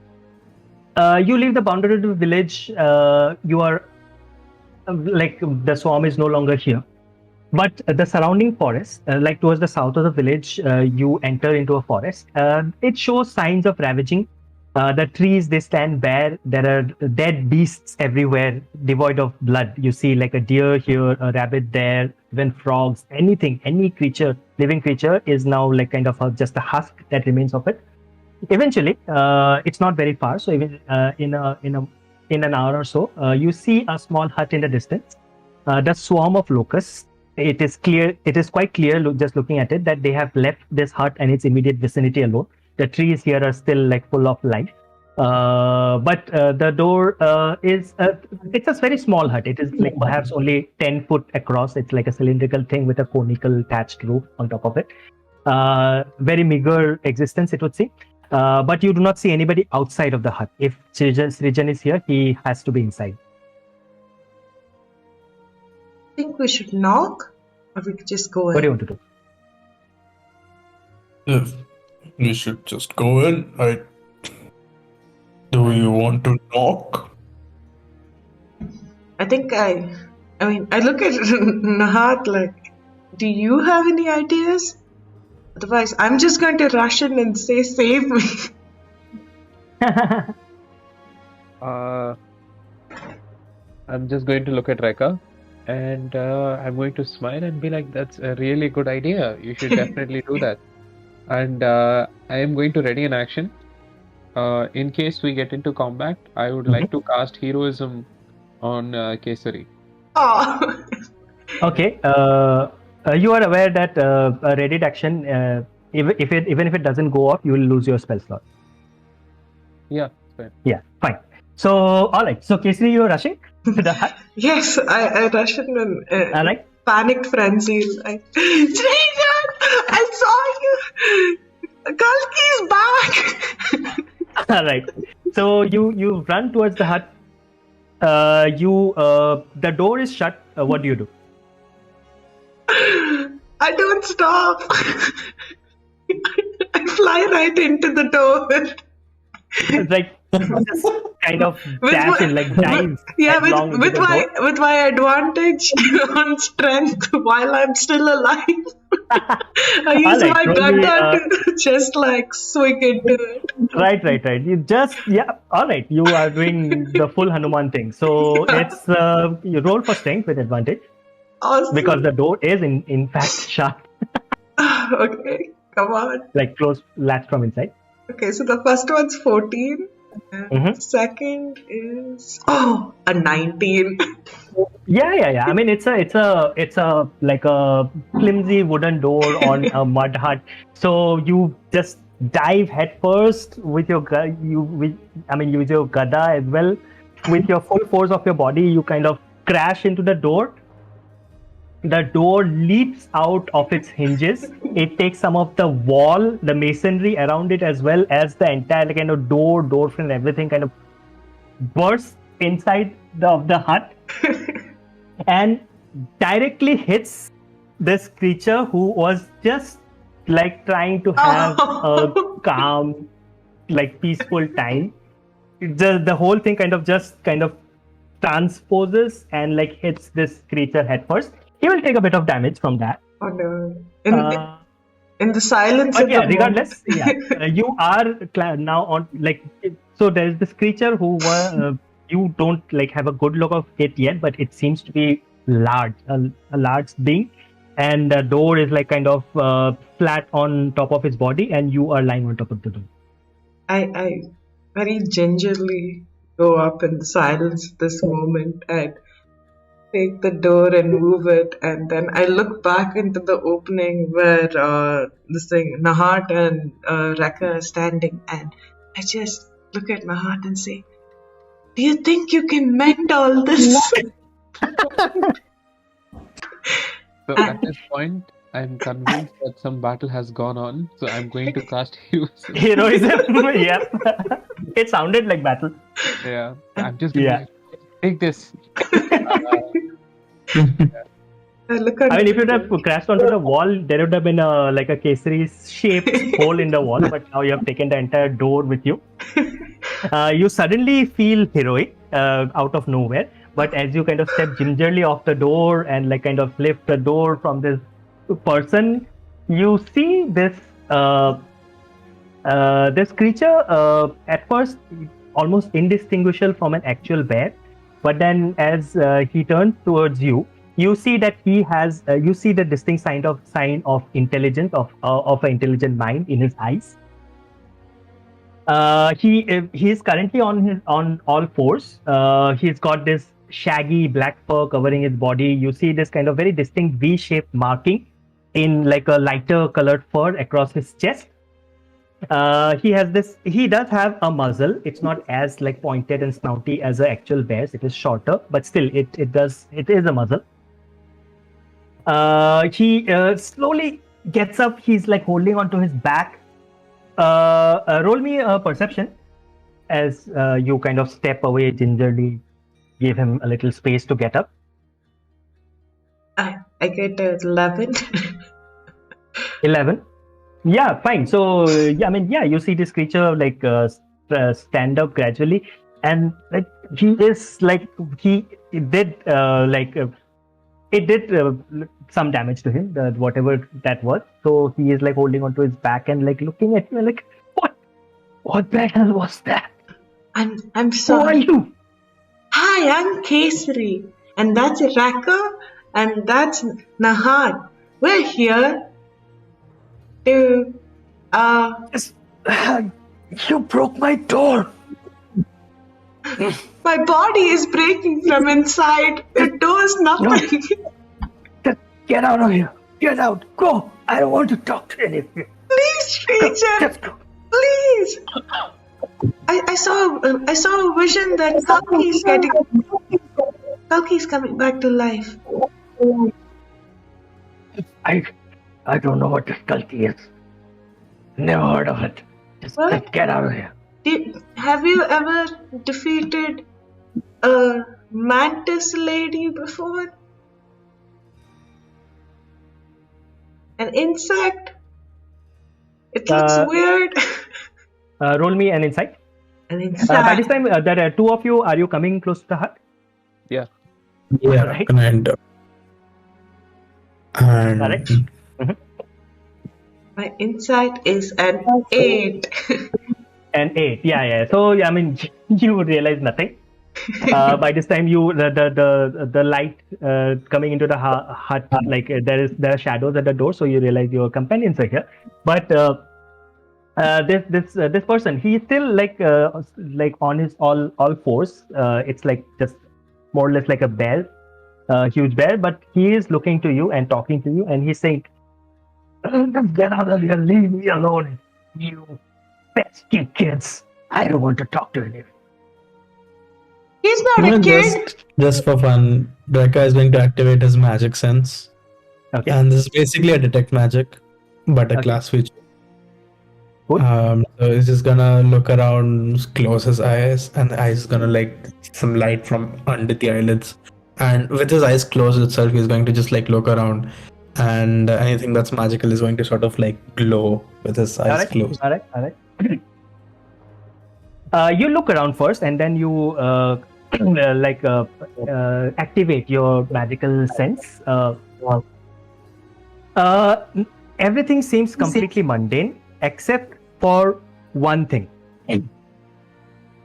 You leave the boundary of the village. You are like the swarm is no longer here, but the surrounding forest, like towards the south of the village, you enter into a forest. It shows signs of ravaging. The trees, they stand bare. There are dead beasts everywhere, devoid of blood. You see like a deer here, a rabbit there, even frogs. Anything, any creature, living creature, is now like kind of just a husk that remains of it. Eventually, it's not very far. So even in an hour or so, you see a small hut in the distance. The swarm of locusts. It is clear. It is quite clear, just looking at it, that they have left this hut and its immediate vicinity alone. The trees here are still like full of life, but the door is. It's a very small hut. It is like perhaps only 10 foot across. It's like a cylindrical thing with a conical thatched roof on top of it. Very meager existence, it would seem. But you do not see anybody outside of the hut. If Srijan is here, he has to be inside. I think we should knock, or we could just go in. What do you want to do? If we should just go in, do you want to knock? I think I look at Nahat like, do you have any ideas? Otherwise, I'm just going to rush in and say, save me. I'm just going to look at Rekha. And I'm going to smile and be like, that's a really good idea. You should definitely do that. And I am going to ready an action. In case we get into combat, I would like to cast heroism on Kesari. Oh. Okay. You are aware that a ready action, even if it doesn't go off, you will lose your spell slot. Yeah, fine. Yeah, fine. So, all right. So, Kesari, you are rushing to the hut. Yes, I rushed in All right. panicked frenzy. Like, Pigeon, I saw you. Kalki's back. All right. So you run towards the hut. The door is shut. What do? I don't stop. I fly right into the door. Like just kind of dash in, like dive. Yeah, headlong into with the my door. with my advantage on strength while I'm still alive. I use Alright, my roll me, gata to just like swing into it. Right. You just All right. You are doing the full Hanuman thing. So it's you roll for strength with advantage Awesome. because the door is in fact shut, Okay, come on. like closed, latched from inside. Okay, so the first one's 14. And the second is a 19. Yeah. I mean, it's a like a flimsy wooden door on a mud hut. So you just dive headfirst with your use your gada as well. With your full force of your body, you kind of crash into the door. The door leaps out of its hinges. It takes some of the wall, the masonry around it, as well as the entire kind of door frame, everything kind of bursts inside the hut and directly hits this creature who was just like trying to have a calm, like peaceful time. The whole thing kind of transposes and like hits this creature head first. He will take a bit of damage from that. Oh no. In the silence But of yeah, the regardless, you are now on like, so there is this creature who you don't like have a good look of it yet, but it seems to be large, a large being, and the door is like kind of flat on top of his body, and you are lying on top of the door. I very gingerly go up in the silence this moment and take the door and move it, and then I look back into the opening where Nahat and Rekka are standing, and I just look at Nahat and say, "Do you think you can mend all this?" So at this point, I'm convinced that some battle has gone on, so I'm going to cast heroism. Heroism, yeah. It sounded like battle. Yeah, I'm just going to take this. I mean, if you would have crashed onto the wall, there would have been a Kesari-shaped hole in the wall, but now you have taken the entire door with you. You suddenly feel heroic out of nowhere, but as you kind of step gingerly off the door and like kind of lift the door from this person, you see this this creature at first almost indistinguishable from an actual bear, but then as he turns towards you, you see that he has you see the distinct sign of intelligence, of an intelligent mind in his eyes. He is currently on all fours. He's got this shaggy black fur covering his body. You see this kind of very distinct V-shaped marking in like a lighter colored fur across his chest. He does have a muzzle. It's not as like pointed and snouty as an actual bear's. It is shorter, but still it is a muzzle. He slowly gets up. He's like holding onto his back. Roll me a perception as you kind of step away gingerly, give him a little space to get up. I get 11. 11. Yeah, fine. So you see this creature like stand up gradually, and like he is like it did some damage to him, whatever that was. So he is like holding onto his back and like looking at you like, what the hell was that? I'm sorry. Who are you? Hi, I'm Kesari, and that's Rekka, and that's Nahat. We're here to You broke my door. My body is breaking from inside. The door's nothing. Just get out of here. Get out. Go. I don't want to talk to any of you. Please, stranger. Just go. Please. I saw a vision that Kalki's coming back to life. I don't know what this culty is. Never heard of it. Just What? get out of here. Have you ever defeated a mantis lady before? An insect? It looks weird. Roll me an insight. An By insect. this time, there are two of you. Are you coming close to the hut? Yeah. Yeah, Right. and Correct. My insight is an 8. An 8. Yeah. So I mean, you realize nothing. By this time, the light coming into the hut, like there are shadows at the door, so you realize your companions are here. But this person, he's still like on his all fours. It's like just more or less like a bear, huge bear, but he is looking to you and talking to you, and he's saying, "Just get out of here, leave me alone, you pesky kids. I don't want to talk to you." He's not a kid. just for fun, Dreka is going to activate his magic sense. Okay. And this is basically a detect magic, but a Okay. class feature. Cool. So he's just gonna look around, close his eyes, and the eyes is gonna like some light from under the eyelids. And with his eyes closed itself, he's going to just like look around, and anything that's magical is going to sort of like glow with his eyes closed. All right. You look around first, and then you activate your magical sense. Everything seems completely mundane except for one thing.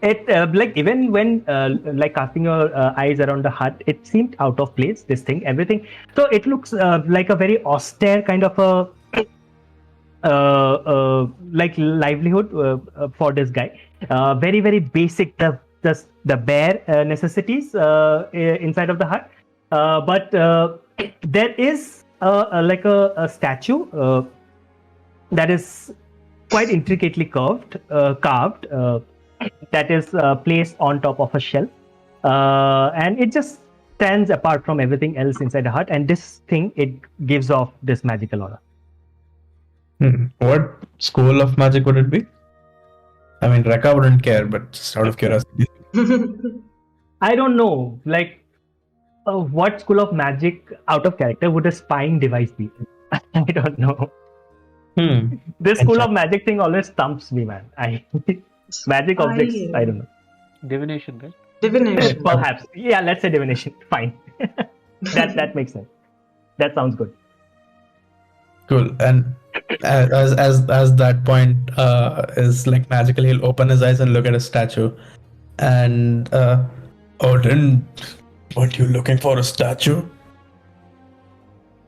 It like even when like casting your eyes around the hut, it seemed out of place. This thing, everything. So it looks like a very austere kind of a like livelihood for this guy. Very very basic. The bare necessities inside of the hut, but there is like a statue that is quite intricately carved, that is placed on top of a shelf, and it just stands apart from everything else inside the hut. And this thing, it gives off this magical aura. What school of magic would it be? I mean, Reka wouldn't care, but just out of curiosity. I don't know, like what school of magic out of character would a spying device be? I don't know. This school of magic thing always stumps me, man. Magic objects, I don't know. Divination, right? Divination. Perhaps. Yeah, let's say divination. Fine. that makes sense. That sounds good. Cool. And as that point is like magical, he'll open his eyes and look at a statue. And Odin, weren't you looking for a statue?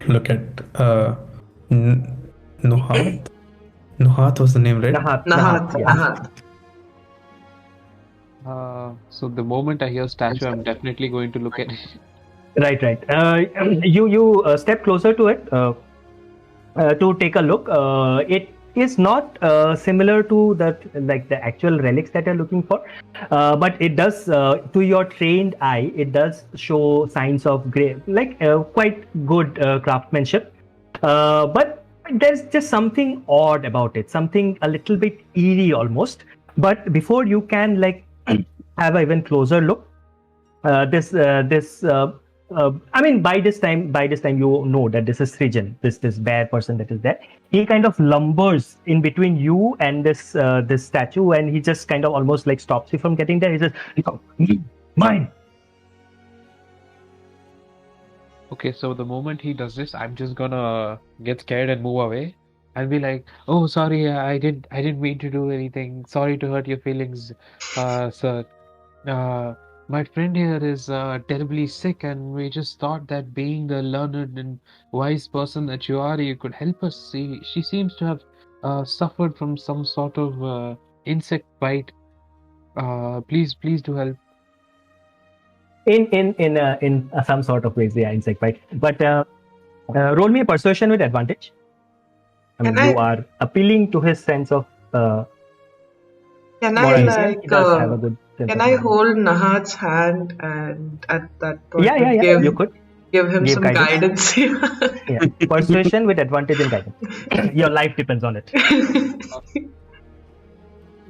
Look at Nuhat. Nuhat was the name, right? Nahat. Yeah. So the moment I hear statue, I'm definitely going to look at it. Right. You step closer to it to take a look. It is not similar to the actual relics that you're looking for, but it does, to your trained eye, it does show signs of quite good craftsmanship. But there's just something odd about it, something a little bit eerie almost. But before you can have an even closer look, I mean, by this time, you know that this is Pigeon, this bear person that is there. He kind of lumbers in between you and this statue, and he just kind of almost like stops you from getting there. He says, "No, mine." Okay, so the moment he does this, I'm just gonna get scared and move away and be like, "Oh, sorry, I didn't mean to do anything. Sorry to hurt your feelings, sir. My friend here is terribly sick, and we just thought that being the learned and wise person that you are, you could help us. She seems to have suffered from some sort of insect bite. Please do help. In some sort of ways, yeah, insect bite. But roll me a persuasion with advantage. I mean, Can you I are appealing to his sense of can I morality. like He does have a good sense can of I morality. hold Nahat's hand and at that point Yeah. You could give him give some guidance. guidance? Yeah, persuasion with advantage and guidance. Your life depends on it.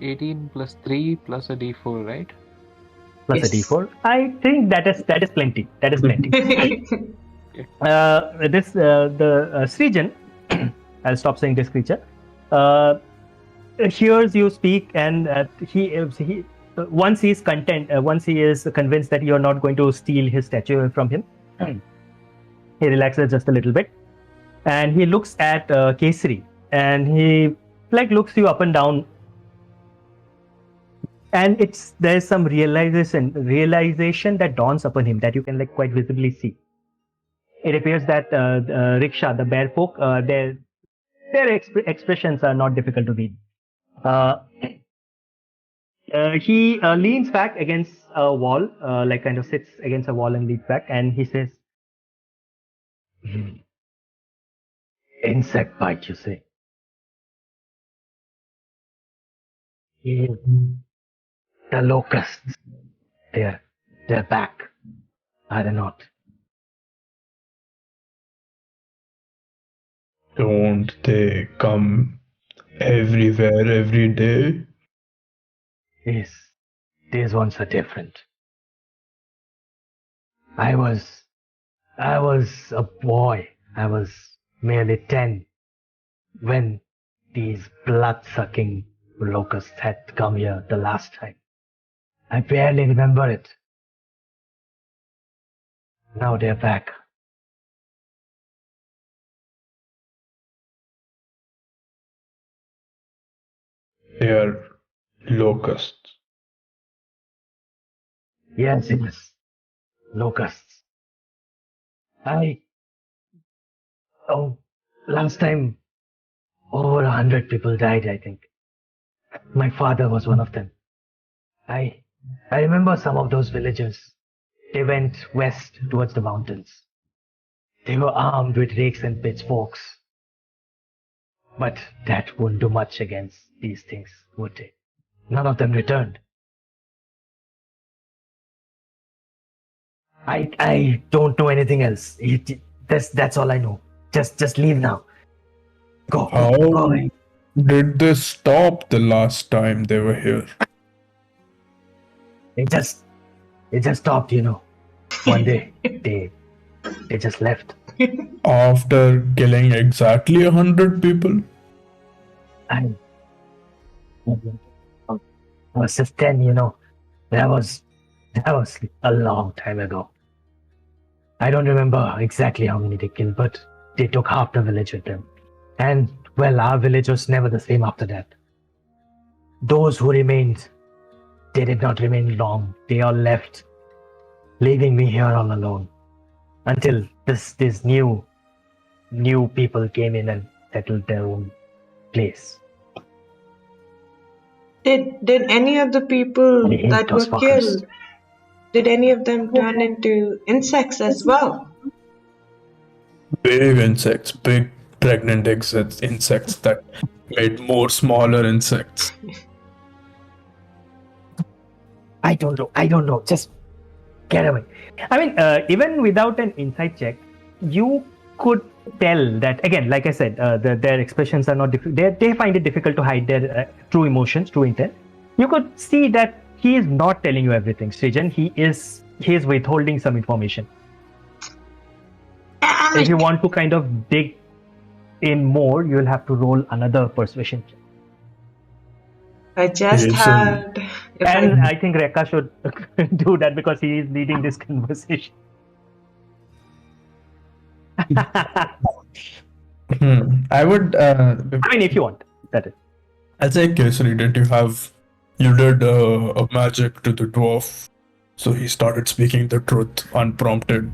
18 plus 3 plus a d4, right? Plus a Yes. d4. I think that is plenty. That is plenty. The Srijan, I'll stop saying this creature, hears you speak, and he once he is content, once he is convinced that you're not going to steal his statue from him, he relaxes just a little bit, and he looks at Kesari, and he like looks you up and down, and there's some realization that dawns upon him that you can like quite visibly see. It appears that rickshaw, the bear folk, their expressions are not difficult to read. Uh, he leans back against a wall, like kind of sits against a wall and leans back, and he says, "Hmm, insect bite, you say? Hmm, the locusts, they're back, are they not? Don't they come everywhere every day? Yes, these ones are different. I was a boy. I was merely 10 when these blood-sucking locusts had come here the last time. I barely remember it. Now they're back. They are locusts. Yes, locusts. Oh, last time over 100 people died, I think. My father was one of them. I, I remember some of those villagers. They went west towards the mountains. They were armed with rakes and pitchforks. But that wouldn't do much against these things, would they? None of them returned. I don't know anything else. That's all I know. Just leave now. Go How away. did they stop the last time they were here? It just stopped, One day they just left. After killing exactly 100 people? I was just 10, That was a long time ago. I don't remember exactly how many they killed, but they took half the village with them. And well, our village was never the same after that. Those who remained, they did not remain long. They all left, leaving me here all alone. Until this new people came in and settled their own place. Did any of the people I hate that those were fuckers. killed, did any of them turn into insects as well? Big insects, big pregnant insects that made more smaller insects. I don't know. Just get away. I mean, even without an insight check, you could tell that, again, like I said, their expressions are not they find it difficult to hide their true emotions, true intent. You could see that he is not telling you everything, Srijan. He is withholding some information. If you want to kind of dig in more, you'll have to roll another persuasion check. I just Yes, had. And I think Rekha should do that because he is leading this conversation. I would. I mean, if you want, that is. I'll say, Kesari, you did a magic to the dwarf, so he started speaking the truth unprompted.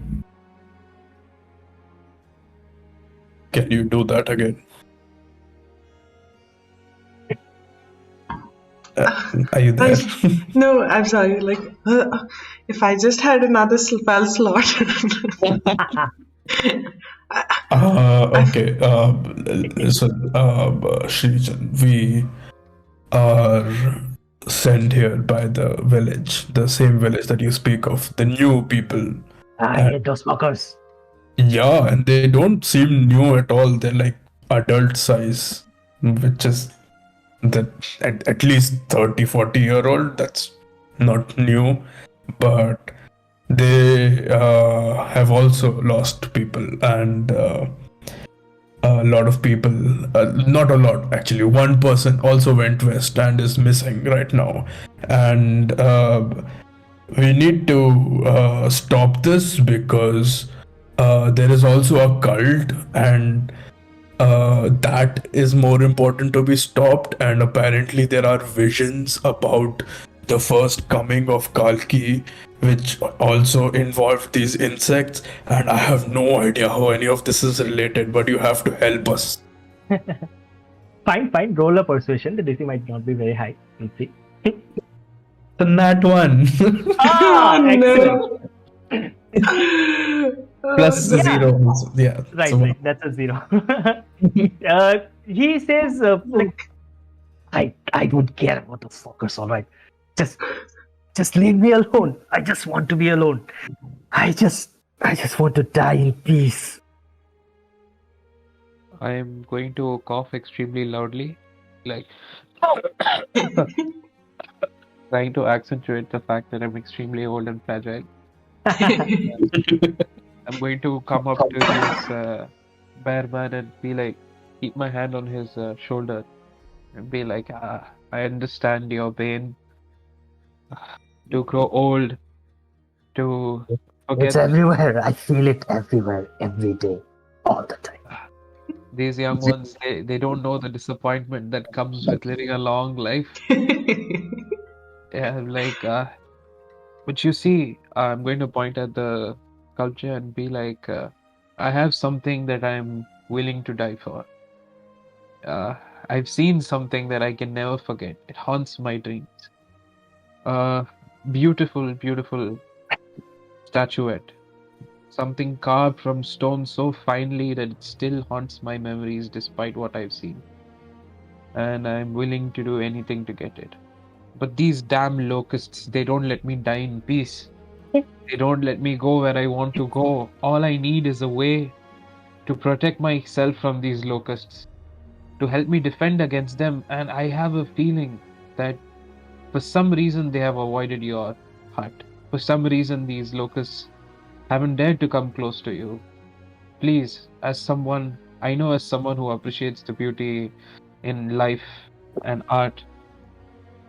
Can you do that again? Are you there? No, I'm sorry. Like, if I just had another spell slot. Okay. So, Shrijan, we are sent here by the village, the same village that you speak of, the new people. I hate those fuckers. Yeah, and they don't seem new at all. They're like adult size, which is that at least 30, 40 year old. That's not new, but they have also lost people, and a lot of people, not a lot actually, one person also went west and is missing right now. And we need to stop this because there is also a cult, and that is more important to be stopped. And apparently there are visions about the first coming of Kalki, which also involved these insects, and I have no idea how any of this is related, but you have to help us. Fine. Roll a persuasion. The DC might not be very high. Let's see. The nat one. Ah, No. excellent. Plus Yeah. 0. Yeah. Right, so- right. That's a 0. He says, like, I don't care about the fuckers, all right. Just leave me alone. I just want to be alone. I just want to die in peace. I am going to cough extremely loudly, like trying to accentuate the fact that I'm extremely old and fragile. I'm going to come up to this bear man and be like, keep my hand on his shoulder and be like, I understand your pain. To grow old, to forget It's everywhere. I feel it everywhere, every day, all the time. these young ones, they don't know the disappointment that comes with living a long life. Yeah, like, but you see, I'm going to point at the sculpture and be like, I have something that I'm willing to die for. I've seen something that I can never forget. It haunts my dreams. Beautiful, beautiful statuette. Something carved from stone so finely that it still haunts my memories despite what I've seen. And I'm willing to do anything to get it. But these damn locusts, they don't let me die in peace. They don't let me go where I want to go. All I need is a way to protect myself from these locusts, to help me defend against them. And I have a feeling that for some reason they have avoided your hut. For some reason these locusts haven't dared to come close to you. Please, as someone who appreciates the beauty in life and art,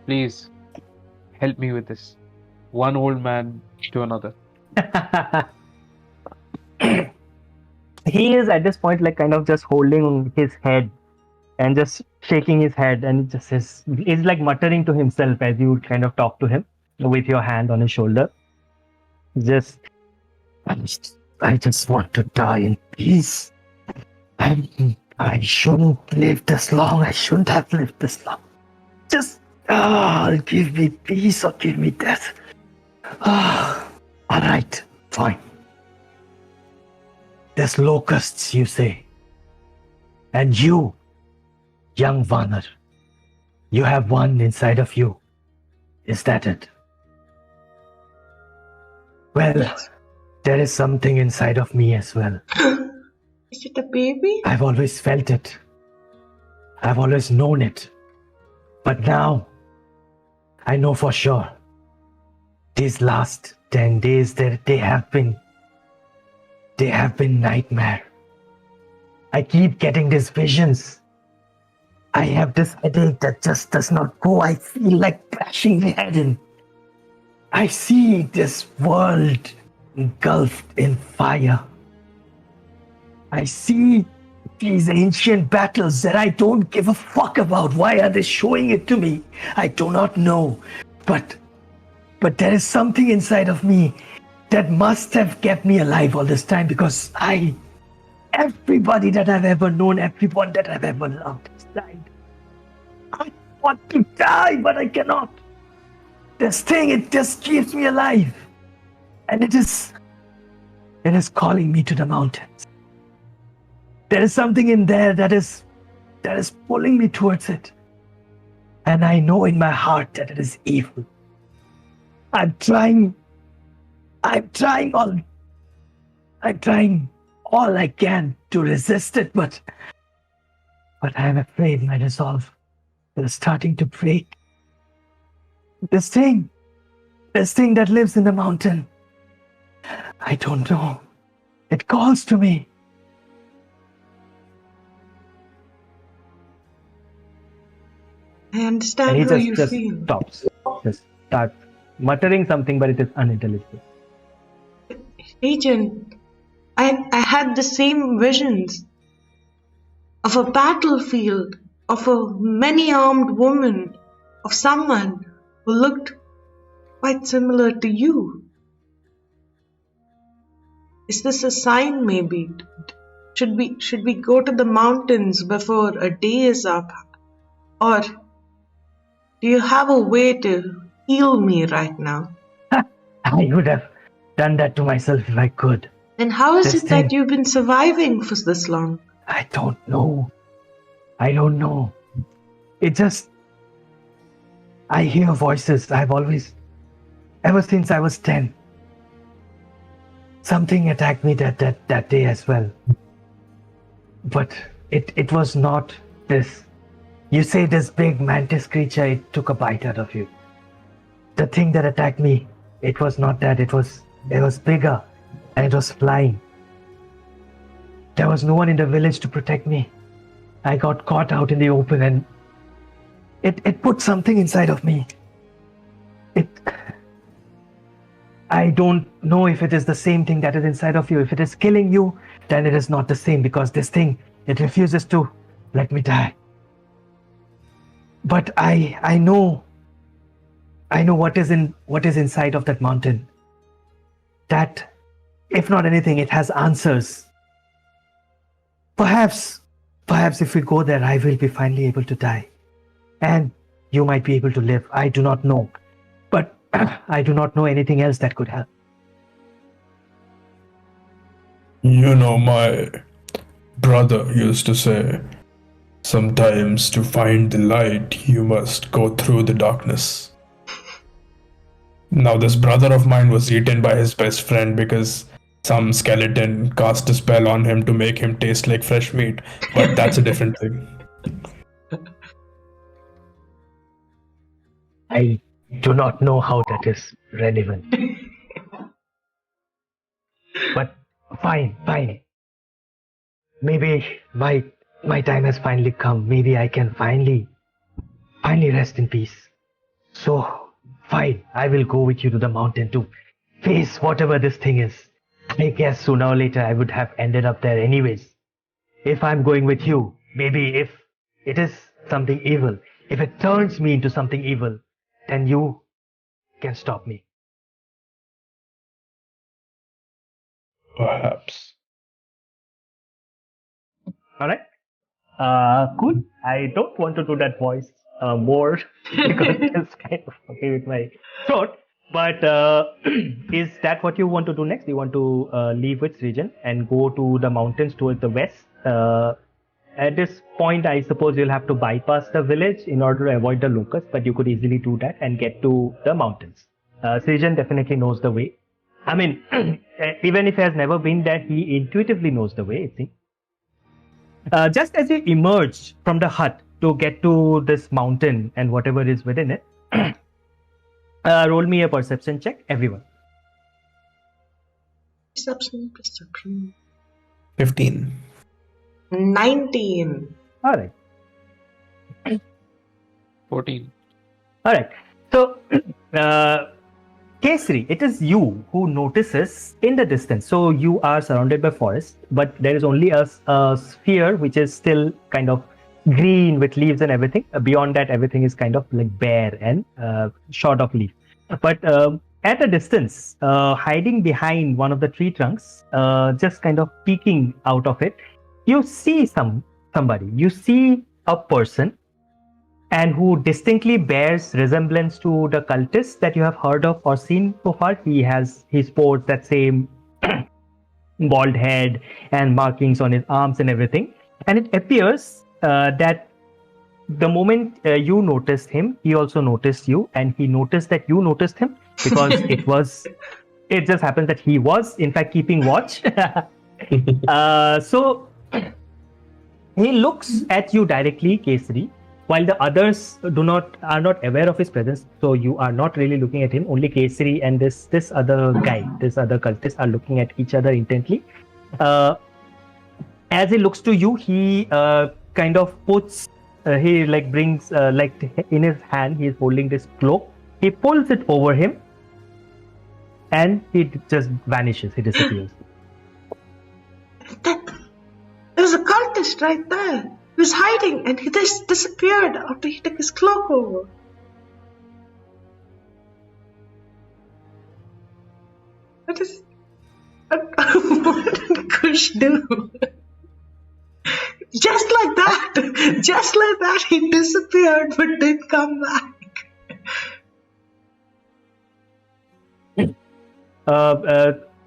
please help me with this. One old man to another. He is at this point like kind of just holding his head and just shaking his head, and it just says, he's like muttering to himself as you kind of talk to him with your hand on his shoulder. Just, I just want to die in peace. I shouldn't live this long. I shouldn't have lived this long. Just give me peace or give me death. All right, fine. There's locusts, you say. And you, young Vanner, you have one inside of you. Is that it? Well, there is something inside of me as well. Is it a baby? I've always felt it. I've always known it. But now, I know for sure. These last 10 days, they have been nightmare. I keep getting these visions. I have this headache that just does not go. I feel like crashing my head in. I see this world engulfed in fire. I see these ancient battles that I don't give a fuck about. Why are they showing it to me? I do not know. But there is something inside of me that must have kept me alive all this time, because everybody that I've ever known, everyone that I've ever loved has died. want to die, but I cannot. This thing, it just keeps me alive. And it is calling me to the mountains. There is something in there that is pulling me towards it. And I know in my heart that it is evil. I'm trying all I can to resist it, but I'm afraid my resolve is starting to break. This thing that lives in the mountain, I don't know. It calls to me. I And understand he how you just feel. stops. Just starts muttering something, but it is unintelligible. Pigeon, I had the same visions of a battlefield, of a many-armed woman, of someone who looked quite similar to you. Is this a sign, maybe? Should we go to the mountains before a day is up? Or do you have a way to heal me right now? I would have done that to myself if I could. Then how is This it that thing- you've been surviving for this long? I don't know. It just... I hear voices. Ever since I was 10, something attacked me that day as well. But it was not this. You say this big mantis creature, it took a bite out of you. The thing that attacked me, it was not that. It was bigger, and it was flying. There was no one in the village to protect me. I got caught out in the open, and it put something inside of me. I don't know if it is the same thing that is inside of you. If it is killing you, then it is not the same, because this thing, it refuses to let me die. But I know what is inside of that mountain. That, if not anything, it has answers. Perhaps if we go there, I will be finally able to die. And you might be able to live. I do not know. But I do not know anything else that could help. You know, my brother used to say, sometimes to find the light, you must go through the darkness. Now, this brother of mine was eaten by his best friend because some skeleton cast a spell on him to make him taste like fresh meat, but that's a different thing. I do not know how that is relevant. But fine. Maybe my time has finally come. Maybe I can finally rest in peace. So, fine, I will go with you to the mountain to face whatever this thing is. I guess sooner or later I would have ended up there anyways. If I'm going with you, maybe if it is something evil, if it turns me into something evil, then you can stop me. Perhaps. Alright? Cool. I don't want to do that voice more because it's kind of okay with my throat. But is that what you want to do next? You want to leave which region and go to the mountains towards the west? At this point, I suppose you'll have to bypass the village in order to avoid the locusts, but you could easily do that and get to the mountains. Srijan definitely knows the way. I mean, even if he has never been there, he intuitively knows the way, it seems. Just as you emerge from the hut to get to this mountain and whatever is within it, roll me a perception check, everyone. Perception. 15. 19. All right. 14. All right. So, Kesri, it is you who notices in the distance. So you are surrounded by forest, but there is only a sphere which is still kind of green with leaves and everything. Beyond that, everything is kind of like bare and short of leaf. But at a distance, hiding behind one of the tree trunks, just kind of peeking out of it, you see somebody. You see a person, and who distinctly bears resemblance to the cultist that you have heard of or seen so far. He sports that same bald head and markings on his arms and everything. And it appears that the moment you noticed him, he also noticed you, and he noticed that you noticed him, because it just happens that he was in fact keeping watch. So he looks at you directly, Kesari, while the others are not aware of his presence. So you are not really looking at him. Only Kesari and this other guy, this other cultist, are looking at each other intently. As he looks to you, he kind of puts he like brings like in his hand, he is holding this cloak. He pulls it over him, and he just vanishes. He disappears. There's a cultist right there. He was hiding and he just disappeared after he took his cloak over. What did Kush do? Just like that, he disappeared but didn't come back.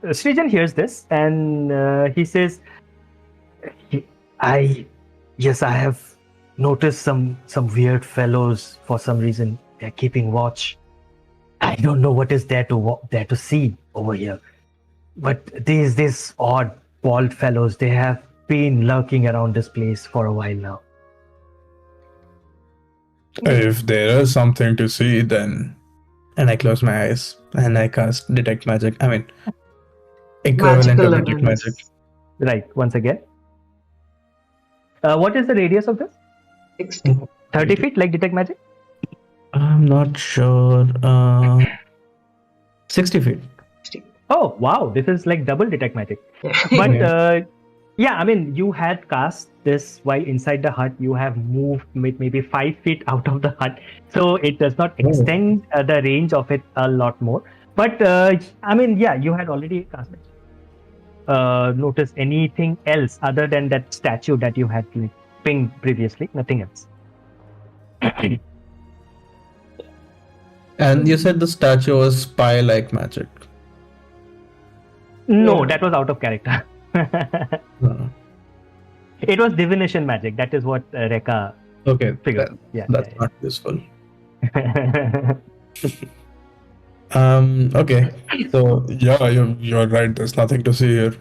Srijan hears this, and he says, I have noticed some weird fellows for some reason. They're keeping watch. I don't know what is there to see over here, but these odd bald fellows, they have been lurking around this place for a while now. If there is something to see, then... And I close my eyes and I cast Detect Magic. I mean, equivalent Magical of Detect awareness. Magic. Right, once again. What is the radius of this? 60. 30 feet, like Detect Magic? I'm not sure. 60 feet. Oh, wow, this is like double Detect Magic. But yeah, I mean, you had cast this while inside the hut. You have moved maybe 5 feet out of the hut, so it does not extend the range of it a lot more. But I mean, yeah, you had already cast it. Notice anything else other than that statue that you had pinged previously? Nothing else. And you said the statue was spy-like magic. No, Yeah. that was out of character. It was divination magic. That is what Rekha Okay, figured. that's not useful. Yeah. Okay. So yeah, you're right. There's nothing to see here.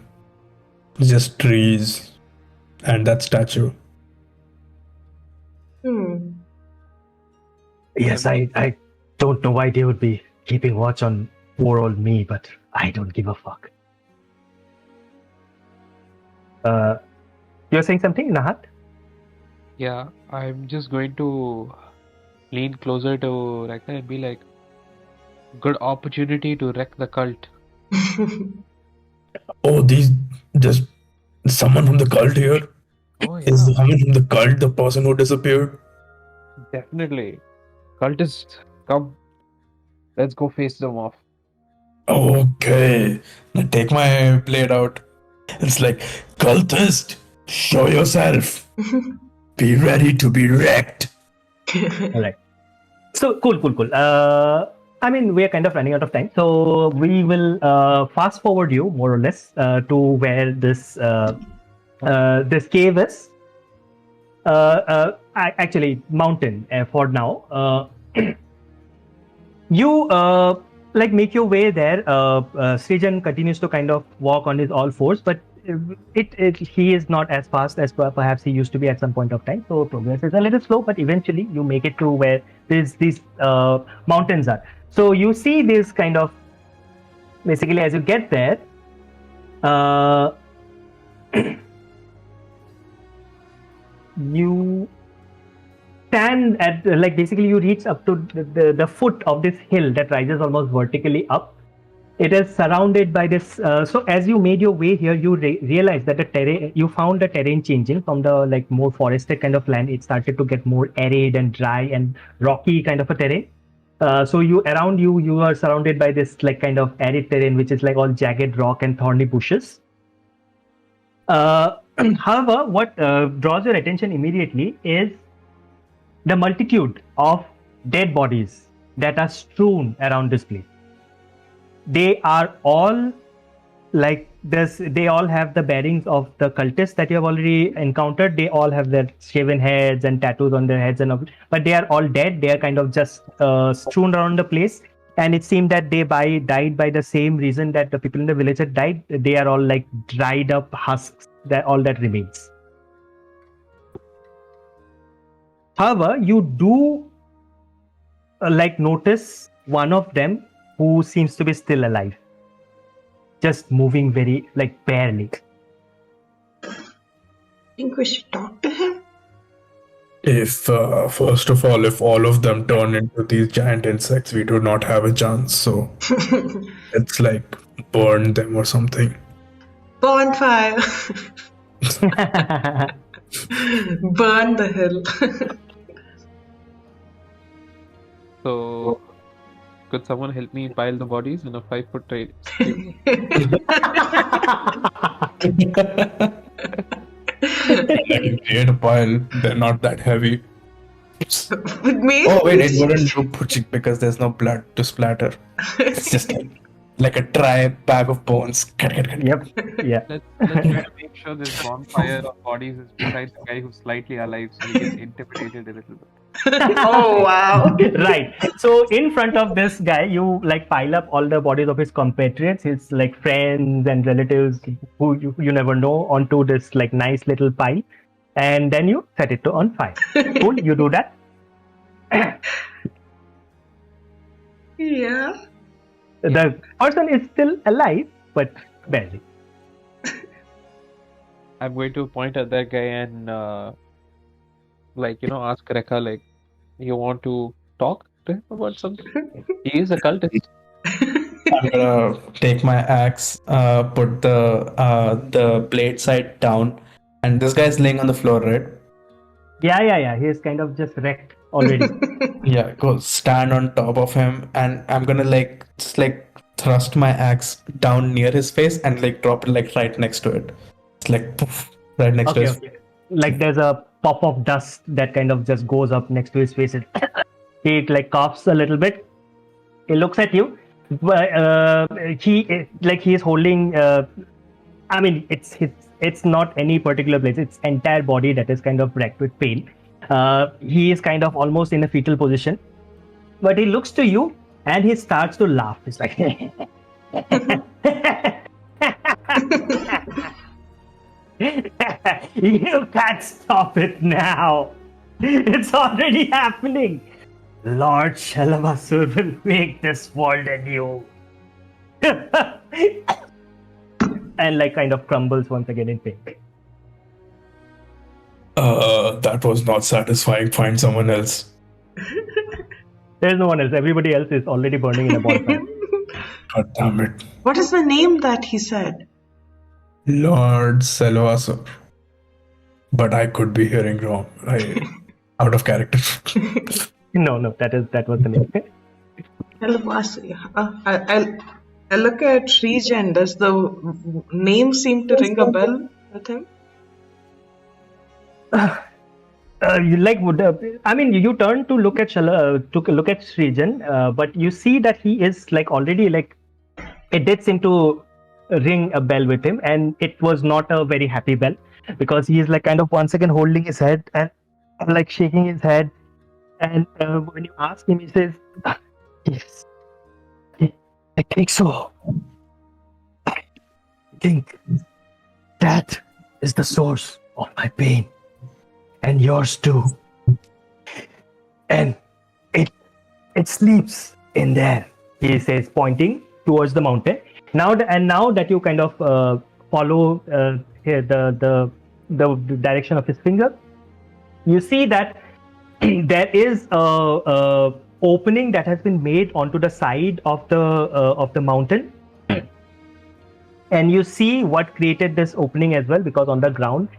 Just trees and that statue. Yes, I don't know why they would be keeping watch on poor old me, but I don't give a fuck. You're saying something, Nahat? Yeah, I'm just going to lean closer to Rekha and be like, good opportunity to wreck the cult. Oh, just someone from the cult here? Oh yeah, Is someone from the cult the person who disappeared? definitely. Cultists, come. Let's go face them off. Okay. Now take my blade out. It's like, cultist, show yourself. Be ready to be wrecked. All right. So cool. I mean, we are kind of running out of time, so we will fast forward you more or less to where this cave is. Actually, mountain for now. You like make your way there. Srijan continues to kind of walk on his all fours, but he is not as fast as perhaps he used to be at some point of time. So progress is a little slow, but eventually you make it to where these mountains are. So you see this kind of, basically as you get there, you stand at, like, basically you reach up to the foot of this hill that rises almost vertically up. It is surrounded by this. So as you made your way here, you realized that the terrain, you found the terrain changing from the like more forested kind of land. It started to get more arid and dry and rocky kind of a terrain. So you around you are surrounded by this like kind of arid terrain, which is like all jagged rock and thorny bushes. However, what draws your attention immediately is the multitude of dead bodies that are strewn around this place. They are all like this. They all have the bearings of the cultists that you have already encountered. They all have their shaven heads and tattoos on their heads, but they are all dead. They are kind of just strewn around the place. And it seemed that they died by the same reason that the people in the village had died. They are all like dried up husks. That all that remains. However, you do like notice one of them who seems to be still alive, just moving very like barely. I think we should talk to him. If first of all of them turn into these giant insects, we do not have a chance. So it's like burn them or something. Bonfire. Burn the hill. So, could someone help me pile the bodies in a 5-foot radius? I can create a pile. They're not that heavy. With me? Oh wait, it wouldn't do puchik because there's no blood to splatter. It's just like a dry bag of bones. Yep. Yeah. Let's try to make sure this bonfire of bodies is beside the guy who's slightly alive, so he gets intimidated a little bit. Oh wow. Right. So in front of this guy, you like pile up all the bodies of his compatriots, his like friends and relatives who you never know, onto this like nice little pile, and then you set it on fire. Cool. You do that. Yeah. The person is still alive, but barely. I'm going to point at that guy and ask Rekha, like, you want to talk to him about something? He is a cultist. I'm gonna take my axe, put the blade side down, and this guy's laying on the floor, right? Yeah. He is kind of just wrecked already. Yeah, go stand on top of him, and I'm gonna just thrust my axe down near his face and drop it right next to it. It's like poof, right next to his. Okay. Like there's a pop of dust that kind of just goes up next to his face. He like coughs a little bit. He looks at you. He is holding. I mean, it's not any particular place. It's entire body that is kind of wrecked with pain. He is kind of almost in a fetal position, but he looks to you and he starts to laugh. He's like, you can't stop it now. It's already happening. Lord Shalavasur will make this world anew. And kind of crumbles once again in pain. That was not satisfying. Find someone else. There's no one else. Everybody else is already burning in a bonfire. God damn it. What is the name that he said? Lord Selvasur. But I could be hearing wrong. Out of character. No, that was the name. I look at Pigeon. Does the name seem to ring a bell with him? You turn to look at Srijan, but you see that he is already it did seem to ring a bell with him, and it was not a very happy bell, because he is kind of once again holding his head and shaking his head, and when you ask him, he says, "Yes, I think so. I think that is the source of my pain. And yours too. And it sleeps in there," he says, pointing towards the mountain. Now that you kind of follow the direction of his finger, you see that there is a opening that has been made onto the side of the mountain, and you see what created this opening as well, because on the ground,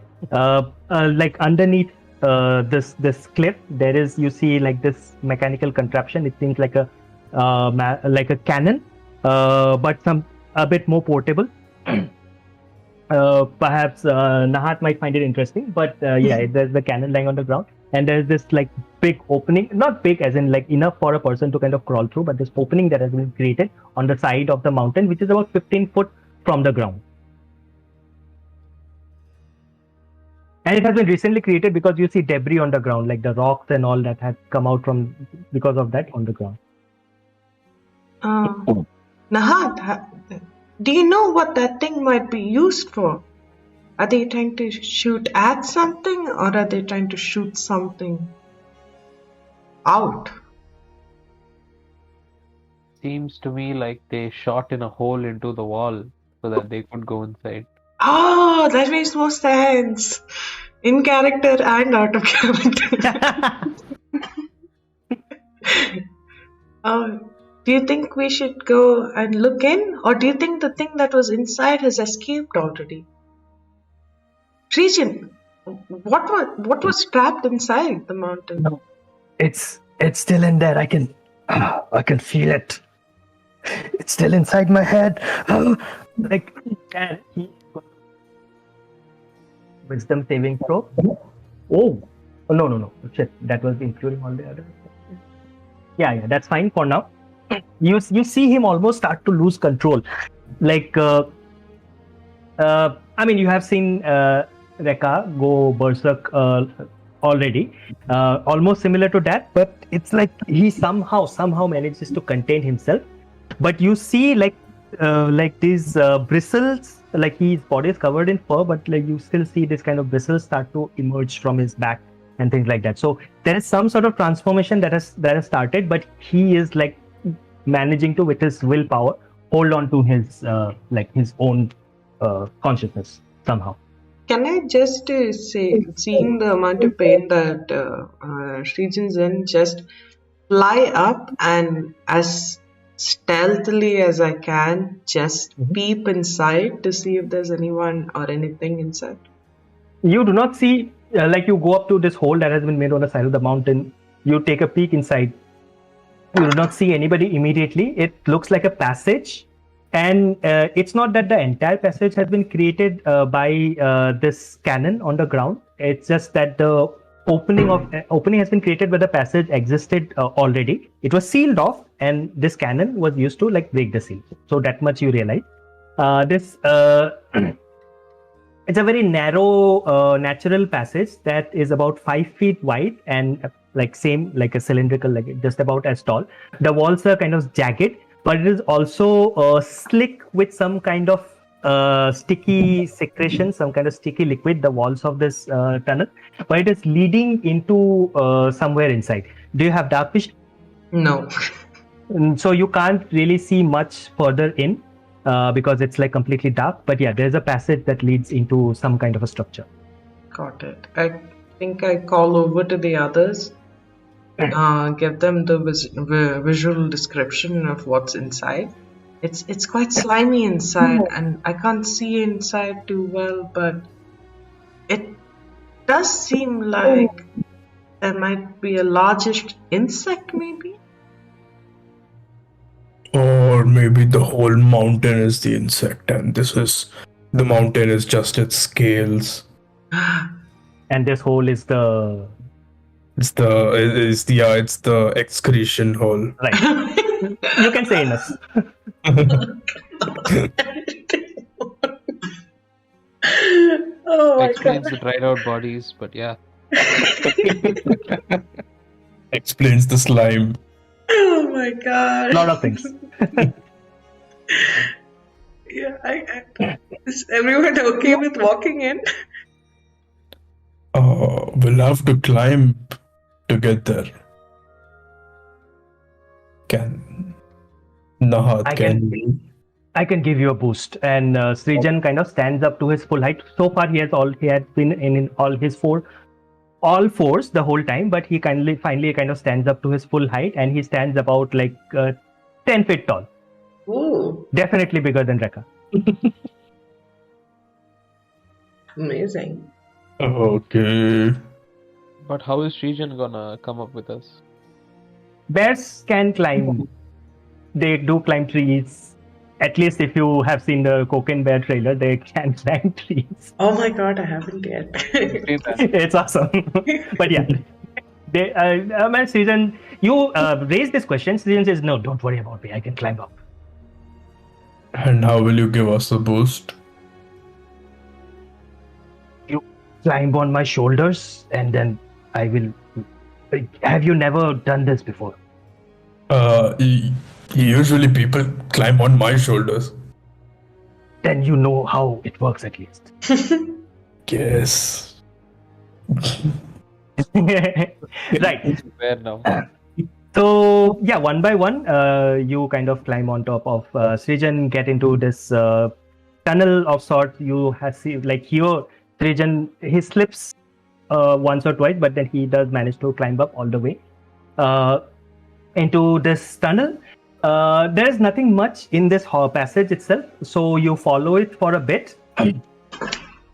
underneath this cliff, there is, you see this mechanical contraption. It seems like a cannon, but a bit more portable. Perhaps Nahat might find it interesting, but there's the cannon lying on the ground. and there's this like big opening, not big as in like enough for a person to kind of crawl through, but this opening that has been created on the side of the mountain, which is about 15 foot from the ground. And it has been recently created because you see debris on the ground, like the rocks and all that have come out from because of that on the ground. Nahat, do you know what that thing might be used for? Are they trying to shoot at something, or are they trying to shoot something out? Seems to me like they shot in a hole into the wall so that they could go inside. Oh, that makes more sense. In character and out of character. Do you think we should go and look in, or do you think the thing that was inside has escaped already? Pigeon, what was trapped inside the mountain? No, it's still in there. I can feel it. It's still inside my head. Like, and he wisdom saving throw. Oh no, shit, that was including all the others. Yeah, that's fine for now. You see him almost start to lose control. Like, I mean, you have seen Rekka go berserk already, almost similar to that, but it's like he somehow manages to contain himself. But you see like these bristles, like his body is covered in fur, but like you still see this kind of bristles start to emerge from his back and things like that. So there is some sort of transformation that has started, but he is like managing to, with his willpower, hold on to his like his own consciousness somehow. Can I just say, seeing the amount of pain that Srijan's in, just fly up and as stealthily as I can, just peep inside to see if there's anyone or anything inside? You do not see, like you go up to this hole that has been made on the side of the mountain, you take a peek inside, you do not see anybody immediately. It looks like a passage, and it's not that the entire passage has been created by this cannon on the ground. It's just that the opening has been created where the passage existed already. It was sealed off, and this cannon was used to like break the seal. So that much you realize. This it's a very narrow natural passage that is about 5 feet wide and like a cylindrical, like just about as tall. The walls are kind of jagged, but it is also slick with some kind of sticky secretion, some kind of sticky liquid, the walls of this tunnel, but it is leading into somewhere inside. Do you have dark vision? No. So you can't really see much further in because it's like completely dark, but yeah, there's a passage that leads into some kind of a structure. Got it. I think I call over to the others, give them the visual description of what's inside. It's quite slimy inside, and I can't see inside too well, but it does seem like there might be a largish insect, maybe? Or maybe the whole mountain is the insect, and the mountain is just its scales. And this hole is the It's the excretion hole. right. You can say anus. Oh my Explains god. the dried out bodies, but yeah. Explains the slime. Oh my god. A lot of things. Yeah, is everyone okay with walking in? We'll have to climb to get there. I can give you a boost, and Srijan kind of stands up to his full height. So far, he had been in all fours the whole time, but he finally kind of stands up to his full height, and he stands about like 10 feet tall. Ooh, Definitely bigger than Rekka. amazing. Okay. But how is Srijan gonna come up with us? Bears can climb. They do climb trees. At least if you have seen the Cocaine Bear trailer, they can climb trees. Oh my god, I haven't yet. Explain that. It's awesome. But yeah, Man, Srijan, you raised this question. Srijan says, no, don't worry about me. I can climb up. And how will you give us a boost? You climb on my shoulders, and then I will. Have you never done this before? Usually people climb on my shoulders. Then you know how it works at least. Yes. Right. Where now? So yeah, one by one, you kind of climb on top of Srijan, get into this tunnel of sorts. You have seen like here, Srijan, he slips once or twice, but then he does manage to climb up all the way into this tunnel. There is nothing much in this passage itself, so you follow it for a bit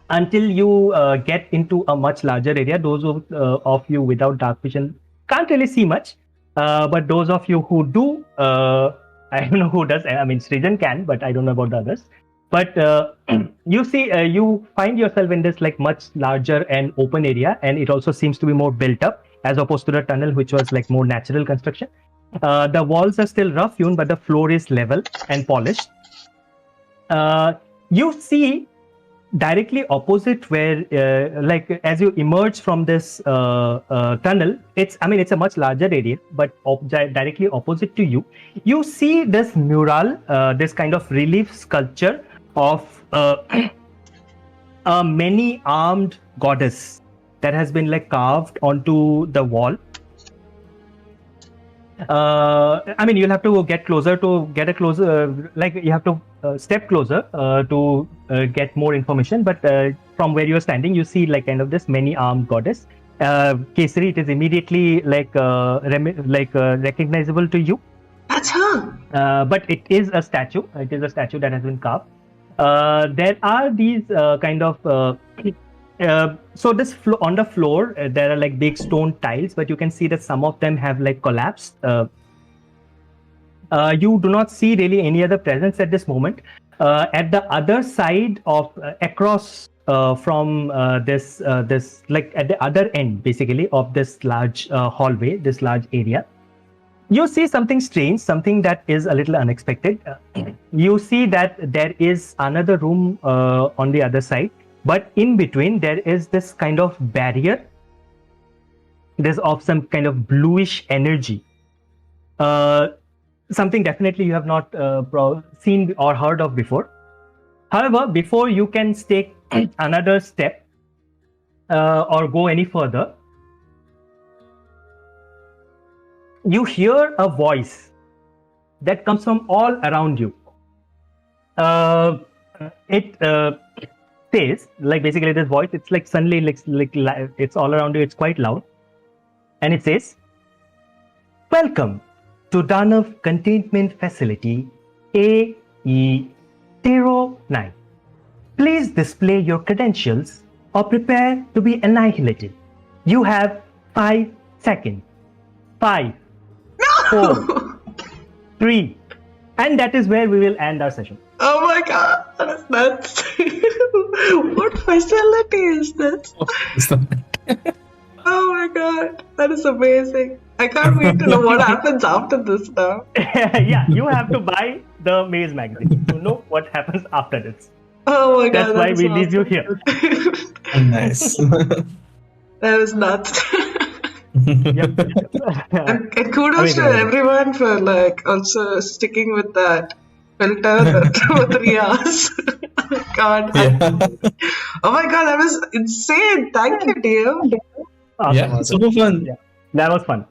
until you get into a much larger area. Those of you without dark vision can't really see much, but those of you who do, I don't know who does. I mean, Srijan can, but I don't know about the others. But you see, you find yourself in this like much larger and open area, and it also seems to be more built up as opposed to the tunnel, which was like more natural construction. The walls are still rough hewn, but the floor is level and polished. You see directly opposite where, like as you emerge from this tunnel, it's a much larger area, but directly opposite to you, you see this mural, this kind of relief sculpture of a many-armed goddess that has been like carved onto the wall. You'll have to get closer to get a closer, like you have to step closer to get more information. But from where you're standing, you see like kind of this many-armed goddess. Kesari, it is immediately like recognizable to you. That's her. But it is a statue. It is a statue that has been carved. There are these kind of so this on the floor there are like big stone tiles, but you can see that some of them have like collapsed. You do not see really any other presence at this moment. At the other side of across from this like at the other end basically of this large hallway, this large area, you see something strange, something that is a little unexpected. You see that there is another room on the other side, but in between there is this kind of barrier. There's of some kind of bluish energy. Something definitely you have not seen or heard of before. However, before you can take another step or go any further, you hear a voice that comes from all around you. It says, like basically this voice, it's like suddenly like it's all around you, it's quite loud. And it says, "Welcome to Danav Containment Facility AE09. Please display your credentials or prepare to be annihilated. You have 5 seconds. 5, 4, 3, and that is where we will end our session." Oh my god, that's what facility is this? Oh my god, that is amazing. I can't wait to know what happens after this now. Yeah, you have to buy the Maze magazine to know what happens after this. Oh my god, that's why we leave you here. Nice. That was nuts. Yep. And kudos to everyone for like also sticking with that filter for 3 hours. God. Yeah. Oh my god, that was insane. Thank you, dear. Awesome. Super fun. Yeah, that was fun.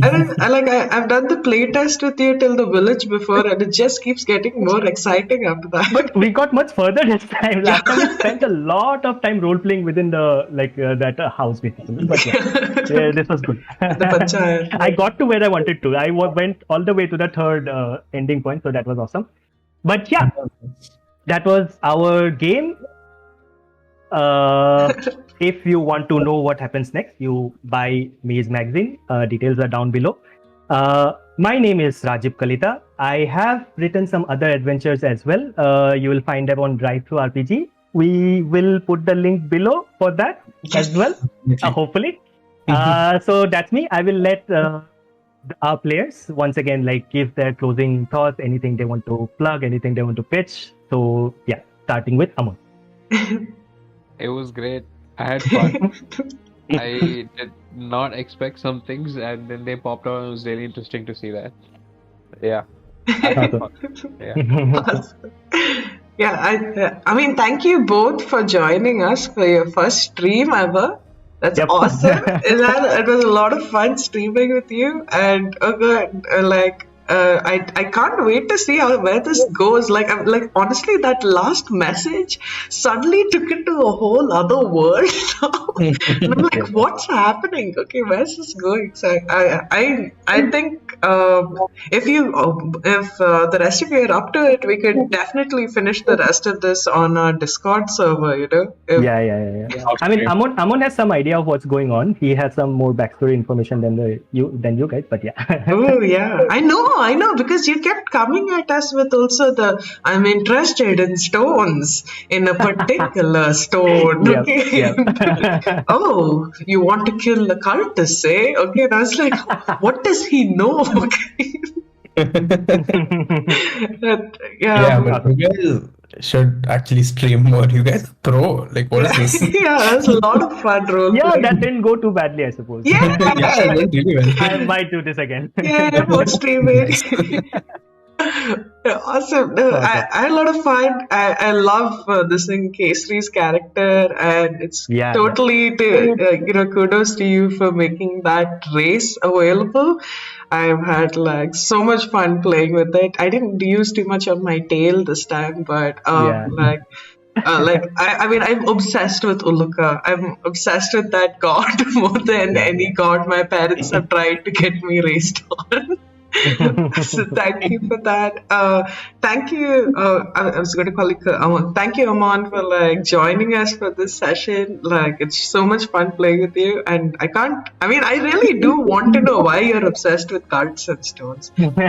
I've done the playtest with you till the village before, and it just keeps getting more exciting after that. But we got much further this time. Last time we spent a lot of time role playing within the that house basically. But yeah, this was good. The panchayat. I got to where I wanted to. I went all the way to the third ending point, so that was awesome. But yeah, that was our game. If you want to know what happens next, you buy Maze magazine. Details are down below. My name is Rajib Kalita. I have written some other adventures as well. You will find them on DriveThruRPG. We will put the link below for that as well, hopefully. So that's me. I will let our players once again give their closing thoughts, anything they want to plug, anything they want to pitch. So yeah, starting with Aman. It was great. I had fun. I did not expect some things, and then they popped out. It was really interesting to see that. Yeah, I had fun. Yeah. Awesome. Yeah, I mean, thank you both for joining us for your first stream ever. That's Yep. awesome. It was a lot of fun streaming with you, and oh god, I can't wait to see where this goes. Like honestly, that last message suddenly took it to a whole other world. And I'm like, what's happening? Okay, where's this going? So I think if the rest of you are up to it, we could definitely finish the rest of this on our Discord server. You know? Yeah. I mean, Amon has some idea of what's going on. He has some more backstory information than you guys, but yeah. Oh yeah, I know, because you kept coming at us with also I'm interested in stones, in a particular stone. Yep, Okay. yep. Oh, you want to kill the cultists, eh? Okay, and I was like, what does he know? Okay. Yeah, but you guys should actually stream more. You guys are pro. Like, what is this? Yeah, that was a lot of fun role Yeah, playing. that didn't go too badly, I suppose. Yeah. Yeah, it went really well. I might do this again. Yeah, more streaming. Awesome. No, I had a lot of fun. I love this thing, Kesari's character, and it's Yeah. totally kudos to you for making that race available. I've had so much fun playing with it. I didn't use too much on my tail this time, but Yeah. I mean, I'm obsessed with Uluka. I'm obsessed with that god more than any god my parents have tried to get me raised on. So thank you for that. Thank you. I was going to call you Aman. Thank you, Aman, for joining us for this session. It's so much fun playing with you, and I really do want to know why you're obsessed with cards and stones. I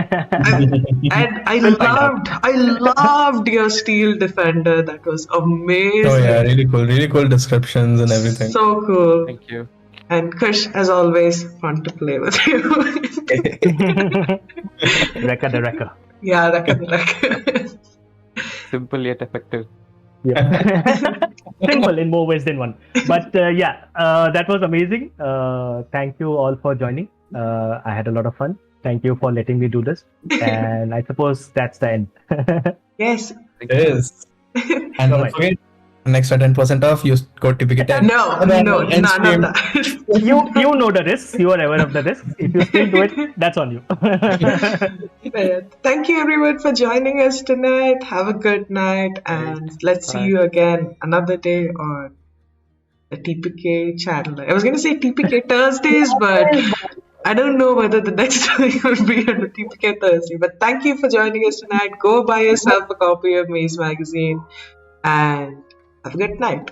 loved your steel defender. That was amazing. Oh yeah, really cool descriptions and everything. So cool. Thank you. And Kush, as always, fun to play with you. Rekka the Rekka. Yeah, Rekka. Simple yet effective. Yeah. Simple in more ways than one. But that was amazing. Thank you all for joining. I had a lot of fun. Thank you for letting me do this. And I suppose that's the end. Yes. Thank you. Yes. And don't forget, an extra 10% off, use code TPK10. No, none of that. You know the risks. You are aware of the risks. If you still do it, that's on you. Thank you everyone for joining us tonight. Have a good night, and let's see you again another day on the TPK channel. I was going to say TPK Thursdays, but I don't know whether the next week will be on the TPK Thursday. But thank you for joining us tonight. Go buy yourself a copy of Maze Magazine, and have a good night.